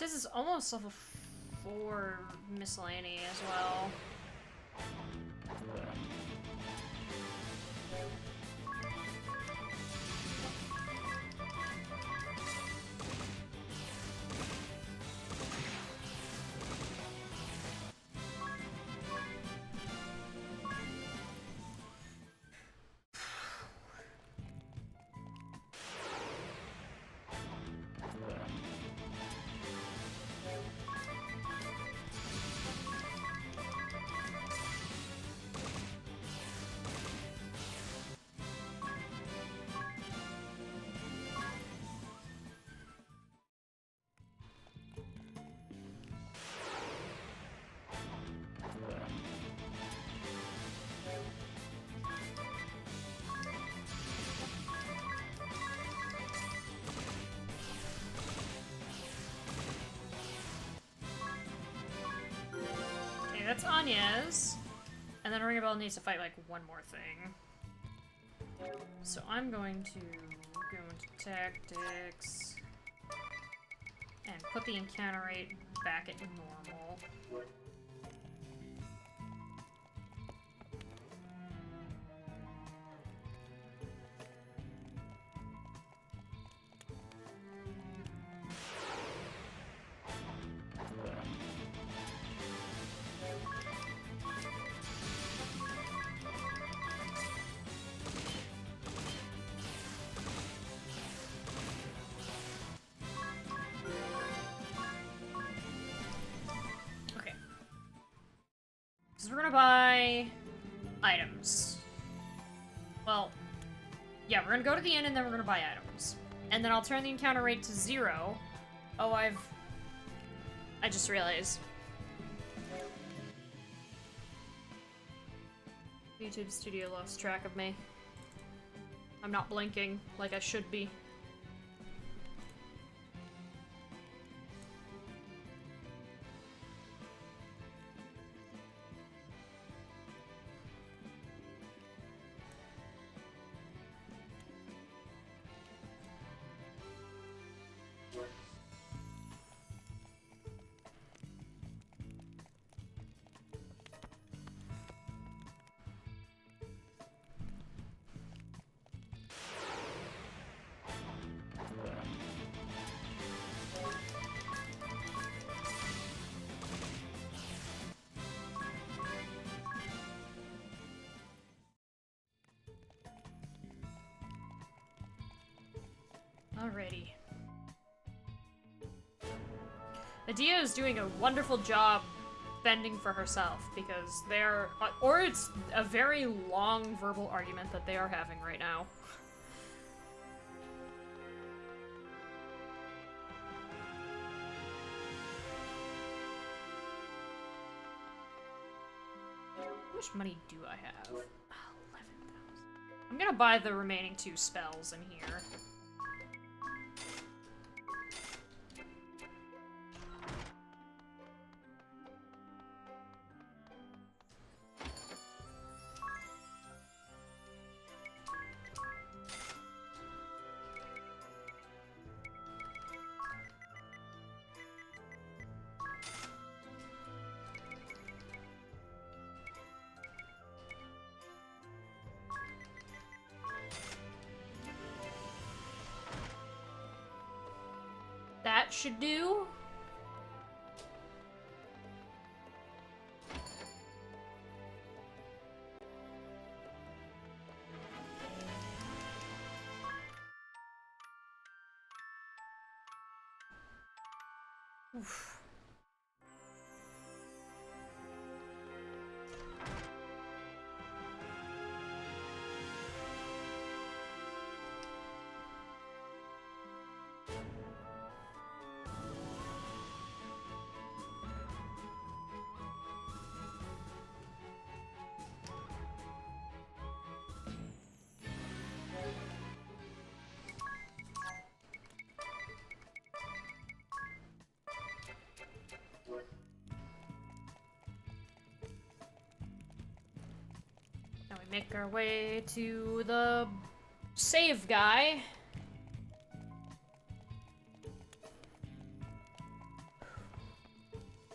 This is almost level 4 miscellany as well. Okay, that's Anya's. And then Ringabel needs to fight like one more thing. So I'm going to go into tactics and put the encounter rate back at normal. So we're gonna buy items. Well, yeah, we're gonna go to the inn and then we're gonna buy items. And then I'll turn the encounter rate to 0. Oh, I just realized. YouTube Studio lost track of me. I'm not blinking like I should be. Alrighty. Adia is doing a wonderful job fending for herself because they're, or it's a very long verbal argument that they are having right now. How much money do I have? 11,000. I'm gonna buy the remaining 2 spells in here. That should do. Oof. Now we make our way to the save guy.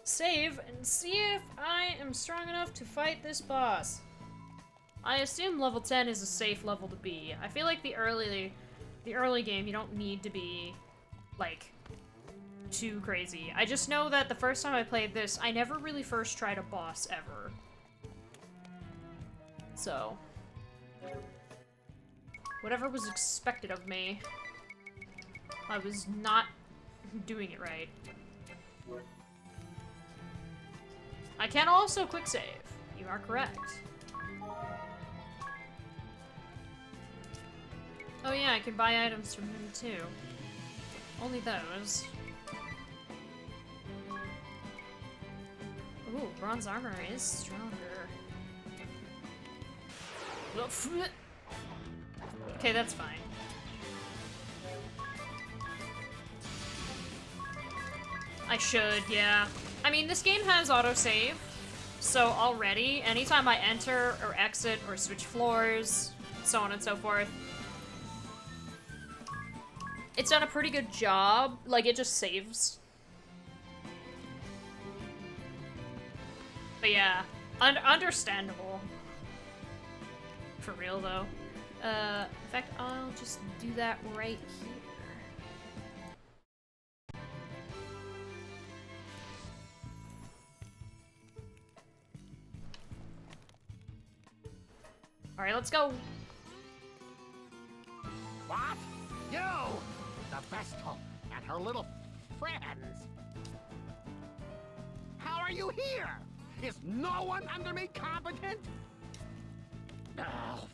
save and see if I am strong enough to fight this boss. I assume level 10 is a safe level to be. I feel like the early game, you don't need to be, like, too crazy. I just know that the first time I played this, I never really first tried a boss ever. So, whatever was expected of me, I was not doing it right. I can also quick save. You are correct. Oh yeah, I can buy items from him too. Only those. Ooh, bronze armor is stronger. Okay, that's fine. I should, yeah. I mean, this game has autosave, so already, anytime I enter or exit or switch floors, so on and so forth, it's done a pretty good job. Like, it just saves. But yeah, understandable. For real, though. In fact, I'll just do that right here. Alright, let's go. What? You! The Vestal and her little friends. How are you here? Is no one under me competent? Oh,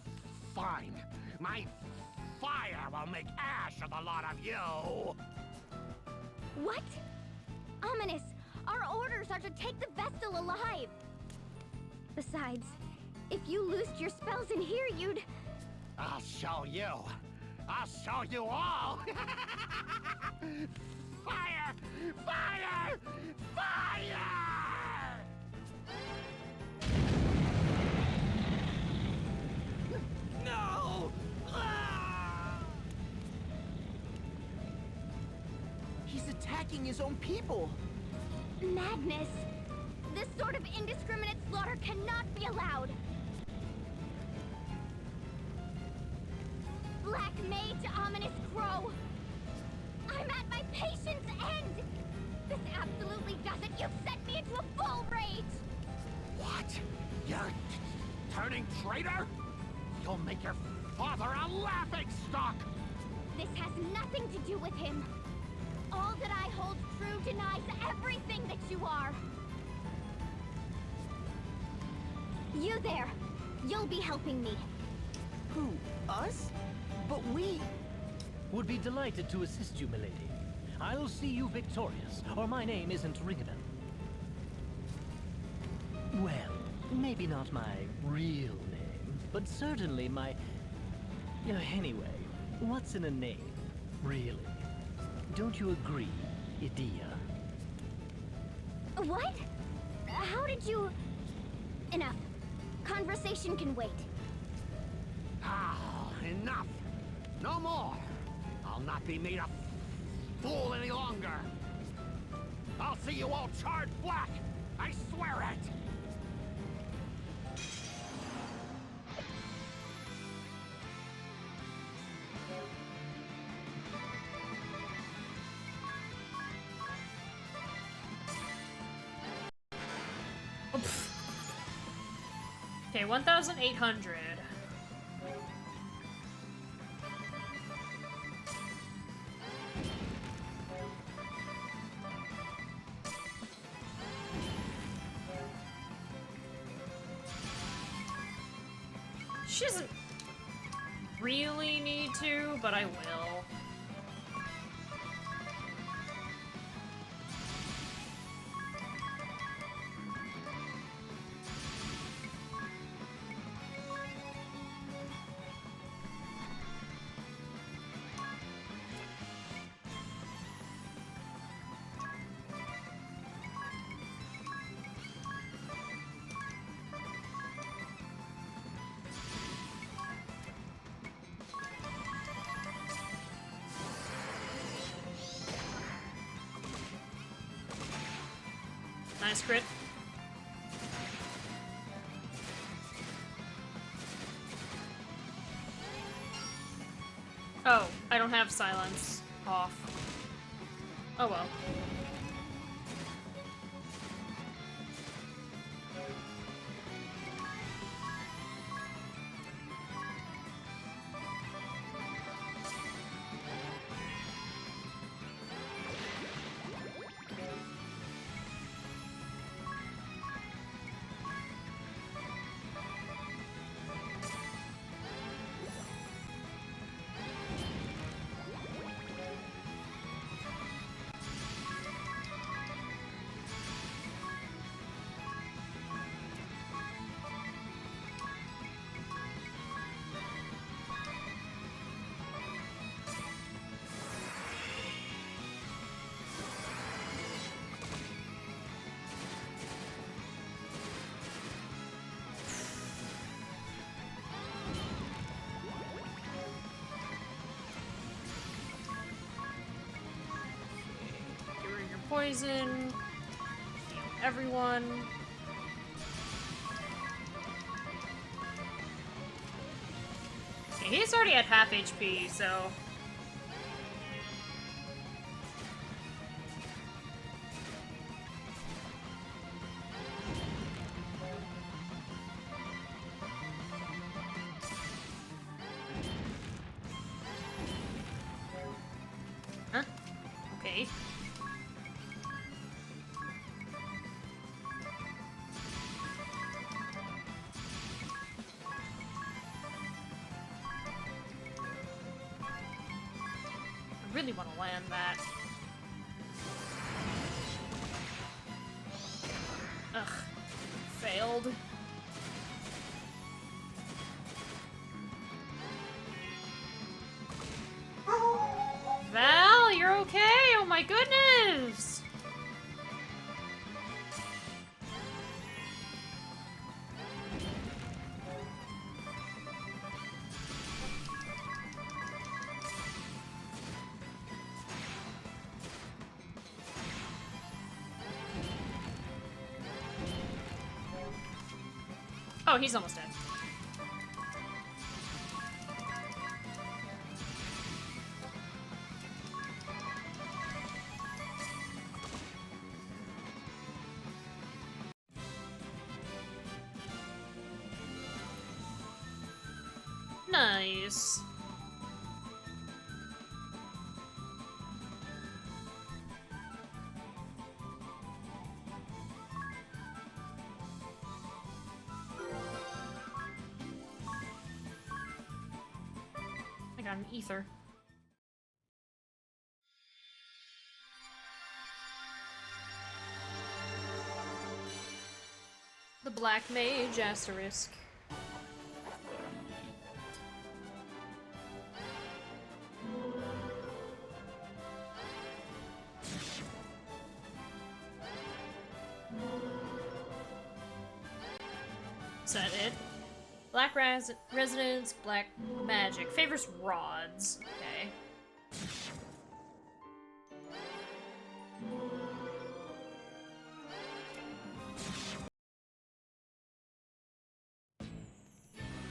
fine. My fire will make ash of the lot of you. What? Ominous, our orders are to take the Vestal alive. Besides, if you loosed your spells in here, you'd... I'll show you. I'll show you all. Fire! Fire! Fire! No! Ah! He's attacking his own people. Madness. This sort of indiscriminate slaughter cannot be allowed. Black Mage Ominous Crow. I'm at my patience end. This absolutely does it. You've sent me into a full rage. What? You're turning traitor? You'll make your father a laughingstock! This has nothing to do with him. All that I hold true denies everything that you are. You there. You'll be helping me. Who? Us? But we... Would be delighted to assist you, milady. I'll see you victorious, or my name isn't ringable. Well, maybe not my real name, but certainly my... Anyway, what's in a name, really? Don't you agree, Idea? What? How did you... Enough. Conversation can wait. Ah, enough! No more! I'll not be made a fool any longer! I'll see you all charred black! I swear it! Okay, 1,800. She doesn't really need to, but I will. Nice crit. Oh, I don't have silence off. Oh well. Get rid of your poison. Heal everyone. Okay, he's already at half HP, so... Huh? Okay. I really want to land that. Ugh. Failed. Val, you're okay? Oh my goodness! Oh, he's almost dead. Nice. I got an ether. The Black Mage asterisk. Is that it? Black Residence, Black Magic. Favors rods. Okay.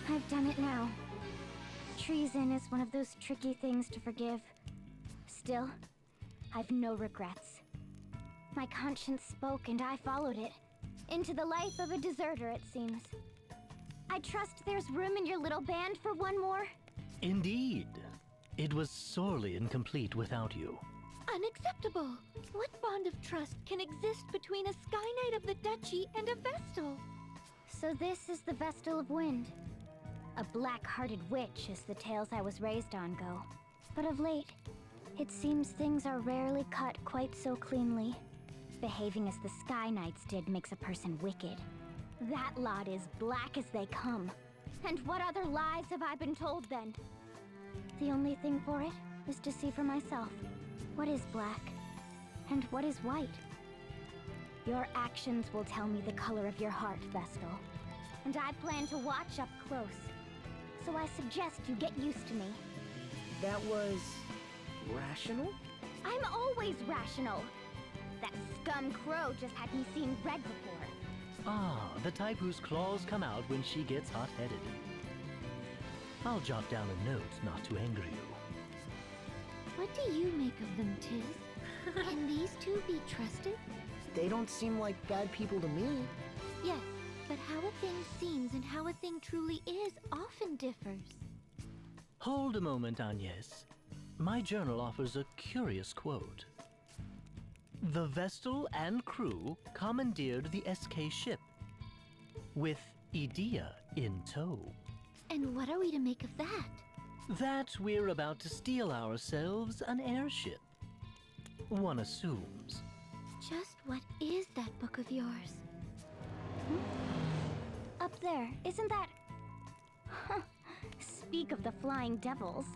I've done it now. Treason is one of those tricky things to forgive. Still, I've no regrets. My conscience spoke and I followed it. Into the life of a deserter, it seems. I trust there's room in your little band for one more? Indeed. It was sorely incomplete without you. Unacceptable! What bond of trust can exist between a Sky Knight of the Duchy and a Vestal? So this is the Vestal of Wind. A black-hearted witch, as the tales I was raised on go. But of late, it seems things are rarely cut quite so cleanly. Behaving as the Sky Knights did makes a person wicked. That lot is black as they come. And what other lies have I been told then? The only thing for it is to see for myself. What is black? And what is white? Your actions will tell me the color of your heart, Vestal. And I plan to watch up close. So I suggest you get used to me. That was... rational? I'm always rational. That scum crow just had me seeing red before. Ah, the type whose claws come out when she gets hot-headed. I'll jot down a note not to anger you. What do you make of them, Tiz? Can these two be trusted? They don't seem like bad people to me. Yes, but how a thing seems and how a thing truly is often differs. Hold a moment, Agnes. My journal offers a curious quote. The Vestal and crew commandeered the SK ship, with Idea in tow. And what are we to make of that? That we're about to steal ourselves an airship. One assumes. Just what is that book of yours? Up there, isn't that... Speak of the flying devils.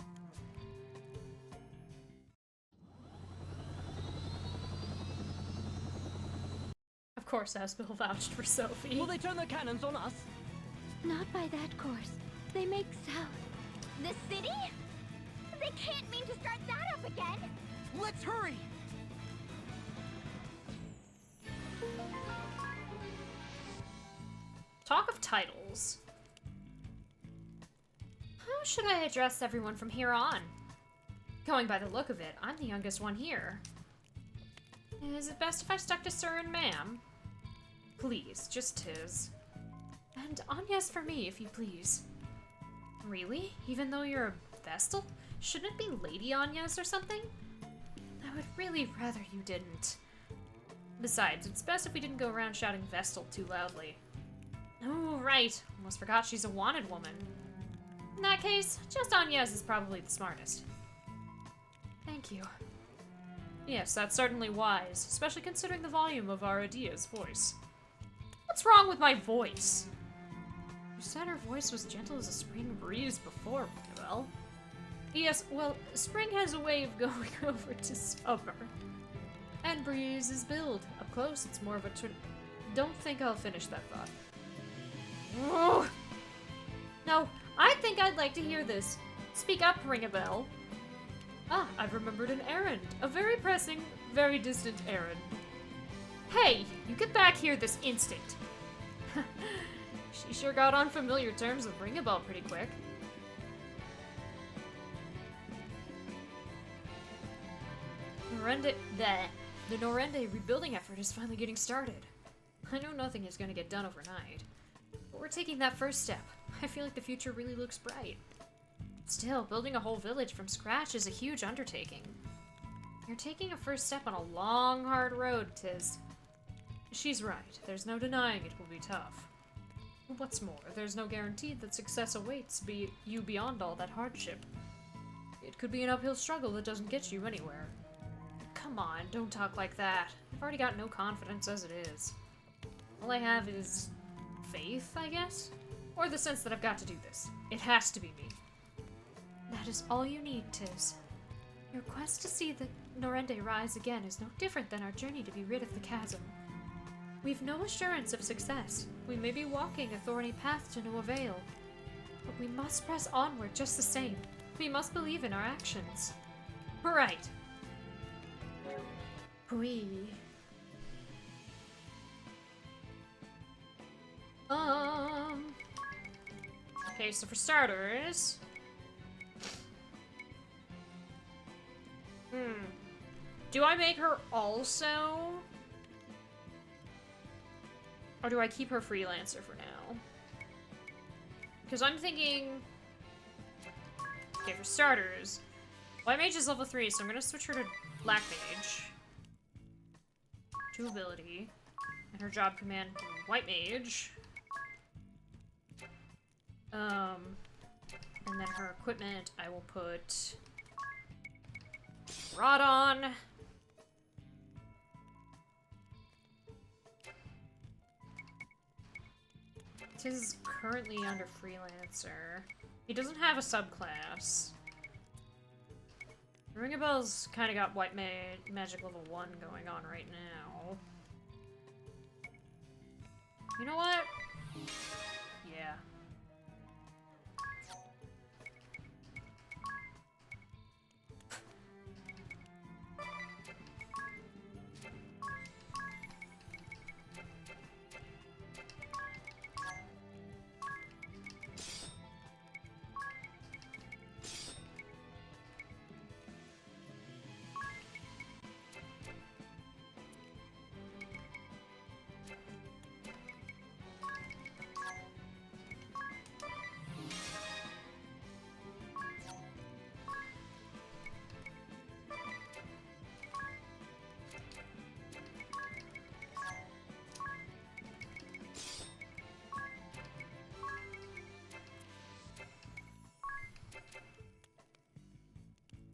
Of course, Asbel vouched for Sophie. Will they turn their cannons on us? Not by that course. They make south. The city? They can't mean to start that up again! Let's hurry! Talk of titles. How should I address everyone from here on? Going by the look of it, I'm the youngest one here. Is it best if I stuck to sir and ma'am? Please, just Tiz. And Agnes for me, if you please. Really? Even though you're a Vestal? Shouldn't it be Lady Agnes or something? I would really rather you didn't. Besides, it's best if we didn't go around shouting Vestal too loudly. Oh, right. Almost forgot she's a wanted woman. In that case, just Agnes is probably the smartest. Thank you. Yes, that's certainly wise, especially considering the volume of Aradia's voice. What's wrong with my voice? You said her voice was gentle as a spring breeze before, well. Yes, well, spring has a way of going over to summer. And breeze is billed. Up close, it's more of a Don't think I'll finish that thought. Ugh. No, I think I'd like to hear this. Speak up, ring a bell. Ah, I've remembered an errand. A very pressing, very distant errand. Hey, you get back here this instant. She sure got on familiar terms with Ring a Bell pretty quick. The Norende rebuilding effort is finally getting started. I know nothing is going to get done overnight, but we're taking that first step. I feel like the future really looks bright. Still, building a whole village from scratch is a huge undertaking. You're taking a first step on a long, hard road, Tiz. She's right. There's no denying it will be tough. What's more, there's no guarantee that success awaits you beyond all that hardship. It could be an uphill struggle that doesn't get you anywhere. Come on, don't talk like that. I've already got no confidence as it is. All I have is faith, I guess? Or the sense that I've got to do this. It has to be me. That is all you need, Tiz. Your quest to see the Norende rise again is no different than our journey to be rid of the chasm. We've no assurance of success. We may be walking a thorny path to no avail. But we must press onward just the same. We must believe in our actions. Right. Pui. Okay, so for starters... Do I make her also? Or do I keep her freelancer for now? Because I'm thinking... Okay, for starters, White Mage is level 3, so I'm gonna switch her to Black Mage. 2 ability. And her job command, White Mage. And then her equipment, I will put... Rod on. Tis is currently under freelancer. He doesn't have a subclass. Ring a Bell's kind of got white magic level 1 going on right now. You know what? Yeah.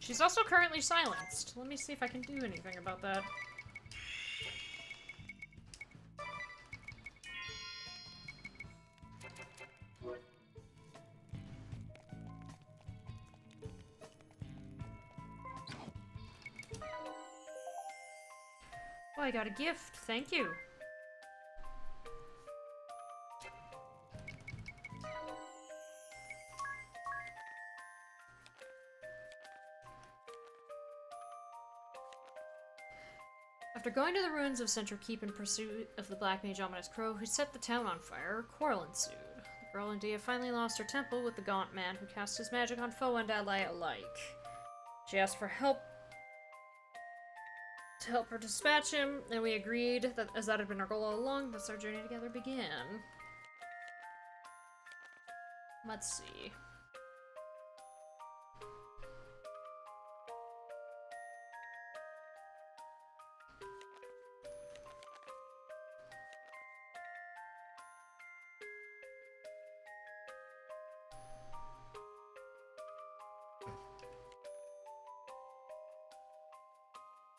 She's also currently silenced. Let me see if I can do anything about that. Oh, I got a gift. Thank you. After going to the ruins of Central Keep in pursuit of the Black Mage Ominous Crow who set the town on fire, a quarrel ensued. The girl and Dia finally lost her temple with the Gaunt Man who cast his magic on foe and ally alike. She asked for help to help her dispatch him, and we agreed that as that had been our goal all along, thus our journey together began. Let's see.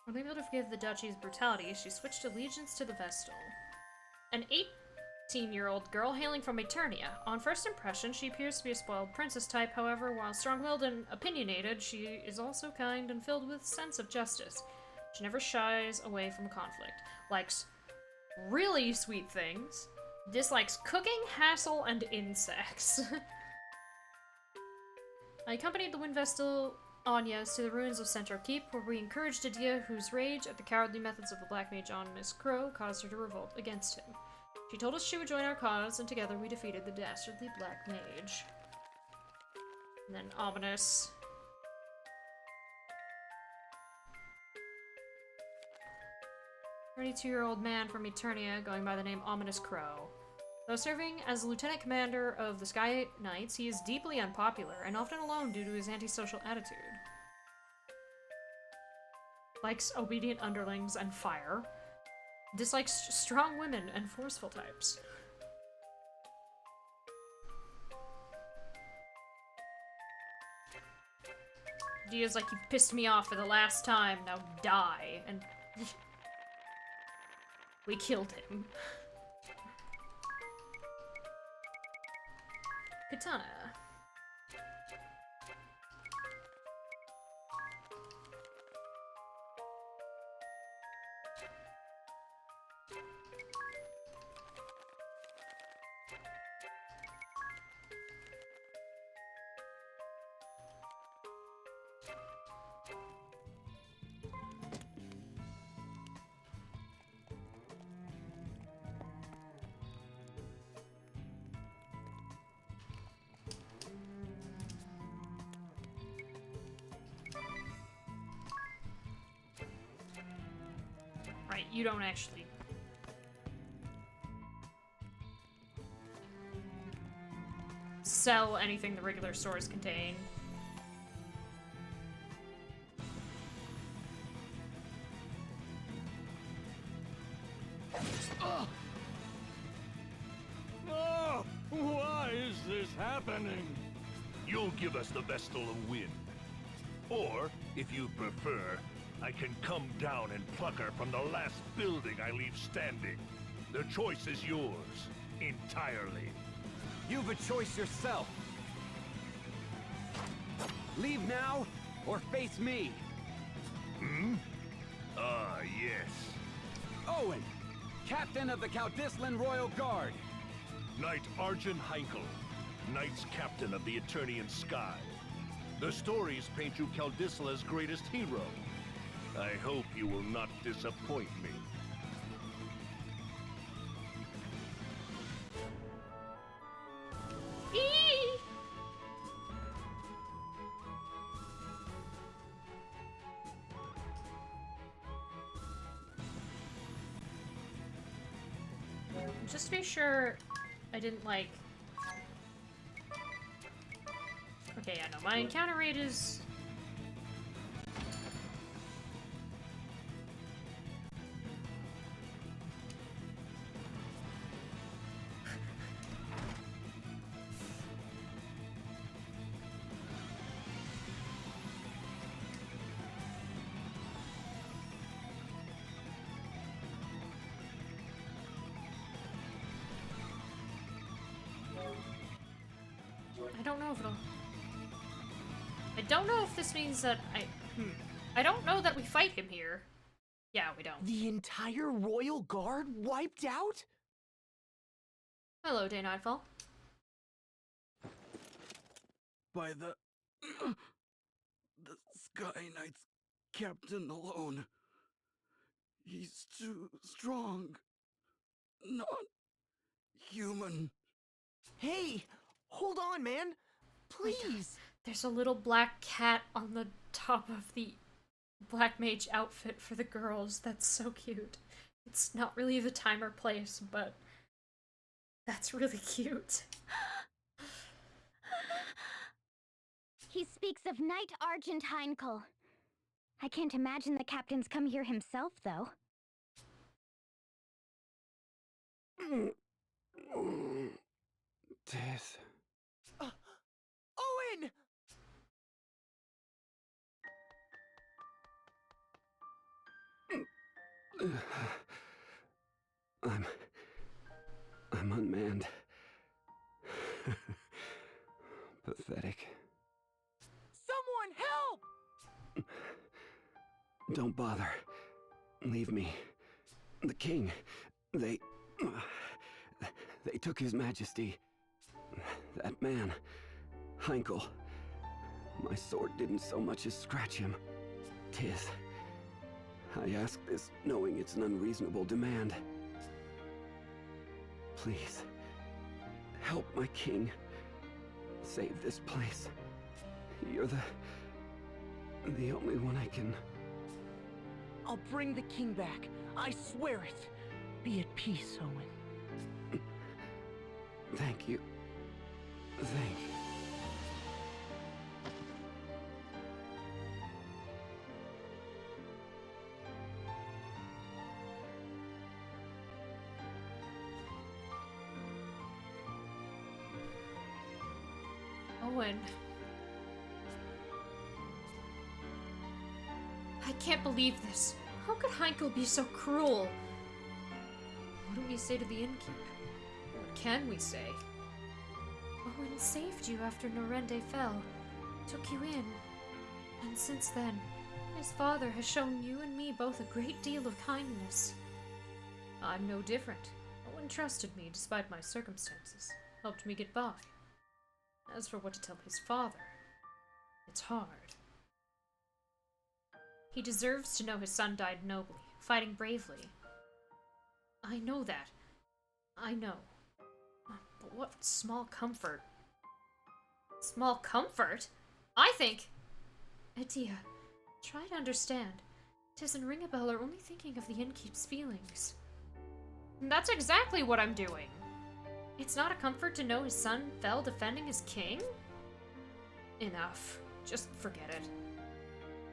Unable to forgive the Duchy's brutality, she switched allegiance to the Vestal. An 18-year-old girl hailing from Eternia. On first impression, she appears to be a spoiled princess type, however, while strong-willed and opinionated, she is also kind and filled with sense of justice. She never shies away from conflict, likes really sweet things, dislikes cooking, hassle, and insects. I accompanied the Wind Vestal Anyas to the ruins of Central Keep, where we encouraged Adia, whose rage at the cowardly methods of the Black Mage Ominous Crow caused her to revolt against him. She told us she would join our cause, and together we defeated the dastardly Black Mage. And then Ominous. 32-year-old man from Eternia, going by the name Ominous Crow. Though serving as lieutenant commander of the Sky Knights, he is deeply unpopular and often alone due to his antisocial attitude. Likes obedient underlings and fire. Dislikes strong women and forceful types. Dia's like, you pissed me off for the last time, now die. And we killed him. Katana. Right, you don't actually sell anything the regular stores contain. Oh, why is this happening? You'll give us the Vestal a win. Or, if you prefer, I can come down and pluck her from the last building I leave standing. The choice is yours, entirely. You've a choice yourself. Leave now, or face me. Hmm? Ah, yes. Owen, Captain of the Caudislan Royal Guard. Knight Arjun Heinkel, Knights Captain of the Eternian Sky. The stories paint you Caldisla's greatest hero. I hope you will not disappoint me. Just to be sure I didn't like... Okay, yeah, no, my encounter rate is... I don't know if it'll... I don't know if this means that I don't know that we fight him here. Yeah, we don't. The entire royal guard wiped out? Hello, Day Nightfall. By the Sky Knight's captain alone. He's too strong. Not human. Hey, hold on, man. Please. There's a little black cat on the top of the Black Mage outfit for the girls. That's so cute. It's not really the time or place, but that's really cute. He speaks of Knight Argent Heinkel. I can't imagine the captain's come here himself, though. Tiz. Owen! I'm unmanned. Pathetic. Someone help! Don't bother. Leave me. The king, they took his majesty. That man, Heinkel. My sword didn't so much as scratch him. Tiz. I ask this knowing it's an unreasonable demand. Please, help my king. Save this place. You're the only one I can... I'll bring the king back. I swear it. Be at peace, Owen. Thank you. Thank you. Owen. I can't believe this. How could Heinkel be so cruel? What do we say to the innkeep? What can we say? Owen saved you after Norende fell, took you in. And since then, his father has shown you and me both a great deal of kindness. I'm no different. Owen trusted me despite my circumstances, helped me get by. As for what to tell his father, it's hard. He deserves to know his son died nobly, fighting bravely. I know that. I know. But what small comfort. Small comfort? I think... Adia, try to understand. Tiz and Ringabel are only thinking of the innkeep's feelings. And that's exactly what I'm doing. It's not a comfort to know his son fell defending his king? Enough. Just forget it.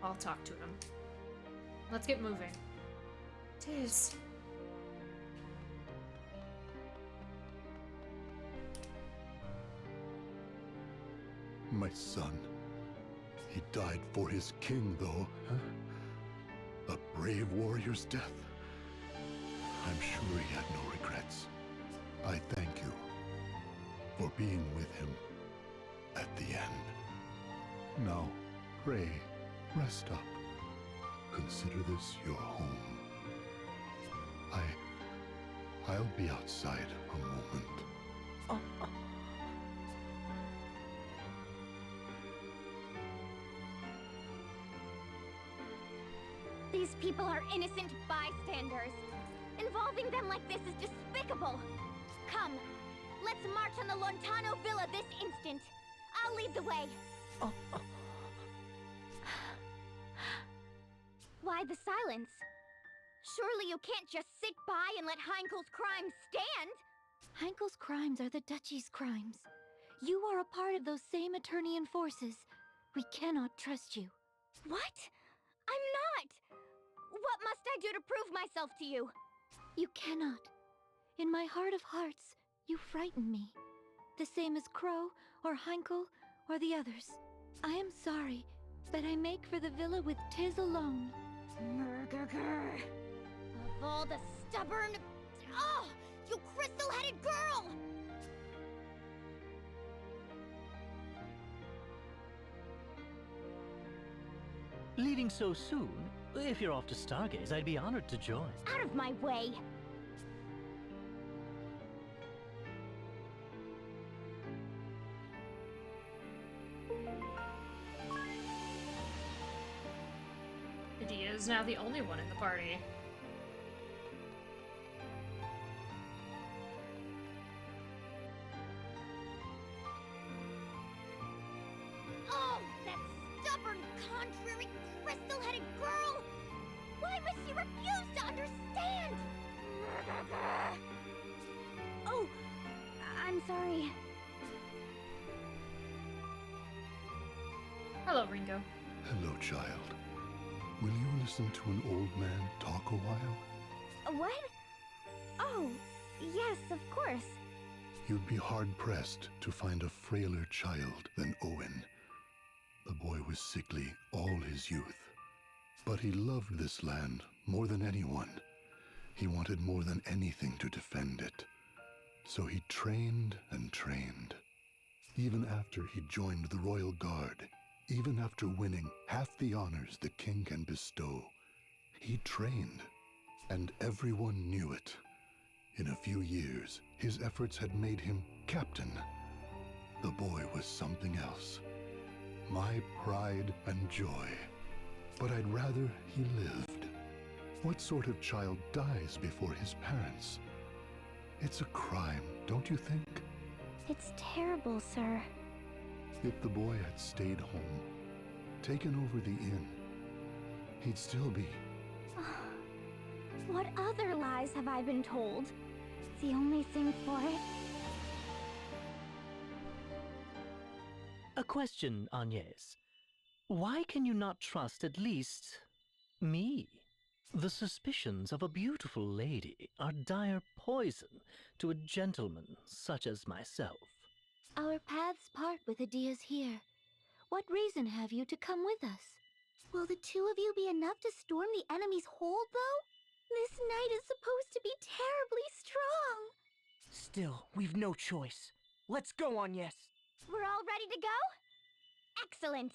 I'll talk to him. Let's get moving. Tiz. My son. He died for his king, though, huh? A brave warrior's death. I'm sure he had no regrets. I thank you for being with him at the end. Now, pray, rest up. Consider this your home. I'll be outside a moment. These people are innocent bystanders. Involving them like this is despicable. Come, let's march on the Lontano Villa this instant. I'll lead the way. Why the silence? Surely you can't just sit by and let Heinkel's crimes stand? Heinkel's crimes are the Duchy's crimes. You are a part of those same Eternian forces. We cannot trust you. What? I'm not! What must I do to prove myself to you? You cannot. In my heart of hearts, you frighten me. The same as Crow, or Heinkel, or the others. I am sorry, but I make for the villa with Tiz alone. Of all the stubborn... Oh! You crystal-headed girl! Leaving so soon? If you're off to Stargaze, I'd be honored to join. Out of my way! Adia is now the only one in the party. Oh, that stubborn, contrary, crystal-headed girl! Why must she refuse to understand? Oh, I'm sorry. Hello, Ringo. Hello, child. Will you listen to an old man talk a while? What? Oh, yes, of course. You'd be hard-pressed to find a frailer child than Owen. The boy was sickly all his youth. But he loved this land more than anyone. He wanted more than anything to defend it. So he trained and trained. Even after he joined the Royal Guard, even after winning half the honors the king can bestow, he trained, and everyone knew it. In a few years, his efforts had made him captain. The boy was something else. My pride and joy. But I'd rather he lived. What sort of child dies before his parents? It's a crime, don't you think? It's terrible, sir. If the boy had stayed home, taken over the inn, he'd still be... What other lies have I been told? The only thing for it... A question, Agnes. Why can you not trust at least me? The suspicions of a beautiful lady are dire poison to a gentleman such as myself. Our paths part with Adia's here. What reason have you to come with us? Will the two of you be enough to storm the enemy's hold, though? This night is supposed to be terribly strong. Still, we've no choice. Let's go, Agnes. We're all ready to go? Excellent.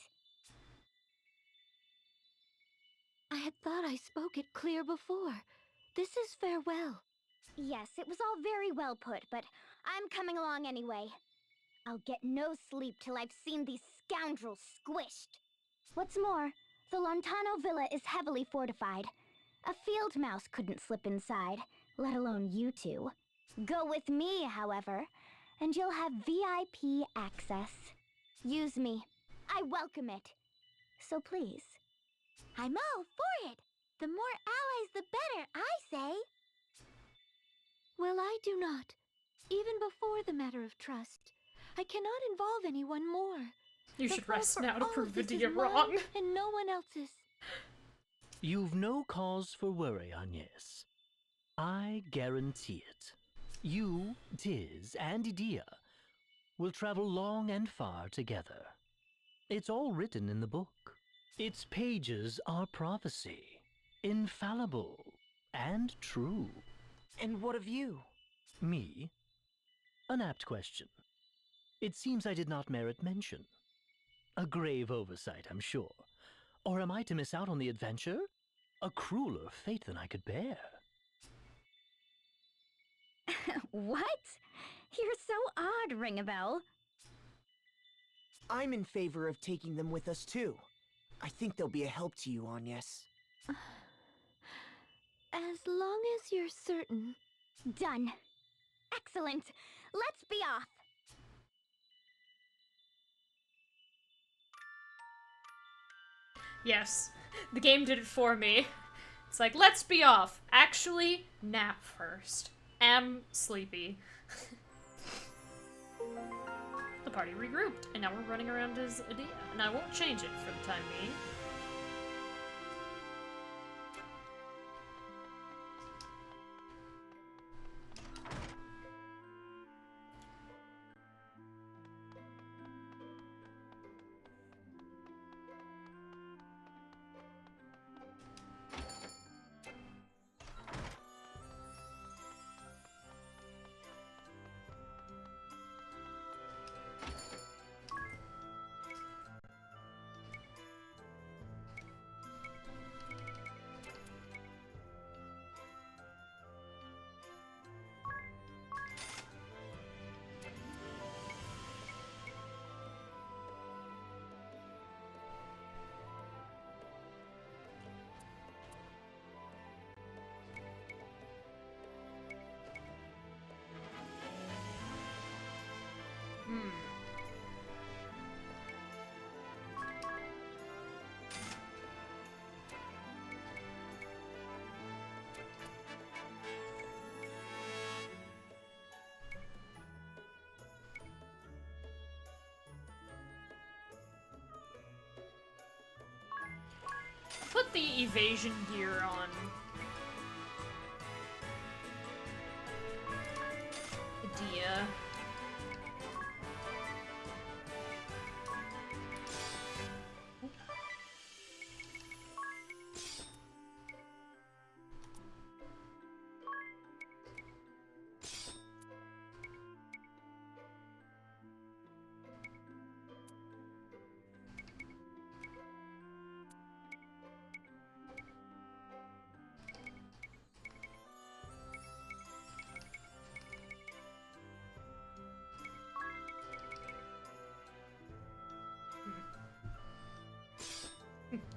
I had thought I spoke it clear before. This is farewell. Yes, it was all very well put, but I'm coming along anyway. I'll get no sleep till I've seen these scoundrels squished. What's more, the Lontano Villa is heavily fortified. A field mouse couldn't slip inside, let alone you two. Go with me, however, and you'll have VIP access. Use me. I welcome it. So please. I'm all for it. The more allies, the better, I say. Well, I do not. Even before the matter of trust, I cannot involve anyone more. You The should fault rest for now to all prove of this Adia is wrong. mine and no one else's. You've no cause for worry, Agnes. I guarantee it. You, Tiz, and Adia will travel long and far together. It's all written in the book. Its pages are prophecy, infallible and true. And what of you? Me? An apt question. It seems I did not merit mention. A grave oversight, I'm sure. Or am I to miss out on the adventure? A crueler fate than I could bear. What? You're so odd, Ring-a-Bell. I'm in favor of taking them with us, too. I think they'll be a help to you, Agnes. As long as you're certain. Done. Excellent. Let's be off. Yes, the game did it for me. It's like, let's be off. Actually, nap first. Am sleepy. The party regrouped, and now we're running around as Adia, and I won't change it for the time being. the evasion gear on. Idea.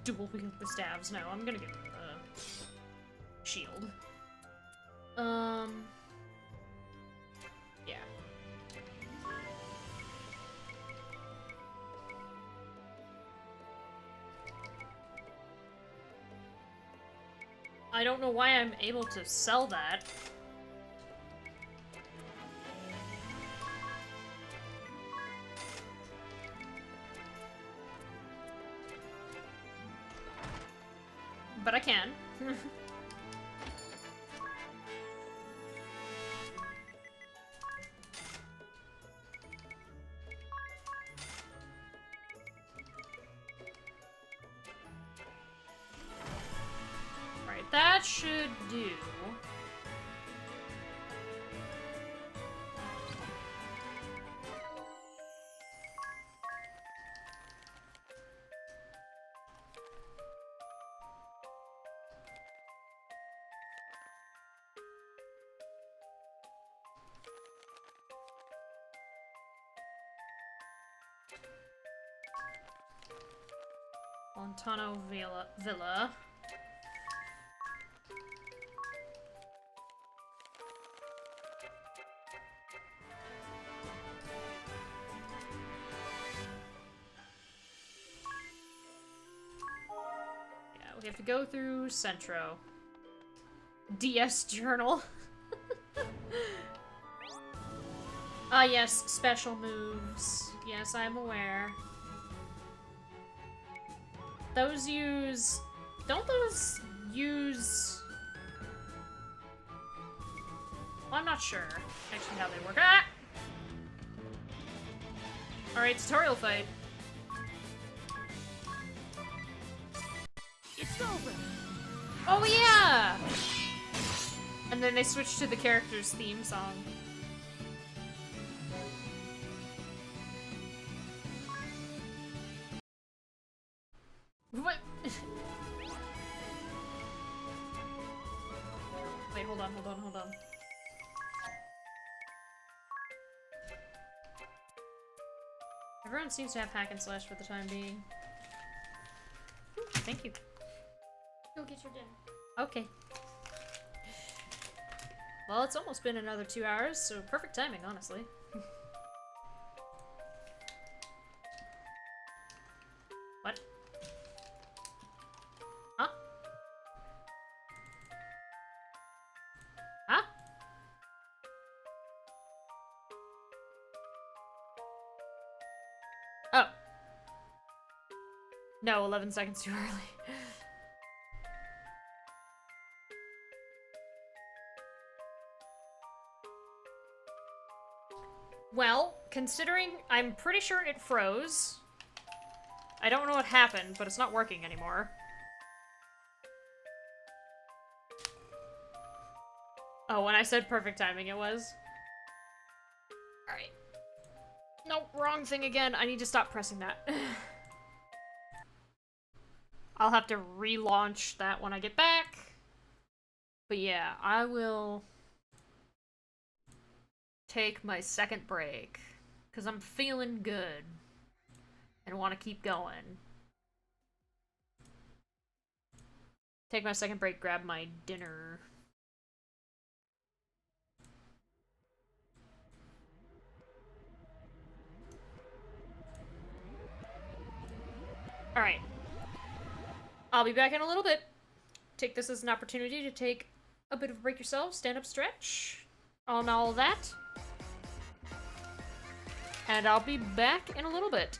Dual wield the staves. No, I'm gonna get shield. Yeah. I don't know why I'm able to sell that. But I can. Right, that should do. Montano Villa. Yeah, we have to go through Centro. DS Journal. Ah, yes, special moves. Yes, I'm aware. Those use... Don't those use... Well, I'm not sure actually how they work. Ah! Alright, tutorial fight. It's over. Oh yeah! And then they switch to the character's theme song. What? Wait, hold on. Everyone seems to have hack and slash for the time being. Thank you. Go get your dinner. Okay. Well, it's almost been another 2 hours, so perfect timing, honestly. What? Huh? Huh? Oh. No, 11 seconds too early. Well, considering I'm pretty sure it froze. I don't know what happened, but it's not working anymore. Oh, when I said perfect timing, it was. Alright. Nope, wrong thing again. I need to stop pressing that. I'll have to relaunch that when I get back. But yeah, I will take my second break. Because I'm feeling good. And want to keep going. Take my second break, grab my dinner. Alright. I'll be back in a little bit. Take this as an opportunity to take a bit of a break yourself, stand up stretch, on all that. And I'll be back in a little bit.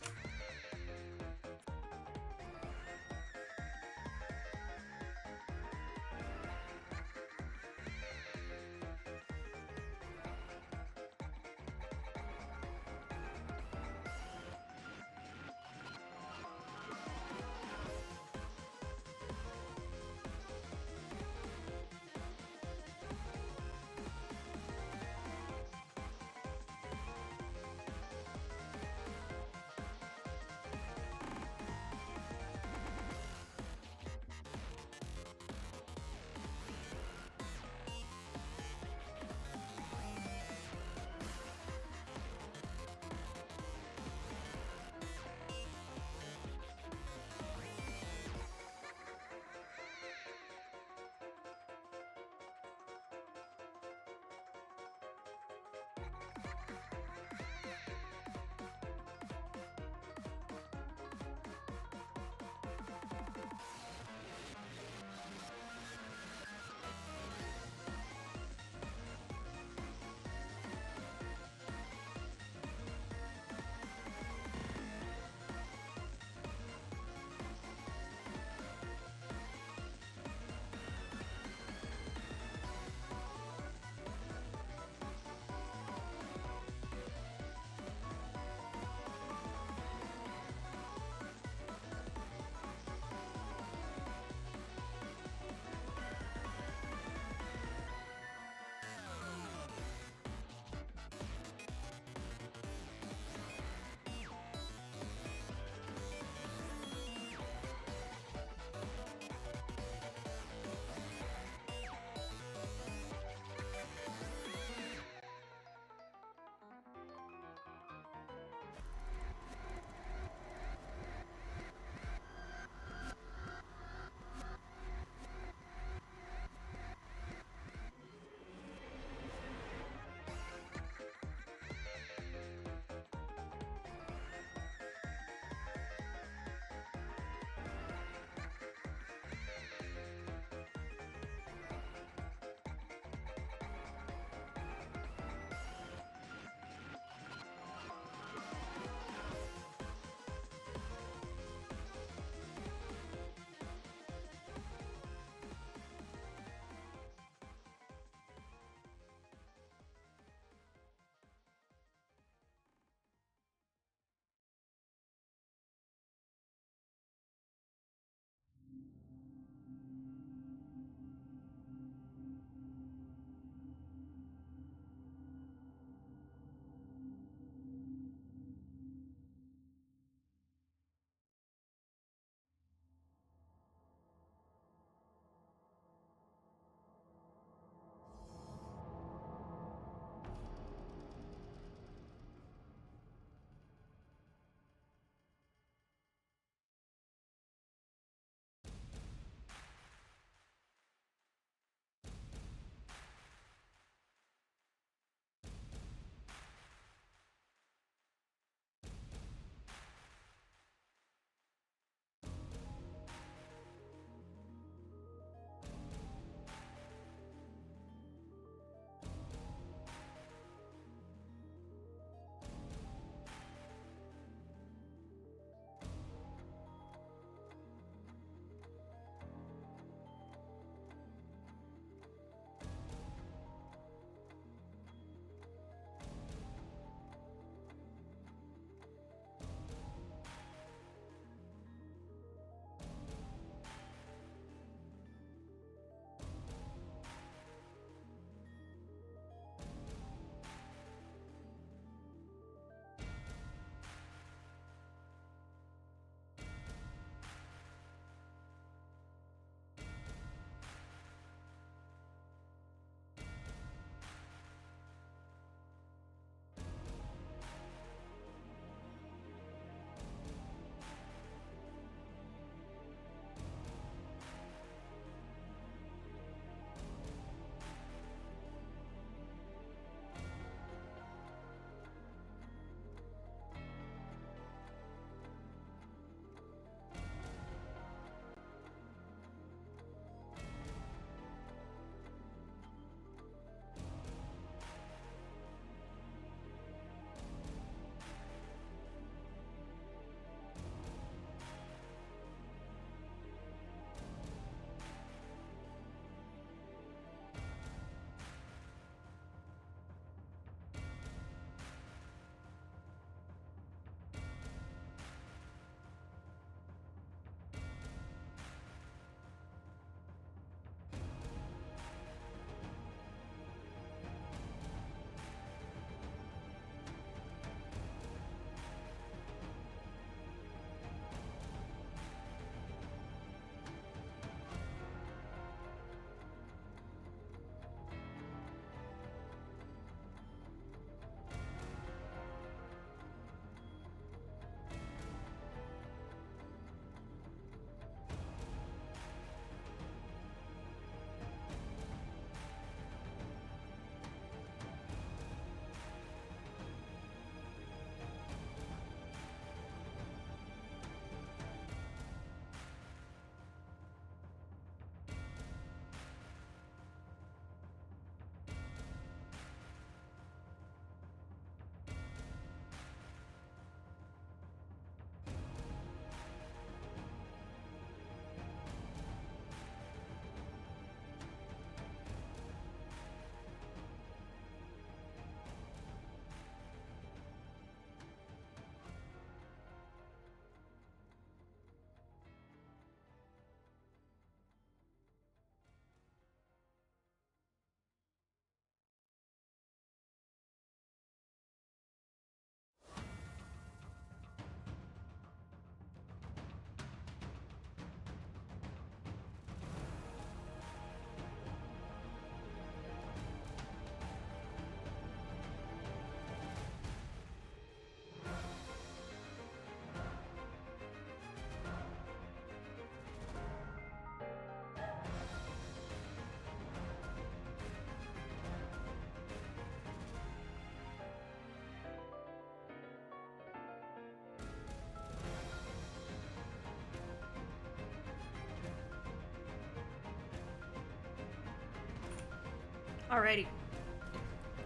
Alrighty.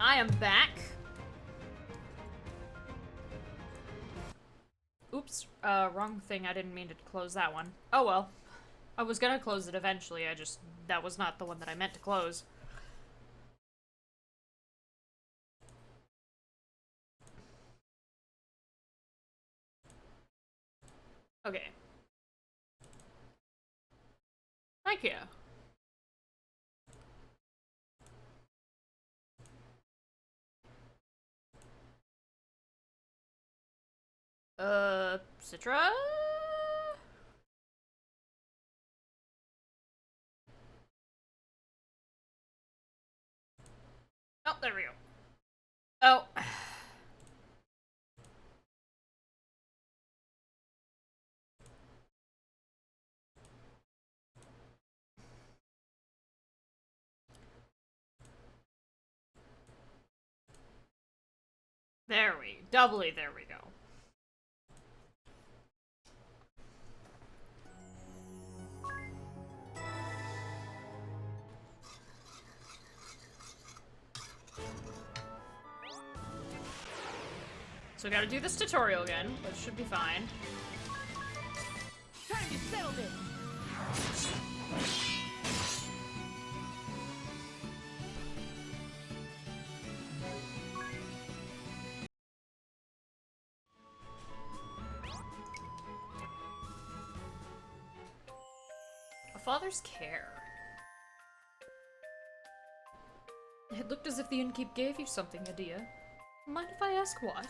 I am back. Oops, wrong thing. I didn't mean to close that one. Oh well. I was gonna close it eventually, that was not the one that I meant to close. Okay. Thank you. Citra? Oh, there we go. Oh. There we go. So we gotta do this tutorial again, but it should be fine. Time to settle this. A father's care. It looked as if the innkeep gave you something, Adia. Mind if I ask what?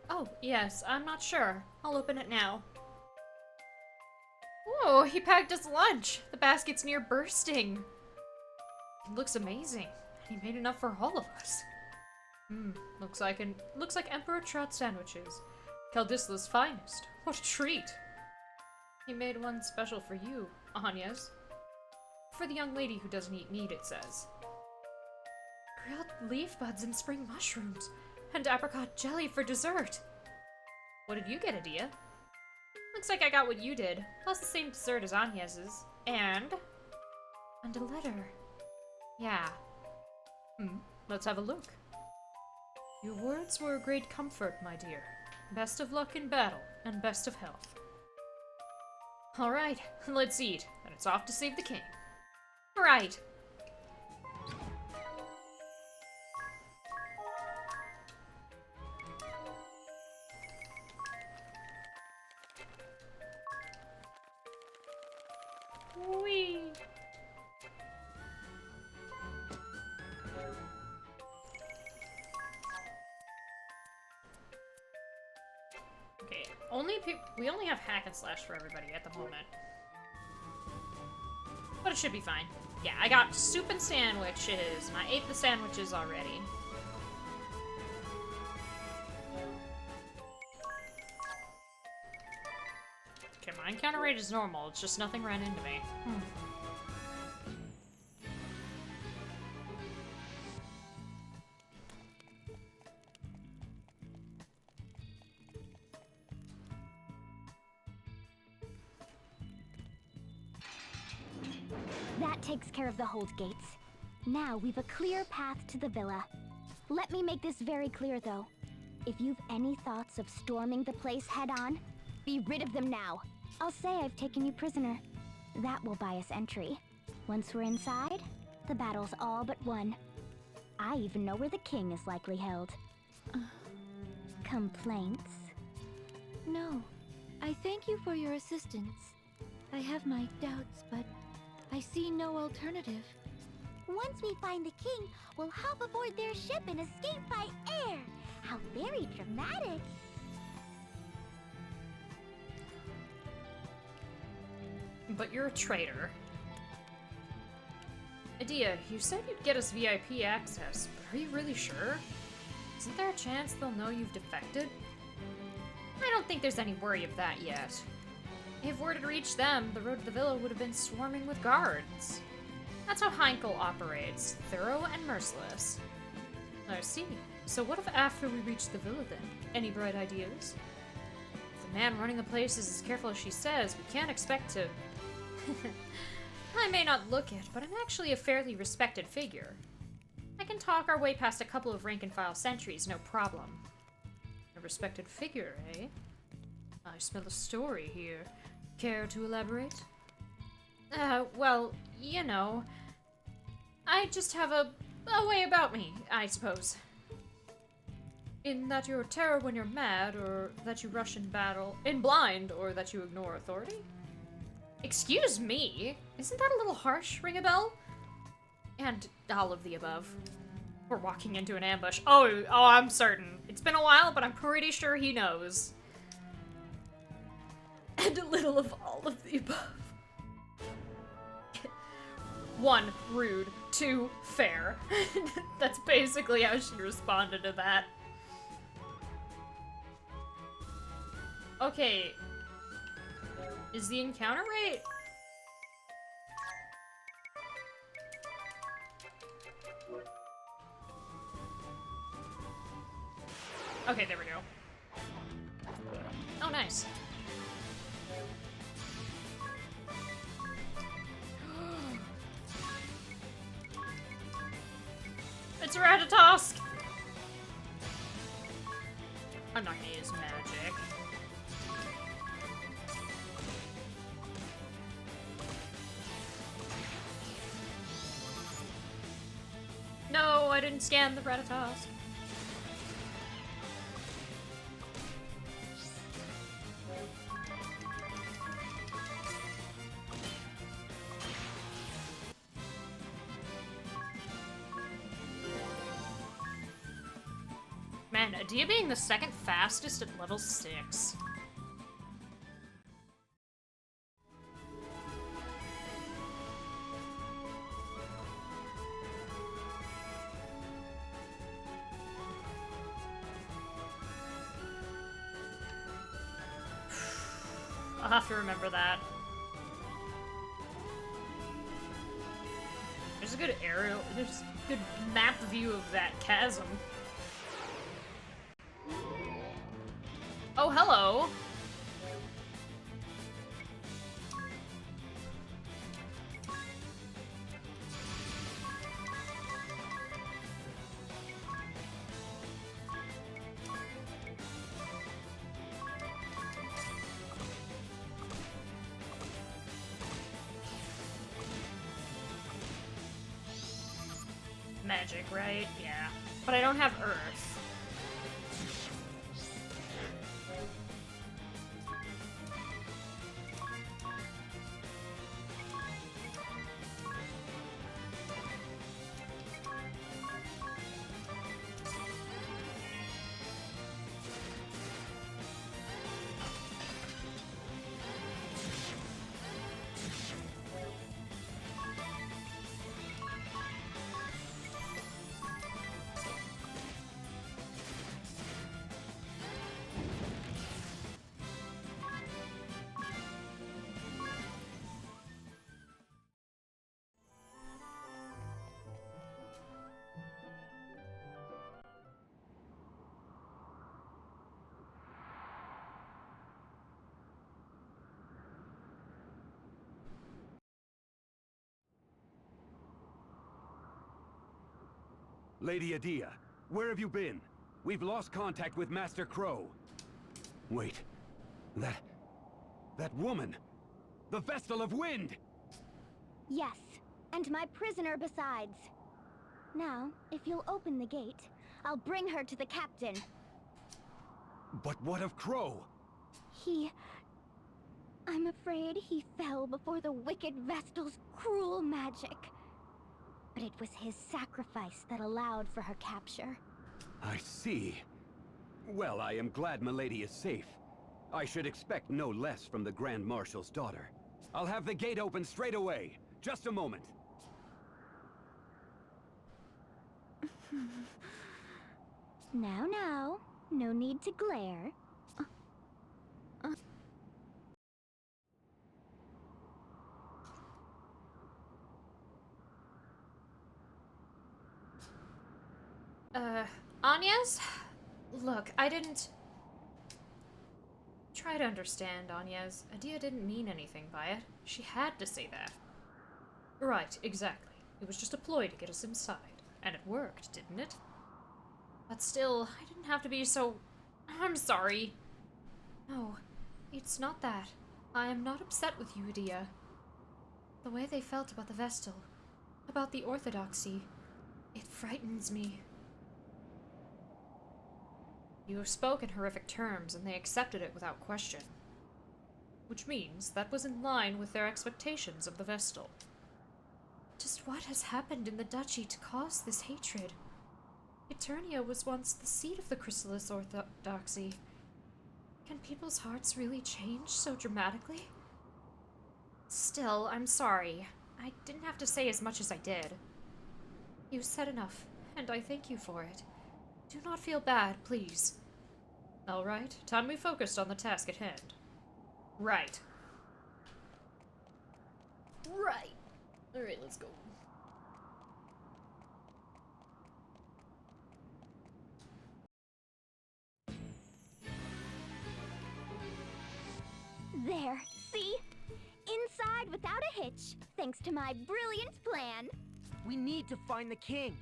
Oh, yes, I'm not sure. I'll open it now. Whoa, he packed us lunch! The basket's near bursting. It looks amazing. He made enough for all of us. Looks like Emperor Trout sandwiches. Caldisla's finest. What a treat! He made one special for you, Anya's. For the young lady who doesn't eat meat, it says. Grilled leaf buds and spring mushrooms. And apricot jelly for dessert. What did you get, Adia? Looks like I got what you did, plus the same dessert as Agnes's. And a letter. Yeah. Let's have a look. Your words were a great comfort, my dear. Best of luck in battle, and best of health. Alright, let's eat, and it's off to save the king. Right. Whee! Okay, we only have hack and slash for everybody at the moment. But it should be fine. Yeah, I got soup and sandwiches, and I ate the sandwiches already. Okay, my encounter rate is normal, it's just nothing ran into me. That takes care of the hold gates. Now we've a clear path to the villa. Let me make this very clear, though. If you've any thoughts of storming the place head-on, be rid of them now. I'll say I've taken you prisoner. That will buy us entry. Once we're inside, the battle's all but won. I even know where the king is likely held. Complaints? No. I thank you for your assistance. I have my doubts, but I see no alternative. Once we find the king, we'll hop aboard their ship and escape by air. How very dramatic. But you're a traitor. Adia, you said you'd get us VIP access, but are you really sure? Isn't there a chance they'll know you've defected? I don't think there's any worry of that yet. If word had reached them, the road to the villa would have been swarming with guards. That's how Heinkel operates, thorough and merciless. I see. So what if after we reach the villa then? Any bright ideas? If the man running the place is as careful as she says, we can't expect to... I may not look it, but I'm actually a fairly respected figure. I can talk our way past a couple of rank-and-file sentries, no problem. A respected figure, eh? I smell a story here. Care to elaborate? Well, you know... I just have a way about me, I suppose. In that you're terror when you're mad, or that you rush in battle in blind, or that you ignore authority? Excuse me? Isn't that a little harsh, ring a bell? And all of the above. We're walking into an ambush. Oh, I'm certain. It's been a while, but I'm pretty sure he knows. And a little of all of the above. 1, rude. 2, fair. That's basically how she responded to that. Okay. Is the encounter rate? Okay, there we go. Oh, nice. It's Ratatosk! I'm not gonna use magic. No, I didn't scan the Ratatosk. Man, Adia being the second fastest at level 6. I'll have to remember that. There's a good aerial, there's a good map view of that chasm. Oh, hello! Magic, right? Yeah. But I don't have Earth. Lady Adia, where have you been? We've lost contact with Master Crow. Wait. That woman! The Vestal of Wind! Yes, and my prisoner besides. Now, if you'll open the gate, I'll bring her to the captain. But what of Crow? I'm afraid he fell before the wicked Vestal's cruel magic. But it was his sacrifice that allowed for her capture. I see. Well, I am glad Milady is safe. I should expect no less from the Grand Marshal's daughter. I'll have the gate open straight away. Just a moment. Now, no need to glare. Anya's? Look, I didn't... Try to understand, Anya's. Adia didn't mean anything by it. She had to say that. Right, exactly. It was just a ploy to get us inside. And it worked, didn't it? But still, I didn't have to be so... I'm sorry. No, it's not that. I am not upset with you, Adia. The way they felt about the Vestal, about the Orthodoxy, it frightens me. You have spoken horrific terms, and they accepted it without question. Which means that was in line with their expectations of the Vestal. Just what has happened in the Duchy to cause this hatred? Eternia was once the seat of the Chrysalis Orthodoxy. Can people's hearts really change so dramatically? Still, I'm sorry. I didn't have to say as much as I did. You said enough, and I thank you for it. Do not feel bad, please. Alright, time we focused on the task at hand. Right. Right. Alright, let's go. There, see? Inside without a hitch, thanks to my brilliant plan. We need to find the king.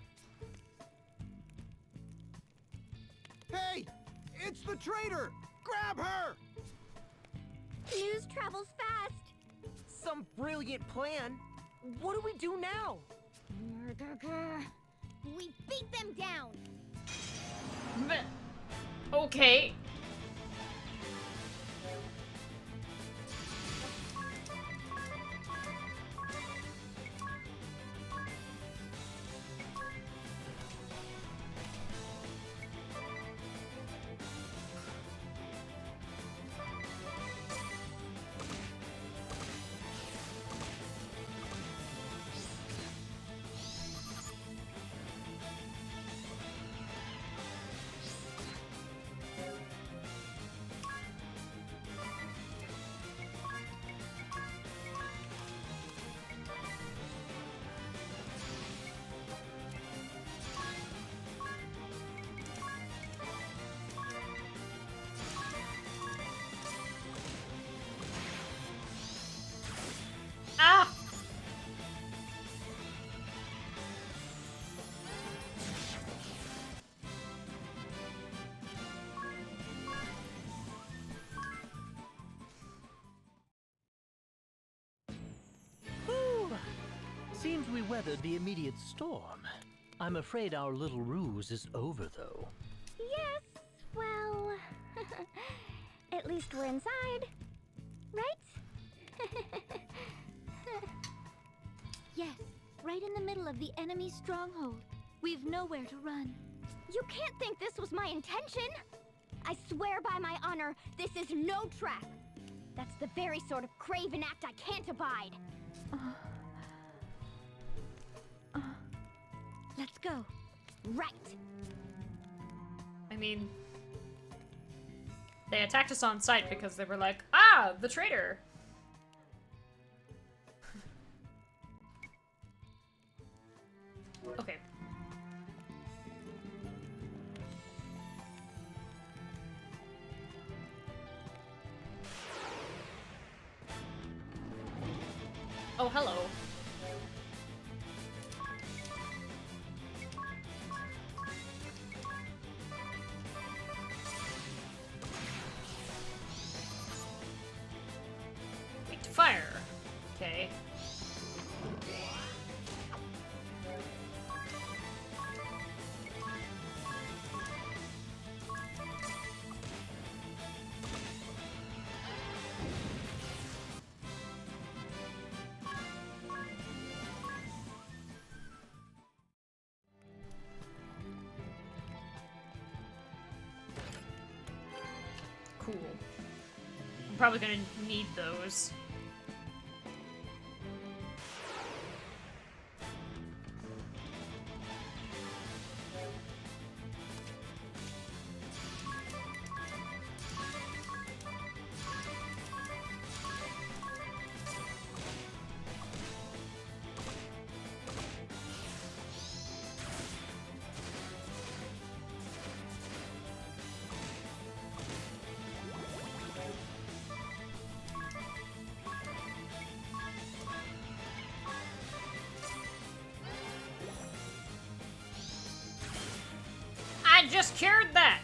Hey! It's the traitor! Grab her! News travels fast. Some brilliant plan. What do we do now? We beat them down. Okay. Ah! Whew. Seems we weathered the immediate storm. I'm afraid our little ruse is over, though. Yes, well... at least we're inside. Right? Yes, right in the middle of the enemy stronghold. We've nowhere to run. You can't think this was my intention! I swear by my honor, this is no trap! That's the very sort of craven act I can't abide! Let's go. Right! I mean... They attacked us on sight because they were like, ah, the traitor! Okay. Oh, hello. Wait to fire. Okay. Cool. I'm probably gonna need those. I just cured that!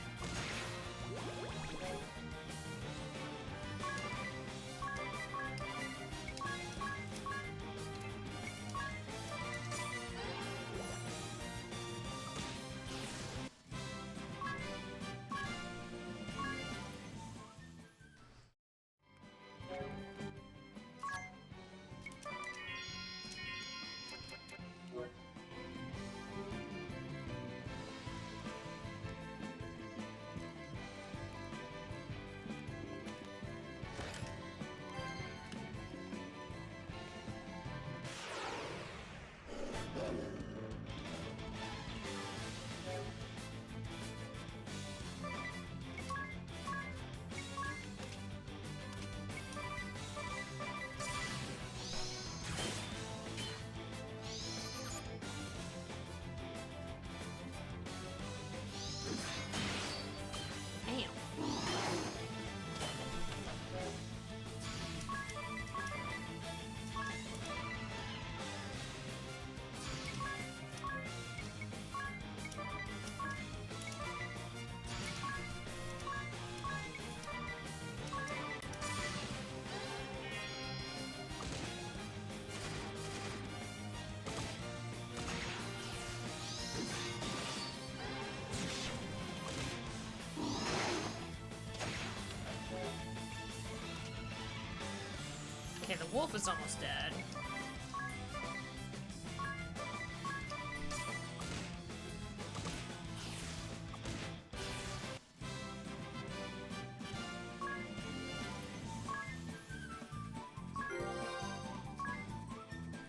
Okay, the wolf is almost dead.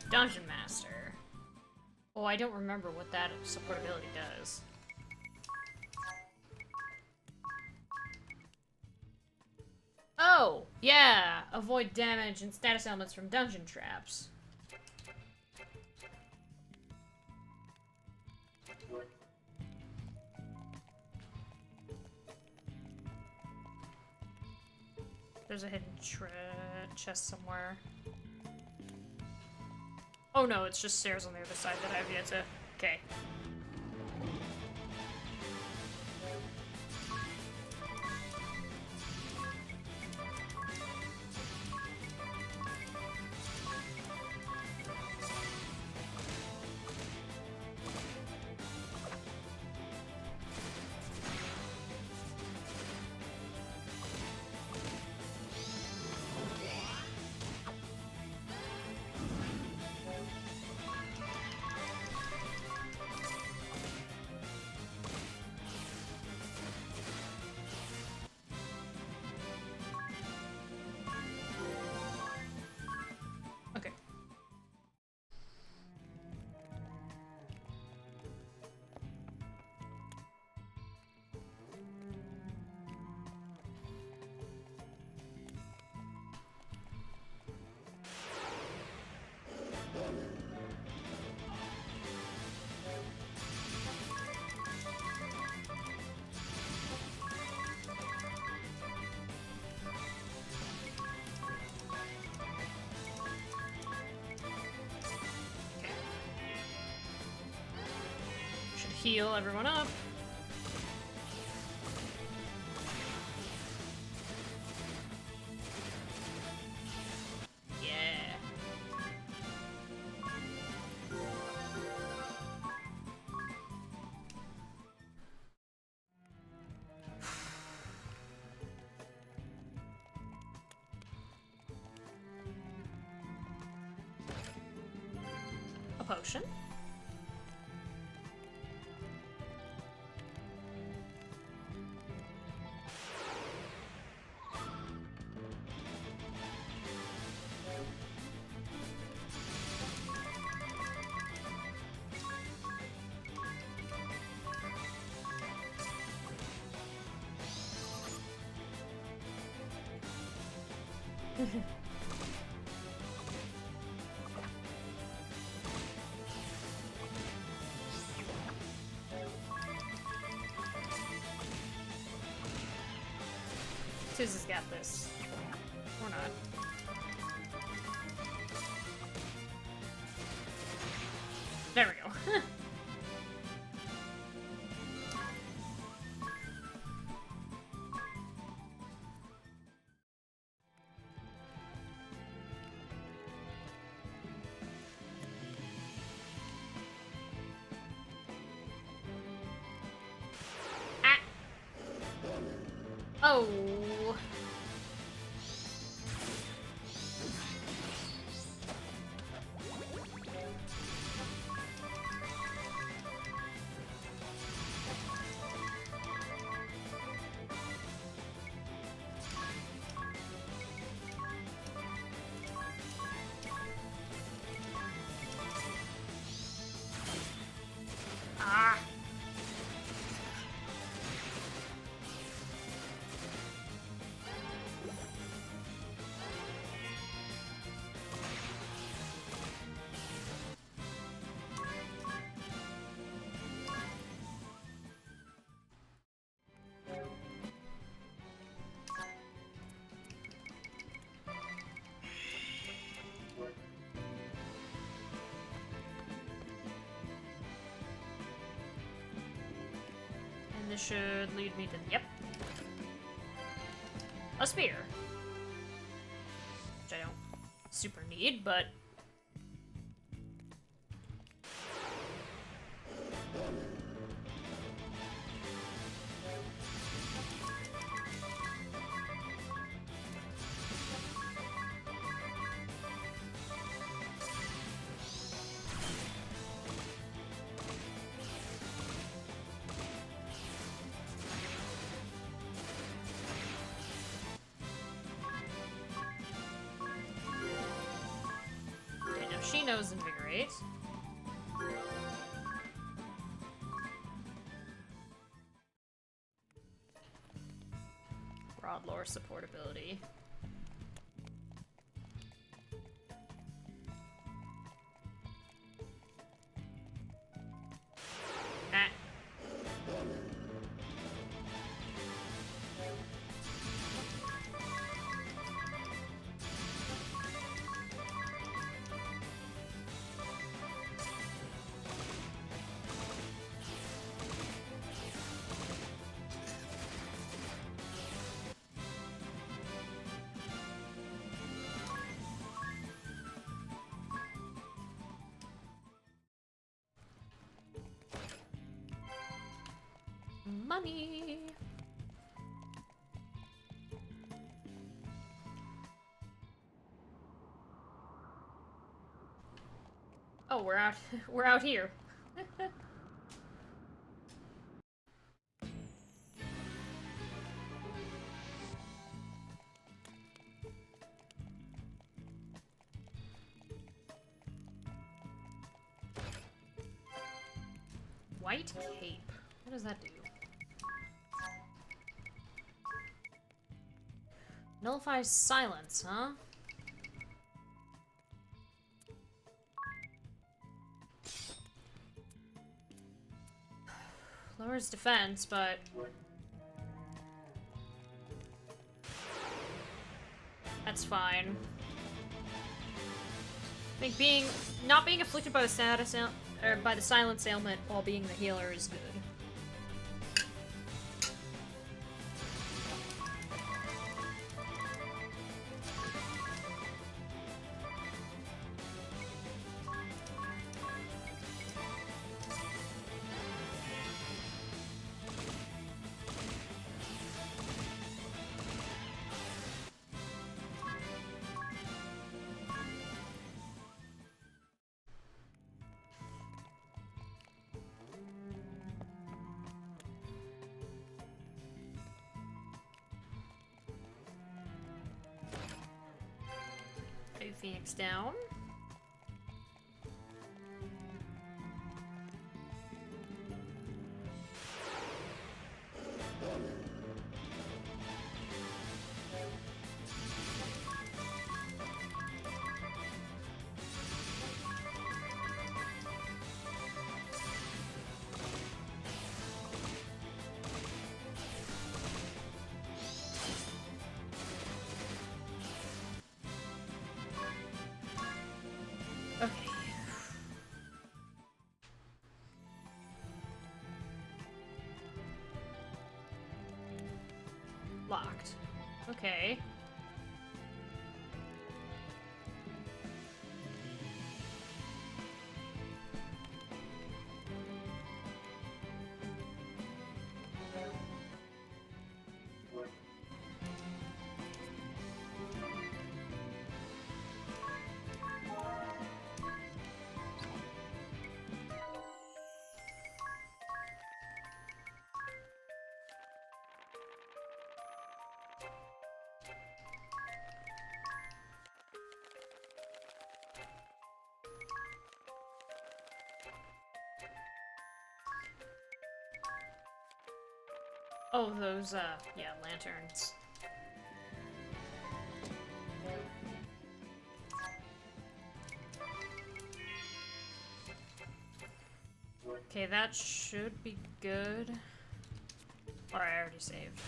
Dungeon Master. Oh, I don't remember what that support ability does. Oh, yeah! Avoid damage and status elements from dungeon traps. There's a hidden chest somewhere. Oh no, it's just stairs on the other side that I've yet to... Okay. Okay. Should heal everyone up. Yeah. A potion. Susie's got this. Or not. There we go. Oh. Ah. And this should lead me to, yep. A spear. Which I don't super need, but... Okay, now she knows Invigorate. Broad lore support ability. Ah. Money. Oh, we're out. We're out here. White cape. What does that do? Nullifies silence, huh? Lowers defense, but... That's fine. I think not being afflicted by the status or by the silence ailment while being the healer is good. Phoenix down. Okay. Locked. Okay. Oh, those, yeah, lanterns. Okay, that should be good. Or I already saved.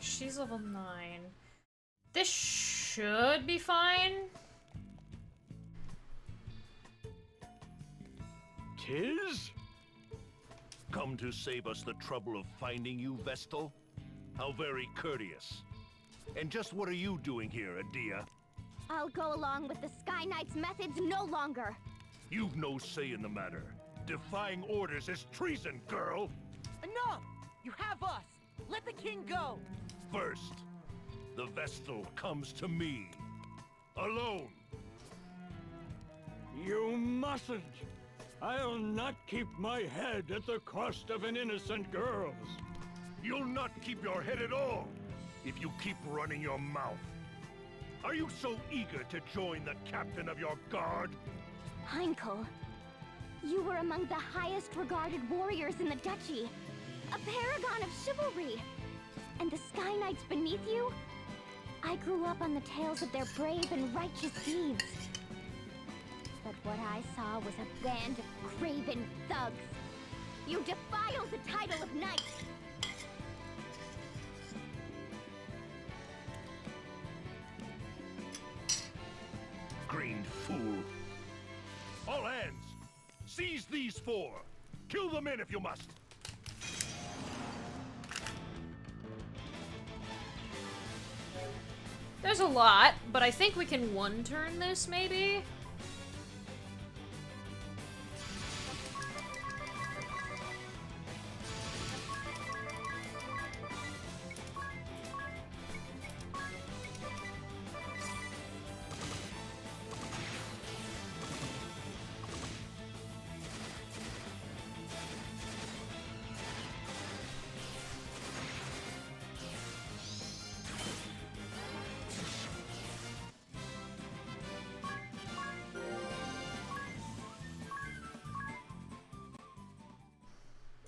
She's level 9. This should be fine. Tis? Come to save us the trouble of finding you, Vestal? How very courteous. And just what are you doing here, Adia? I'll go along with the Sky Knight's methods no longer. You've no say in the matter. Defying orders is treason, girl! Enough! You have us! Let the king go! First, the Vestal comes to me. Alone. You mustn't! I'll not keep my head at the cost of an innocent girl's. You'll not keep your head at all if you keep running your mouth. Are you so eager to join the captain of your guard? Heinkel, you were among the highest regarded warriors in the duchy. A paragon of chivalry. And the Sky Knights beneath you? I grew up on the tales of their brave and righteous deeds. But what I saw was a band of craven thugs. You defile the title of knight! Green fool. All hands! Seize these four! Kill the men if you must! There's a lot, but I think we can one-turn this, maybe?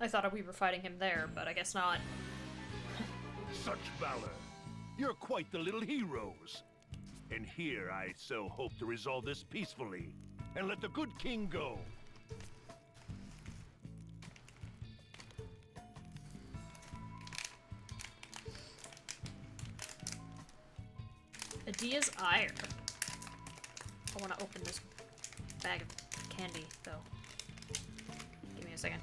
I thought we were fighting him there, but I guess not. Such valor. You're quite the little heroes. And here I so hope to resolve this peacefully, and let the good king go. Adia's ire. I want to open this bag of candy, though. Give me a second.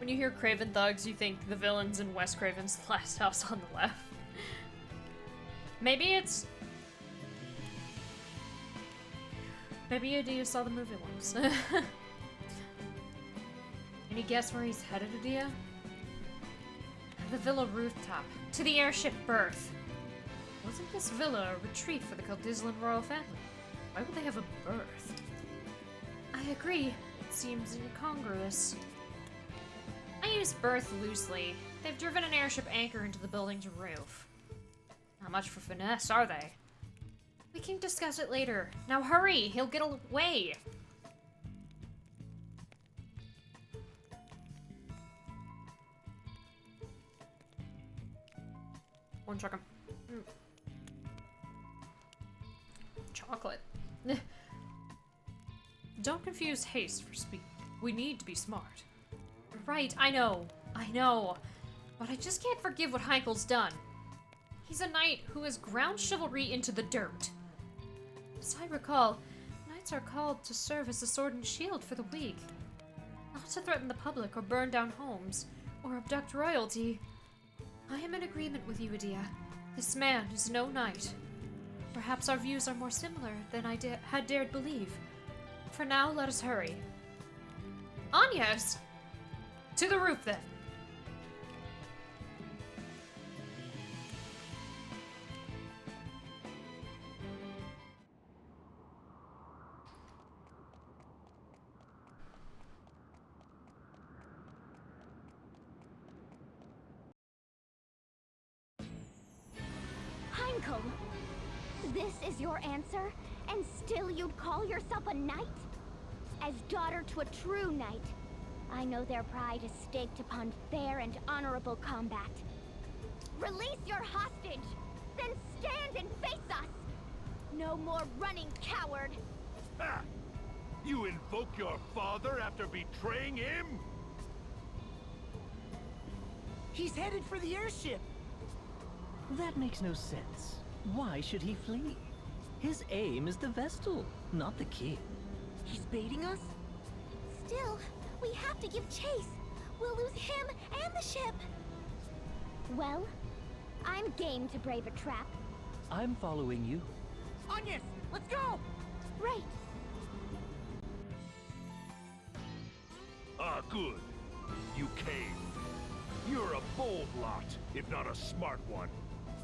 When you hear Craven Thugs, you think the villains in Wes Craven's Last House on the Left. Maybe it's... Maybe Adia saw the movie once. Any guess where he's headed, Adia? The villa rooftop. To the airship berth. Wasn't this villa a retreat for the Kaldislan royal family? Why would they have a berth? I agree. It seems incongruous. I use berth loosely. They've driven an airship anchor into the building's roof. Not much for finesse, are they? We can discuss it later. Now hurry! He'll get away! One second. Chocolate. Don't confuse haste for speed. We need to be smart. Right, I know. But I just can't forgive what Heinkel's done. He's a knight who has ground chivalry into the dirt. As I recall, knights are called to serve as a sword and shield for the weak. Not to threaten the public or burn down homes, or abduct royalty. I am in agreement with you, Adia. This man is no knight. Perhaps our views are more similar than I had dared believe. For now, let us hurry. Anyas! To the roof, then. Heinkel! This is your answer? And still you'd call yourself a knight? As daughter to a true knight, I know their pride is staked upon fair and honorable combat. Release your hostage! Then stand and face us! No more running, coward! Ha! You invoke your father after betraying him? He's headed for the airship! That makes no sense. Why should he flee? His aim is the Vestal, not the king. He's baiting us? Still, we have to give chase. We'll lose him and the ship. Well, I'm game to brave a trap. I'm following you. Anyas, let's go! Right. Ah, good. You came. You're a bold lot, if not a smart one.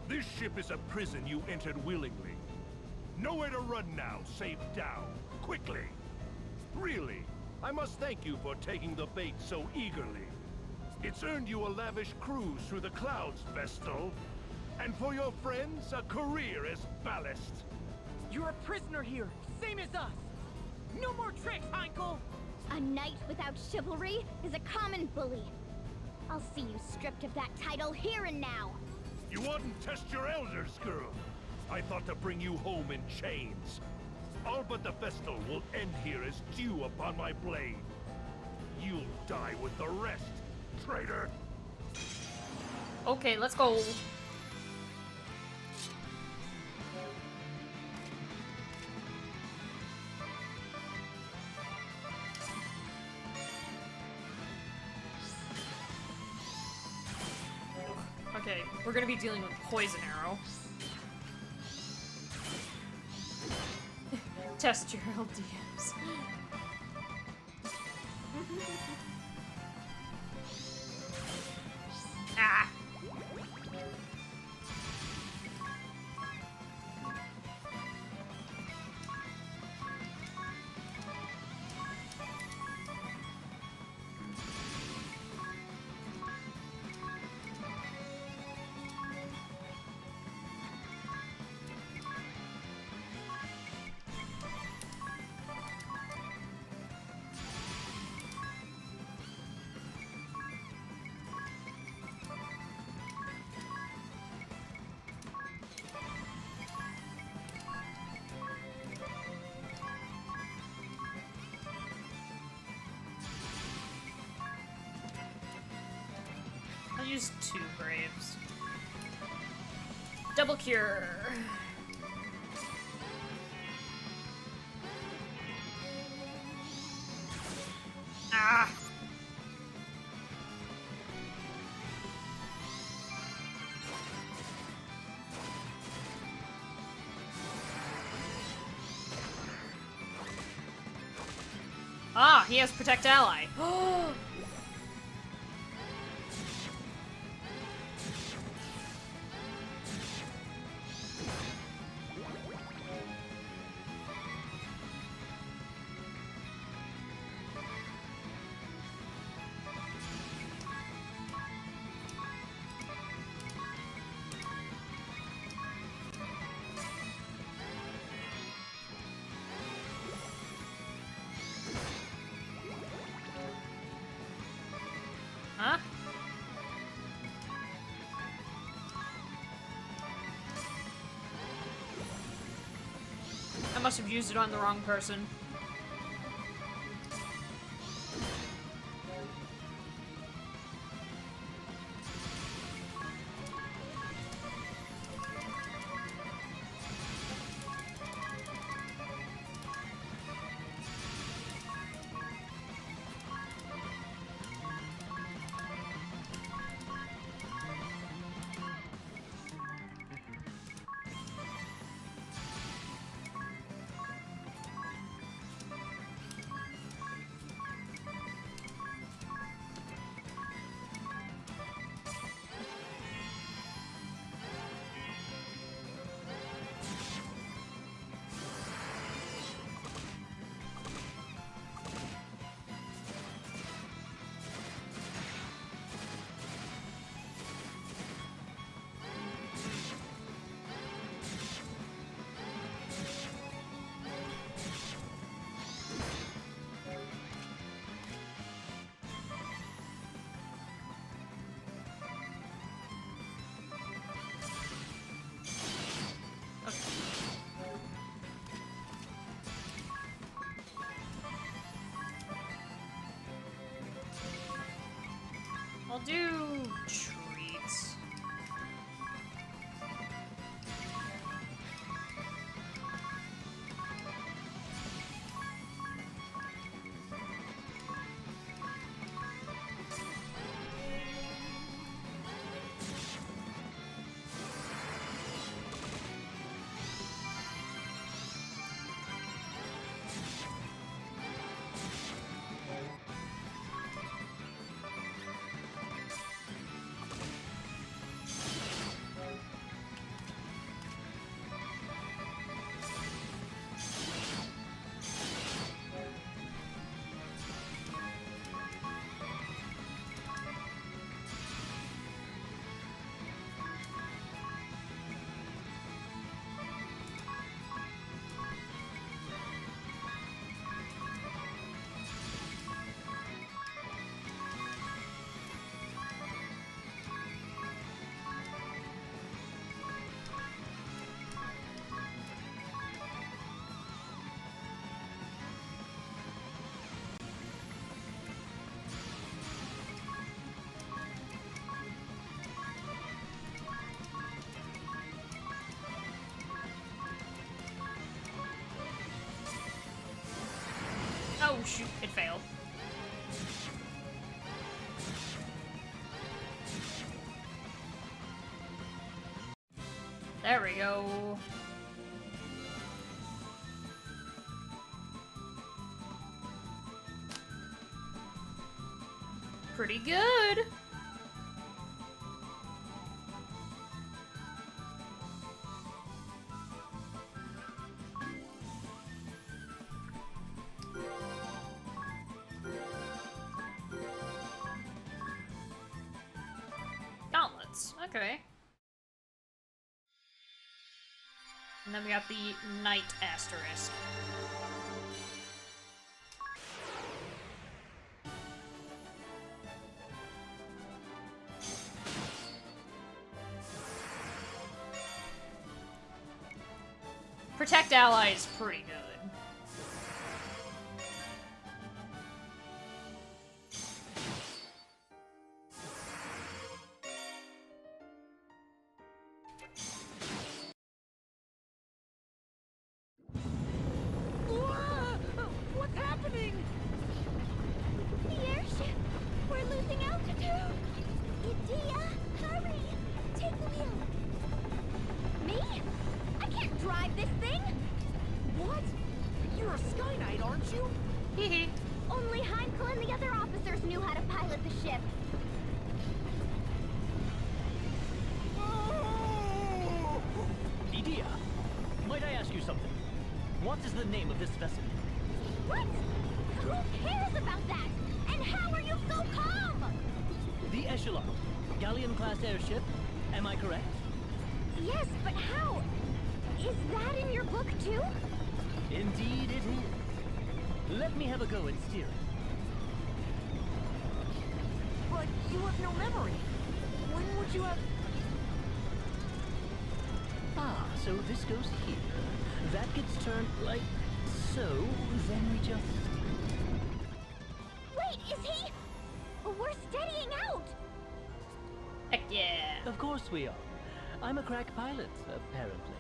This ship is a prison you entered willingly. Nowhere to run now, save down. Quickly. Really, I must thank you for taking the bait so eagerly. It's earned you a lavish cruise through the clouds, Vestal. And for your friends, a career as ballast. You're a prisoner here, same as us! No more tricks, Heinkel! A knight without chivalry is a common bully. I'll see you stripped of that title here and now. You oughtn't test your elders, girl. I thought to bring you home in chains. All but the Vestal will end here as dew upon my blade. You'll die with the rest, traitor. Okay, let's go. Okay, we're gonna be dealing with Poison Arrow. Test your LDS. Ah! I'll use 2 Braves. Double cure. Ah! Ah, he has Protect Ally. Huh? I must have used it on the wrong person. I'll do treats. Oh shoot, it failed. There we go. Pretty good. Gauntlets, okay. And then we got the Knight Asterisk. Protect Ally is pretty good. What's happening? The airship! We're losing altitude! Idea, hurry! Take the wheel! Me? I can't drive this thing! What? You're a Sky Knight, aren't you? Hehe. Only Heinkel and the other officers knew how to pilot the ship. Idea, might I ask you something? What is the name of this vessel? What? Who cares about that? And how are you so calm? The Echelon, galleon-class airship. Am I correct? Yes, but how? Is that in your book too? Indeed it is. Let me have a go at steering. But you have no memory. When would you have... Ah, so this goes here. That gets turned like so, then we just... Wait, is he? We're steadying out! Heck yeah. Of course we are. I'm a crack pilot, apparently.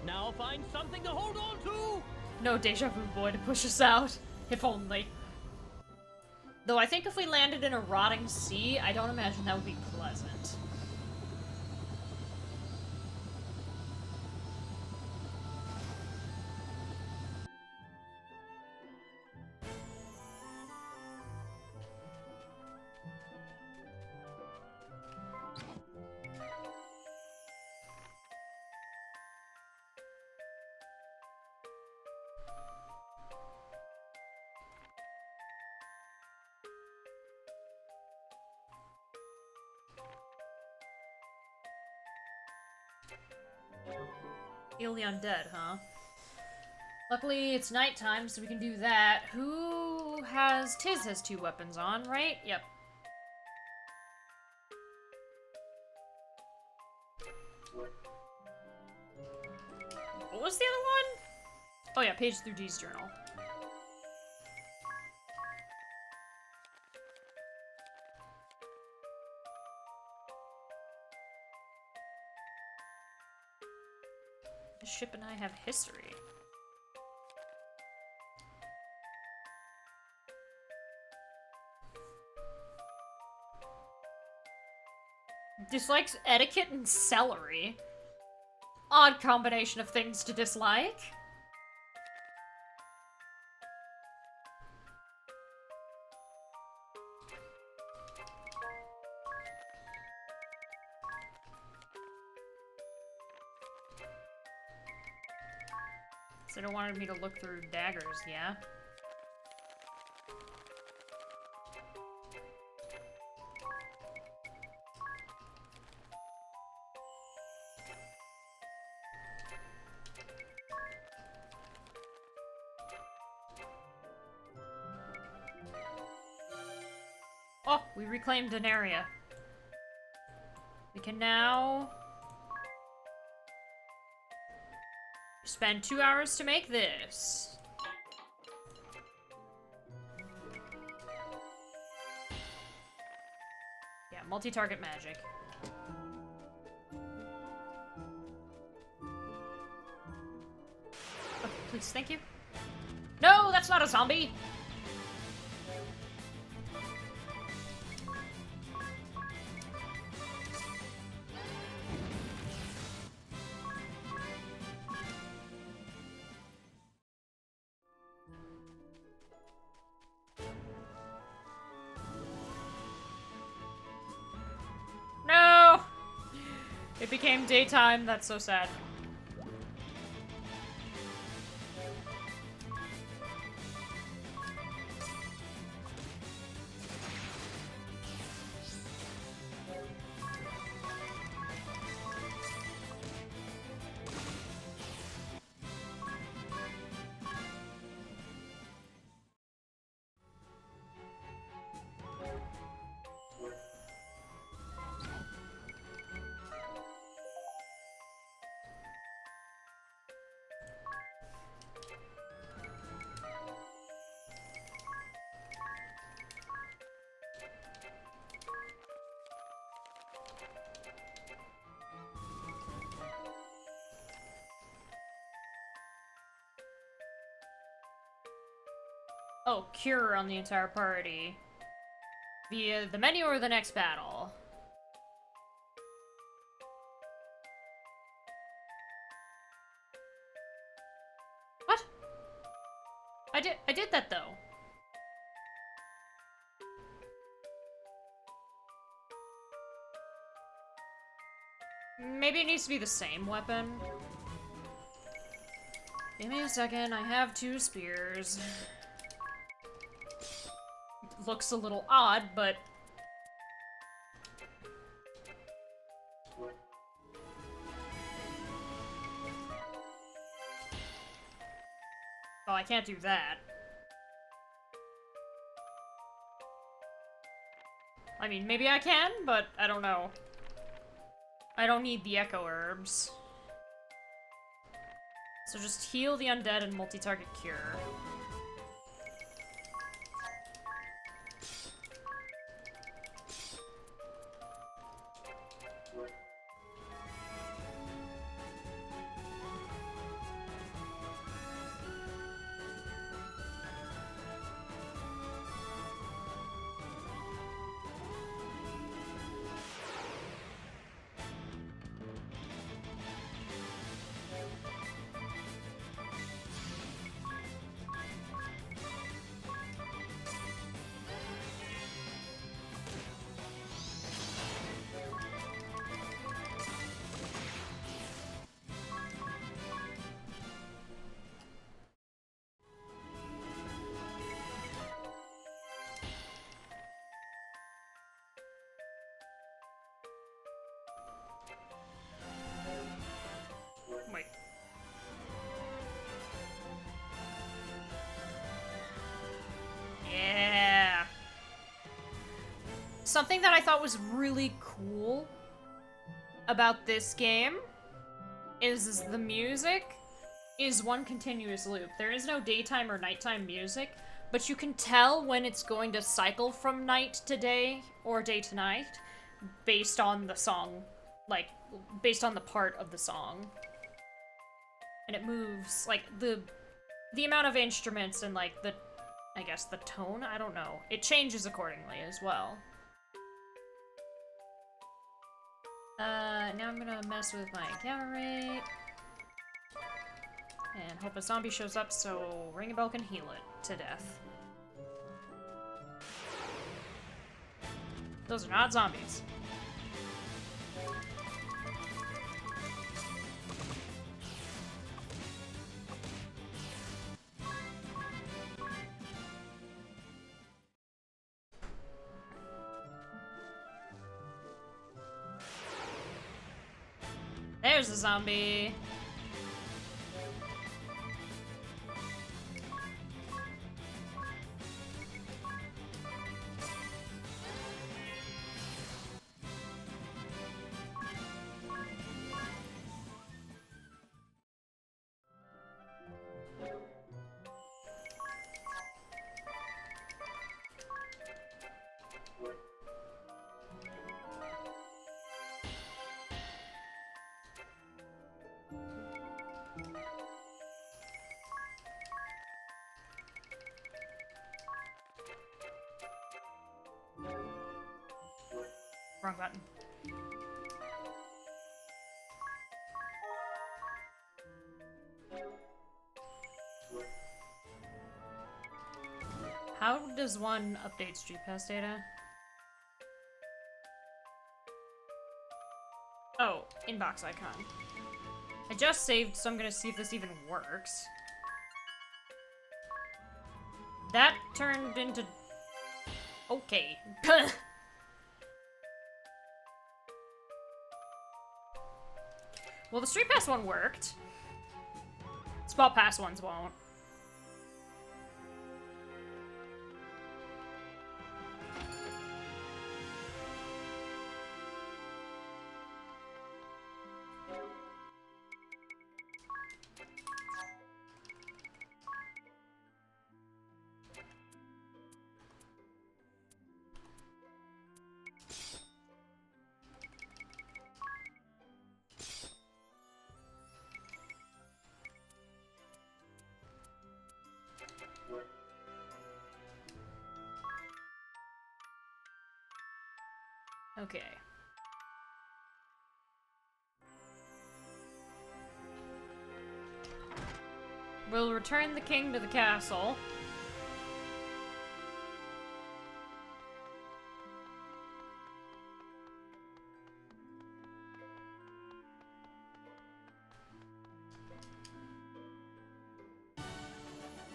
Now find something to hold on to! No deja vu boy to push us out. If only. Though I think if we landed in a rotting sea, I don't imagine that would be pleasant. Heal the undead, huh? Luckily, it's nighttime, so we can do that. Who has... Tiz has 2 weapons on, right? Yep. What was the other one? Oh yeah, page through D's journal. This ship and I have history. Dislikes etiquette and celery. Odd combination of things to dislike. So they wanted me to look through daggers, yeah? Oh, we reclaimed an area. We can now spend 2 hours to make this. Yeah, multi-target magic. Okay, please, thank you. No, that's not a zombie! No! It became daytime, that's so sad. Oh, cure on the entire party. Via the menu or the next battle. What? I did that though. Maybe it needs to be the same weapon. Give me a second, I have 2 spears. Looks a little odd, but... Oh, I can't do that. I mean, maybe I can, but I don't know. I don't need the echo herbs. So just heal the undead and multi-target cure. Wait. Yeah. Something that I thought was really cool about this game is the music is one continuous loop. There is no daytime or nighttime music, but you can tell when it's going to cycle from night to day or day to night based on the song, like, based on the part of the song. And it moves, like, the amount of instruments and, like, I guess the tone? I don't know. It changes accordingly as well. Now I'm gonna mess with my camera rate. And hope a zombie shows up so Ring a Bell can heal it to death. Those are not zombies. There's a zombie. Wrong button. How does one update Street Pass data? Oh, inbox icon. I just saved, so I'm gonna see if this even works. That turned into... Okay. Well, the Street Pass one worked. Spot Pass ones won't. Okay. We'll return the king to the castle.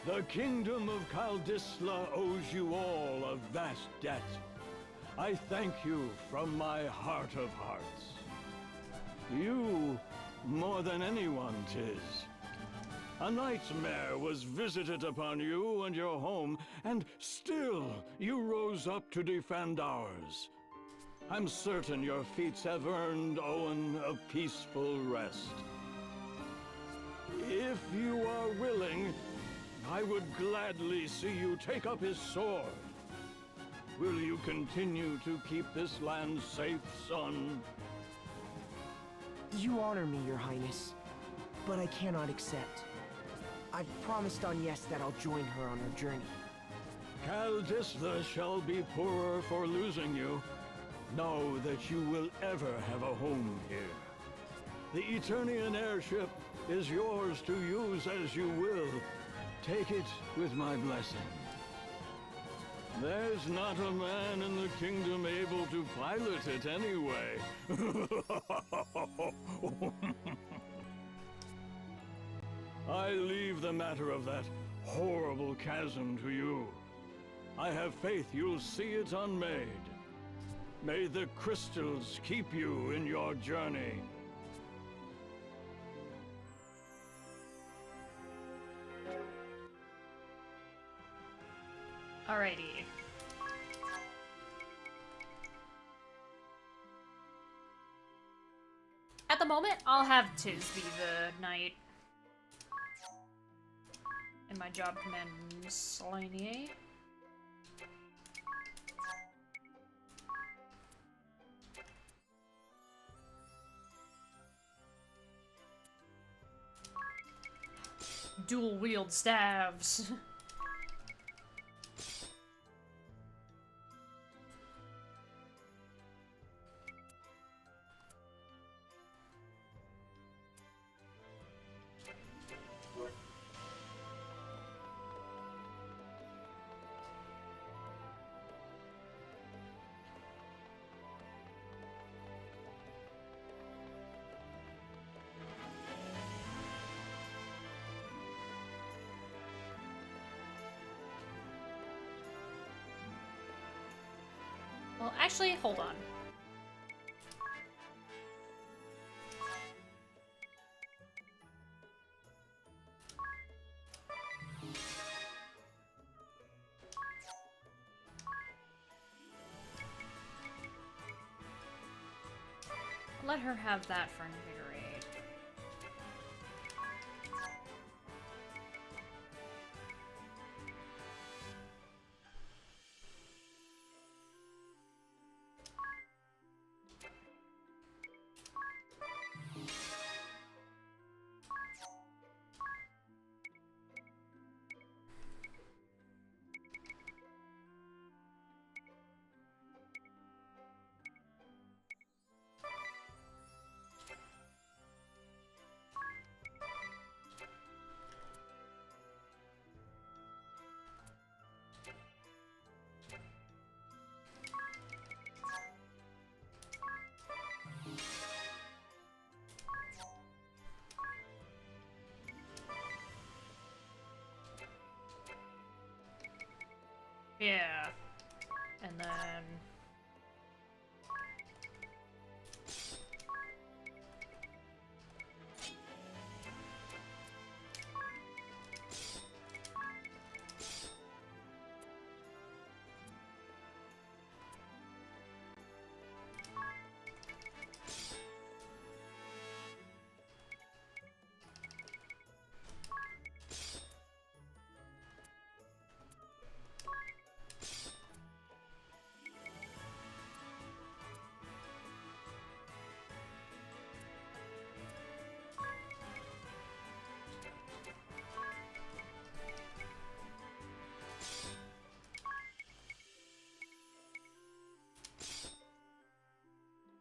The kingdom of Kaldisla owes you all a vast debt. I thank you from my heart of hearts. You, more than anyone, 'tis. A nightmare was visited upon you and your home, and still you rose up to defend ours. I'm certain your feats have earned Owen a peaceful rest. If you are willing, I would gladly see you take up his sword. Will you continue to keep this land safe, son? You honor me, Your Highness, but I cannot accept. I've promised on Yes that I'll join her on her journey. Kaldisla shall be poorer for losing you. Know that you will ever have a home here. The Eternian airship is yours to use as you will. Take it with my blessing. There's not a man in the kingdom able to pilot it anyway. I leave the matter of that horrible chasm to you. I have faith you'll see it unmade. May the crystals keep you in your journey. Alrighty. At the moment, I'll have Tiz be the knight. And my job command miscellaneous. dual wield staves. Well, actually, hold on. Let her have that for invigorate. Yeah. And then...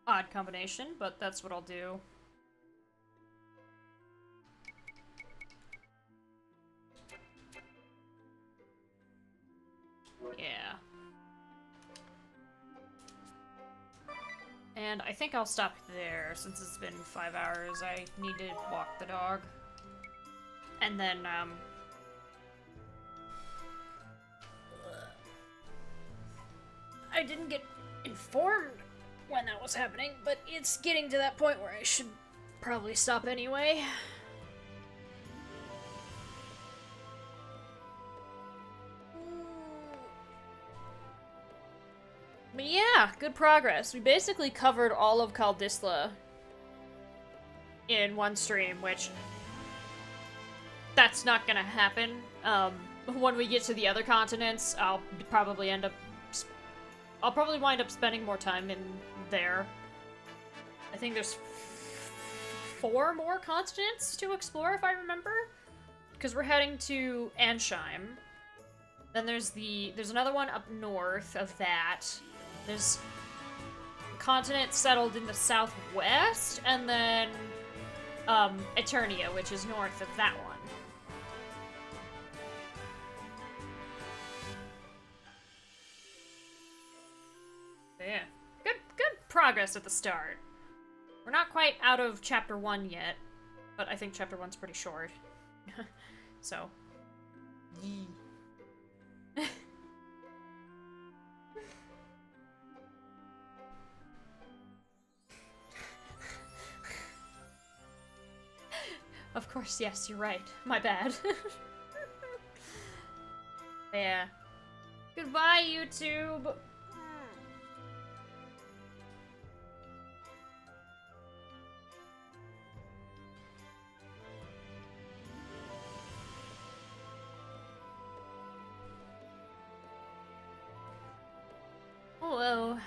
odd combination, but that's what I'll do. Yeah. And I think I'll stop there, since it's been 5 hours. I need to walk the dog. And then, I didn't get informed when that was happening, but it's getting to that point where I should probably stop anyway. But yeah, good progress. We basically covered all of Kaldisla in one stream, which that's not gonna happen. When we get to the other continents, I'll probably wind up spending more time in there. I think there's 4 more continents to explore, if I remember. Because we're heading to Ansheim. Then there's another one up north of that. There's a continent settled in the southwest, and then Eternia, which is north of that one. Yeah, good progress at the start. We're not quite out of chapter 1 yet, but I think chapter 1's pretty short. So, yee. Of course, yes, you're right. My bad. Yeah. Goodbye, YouTube! Hello.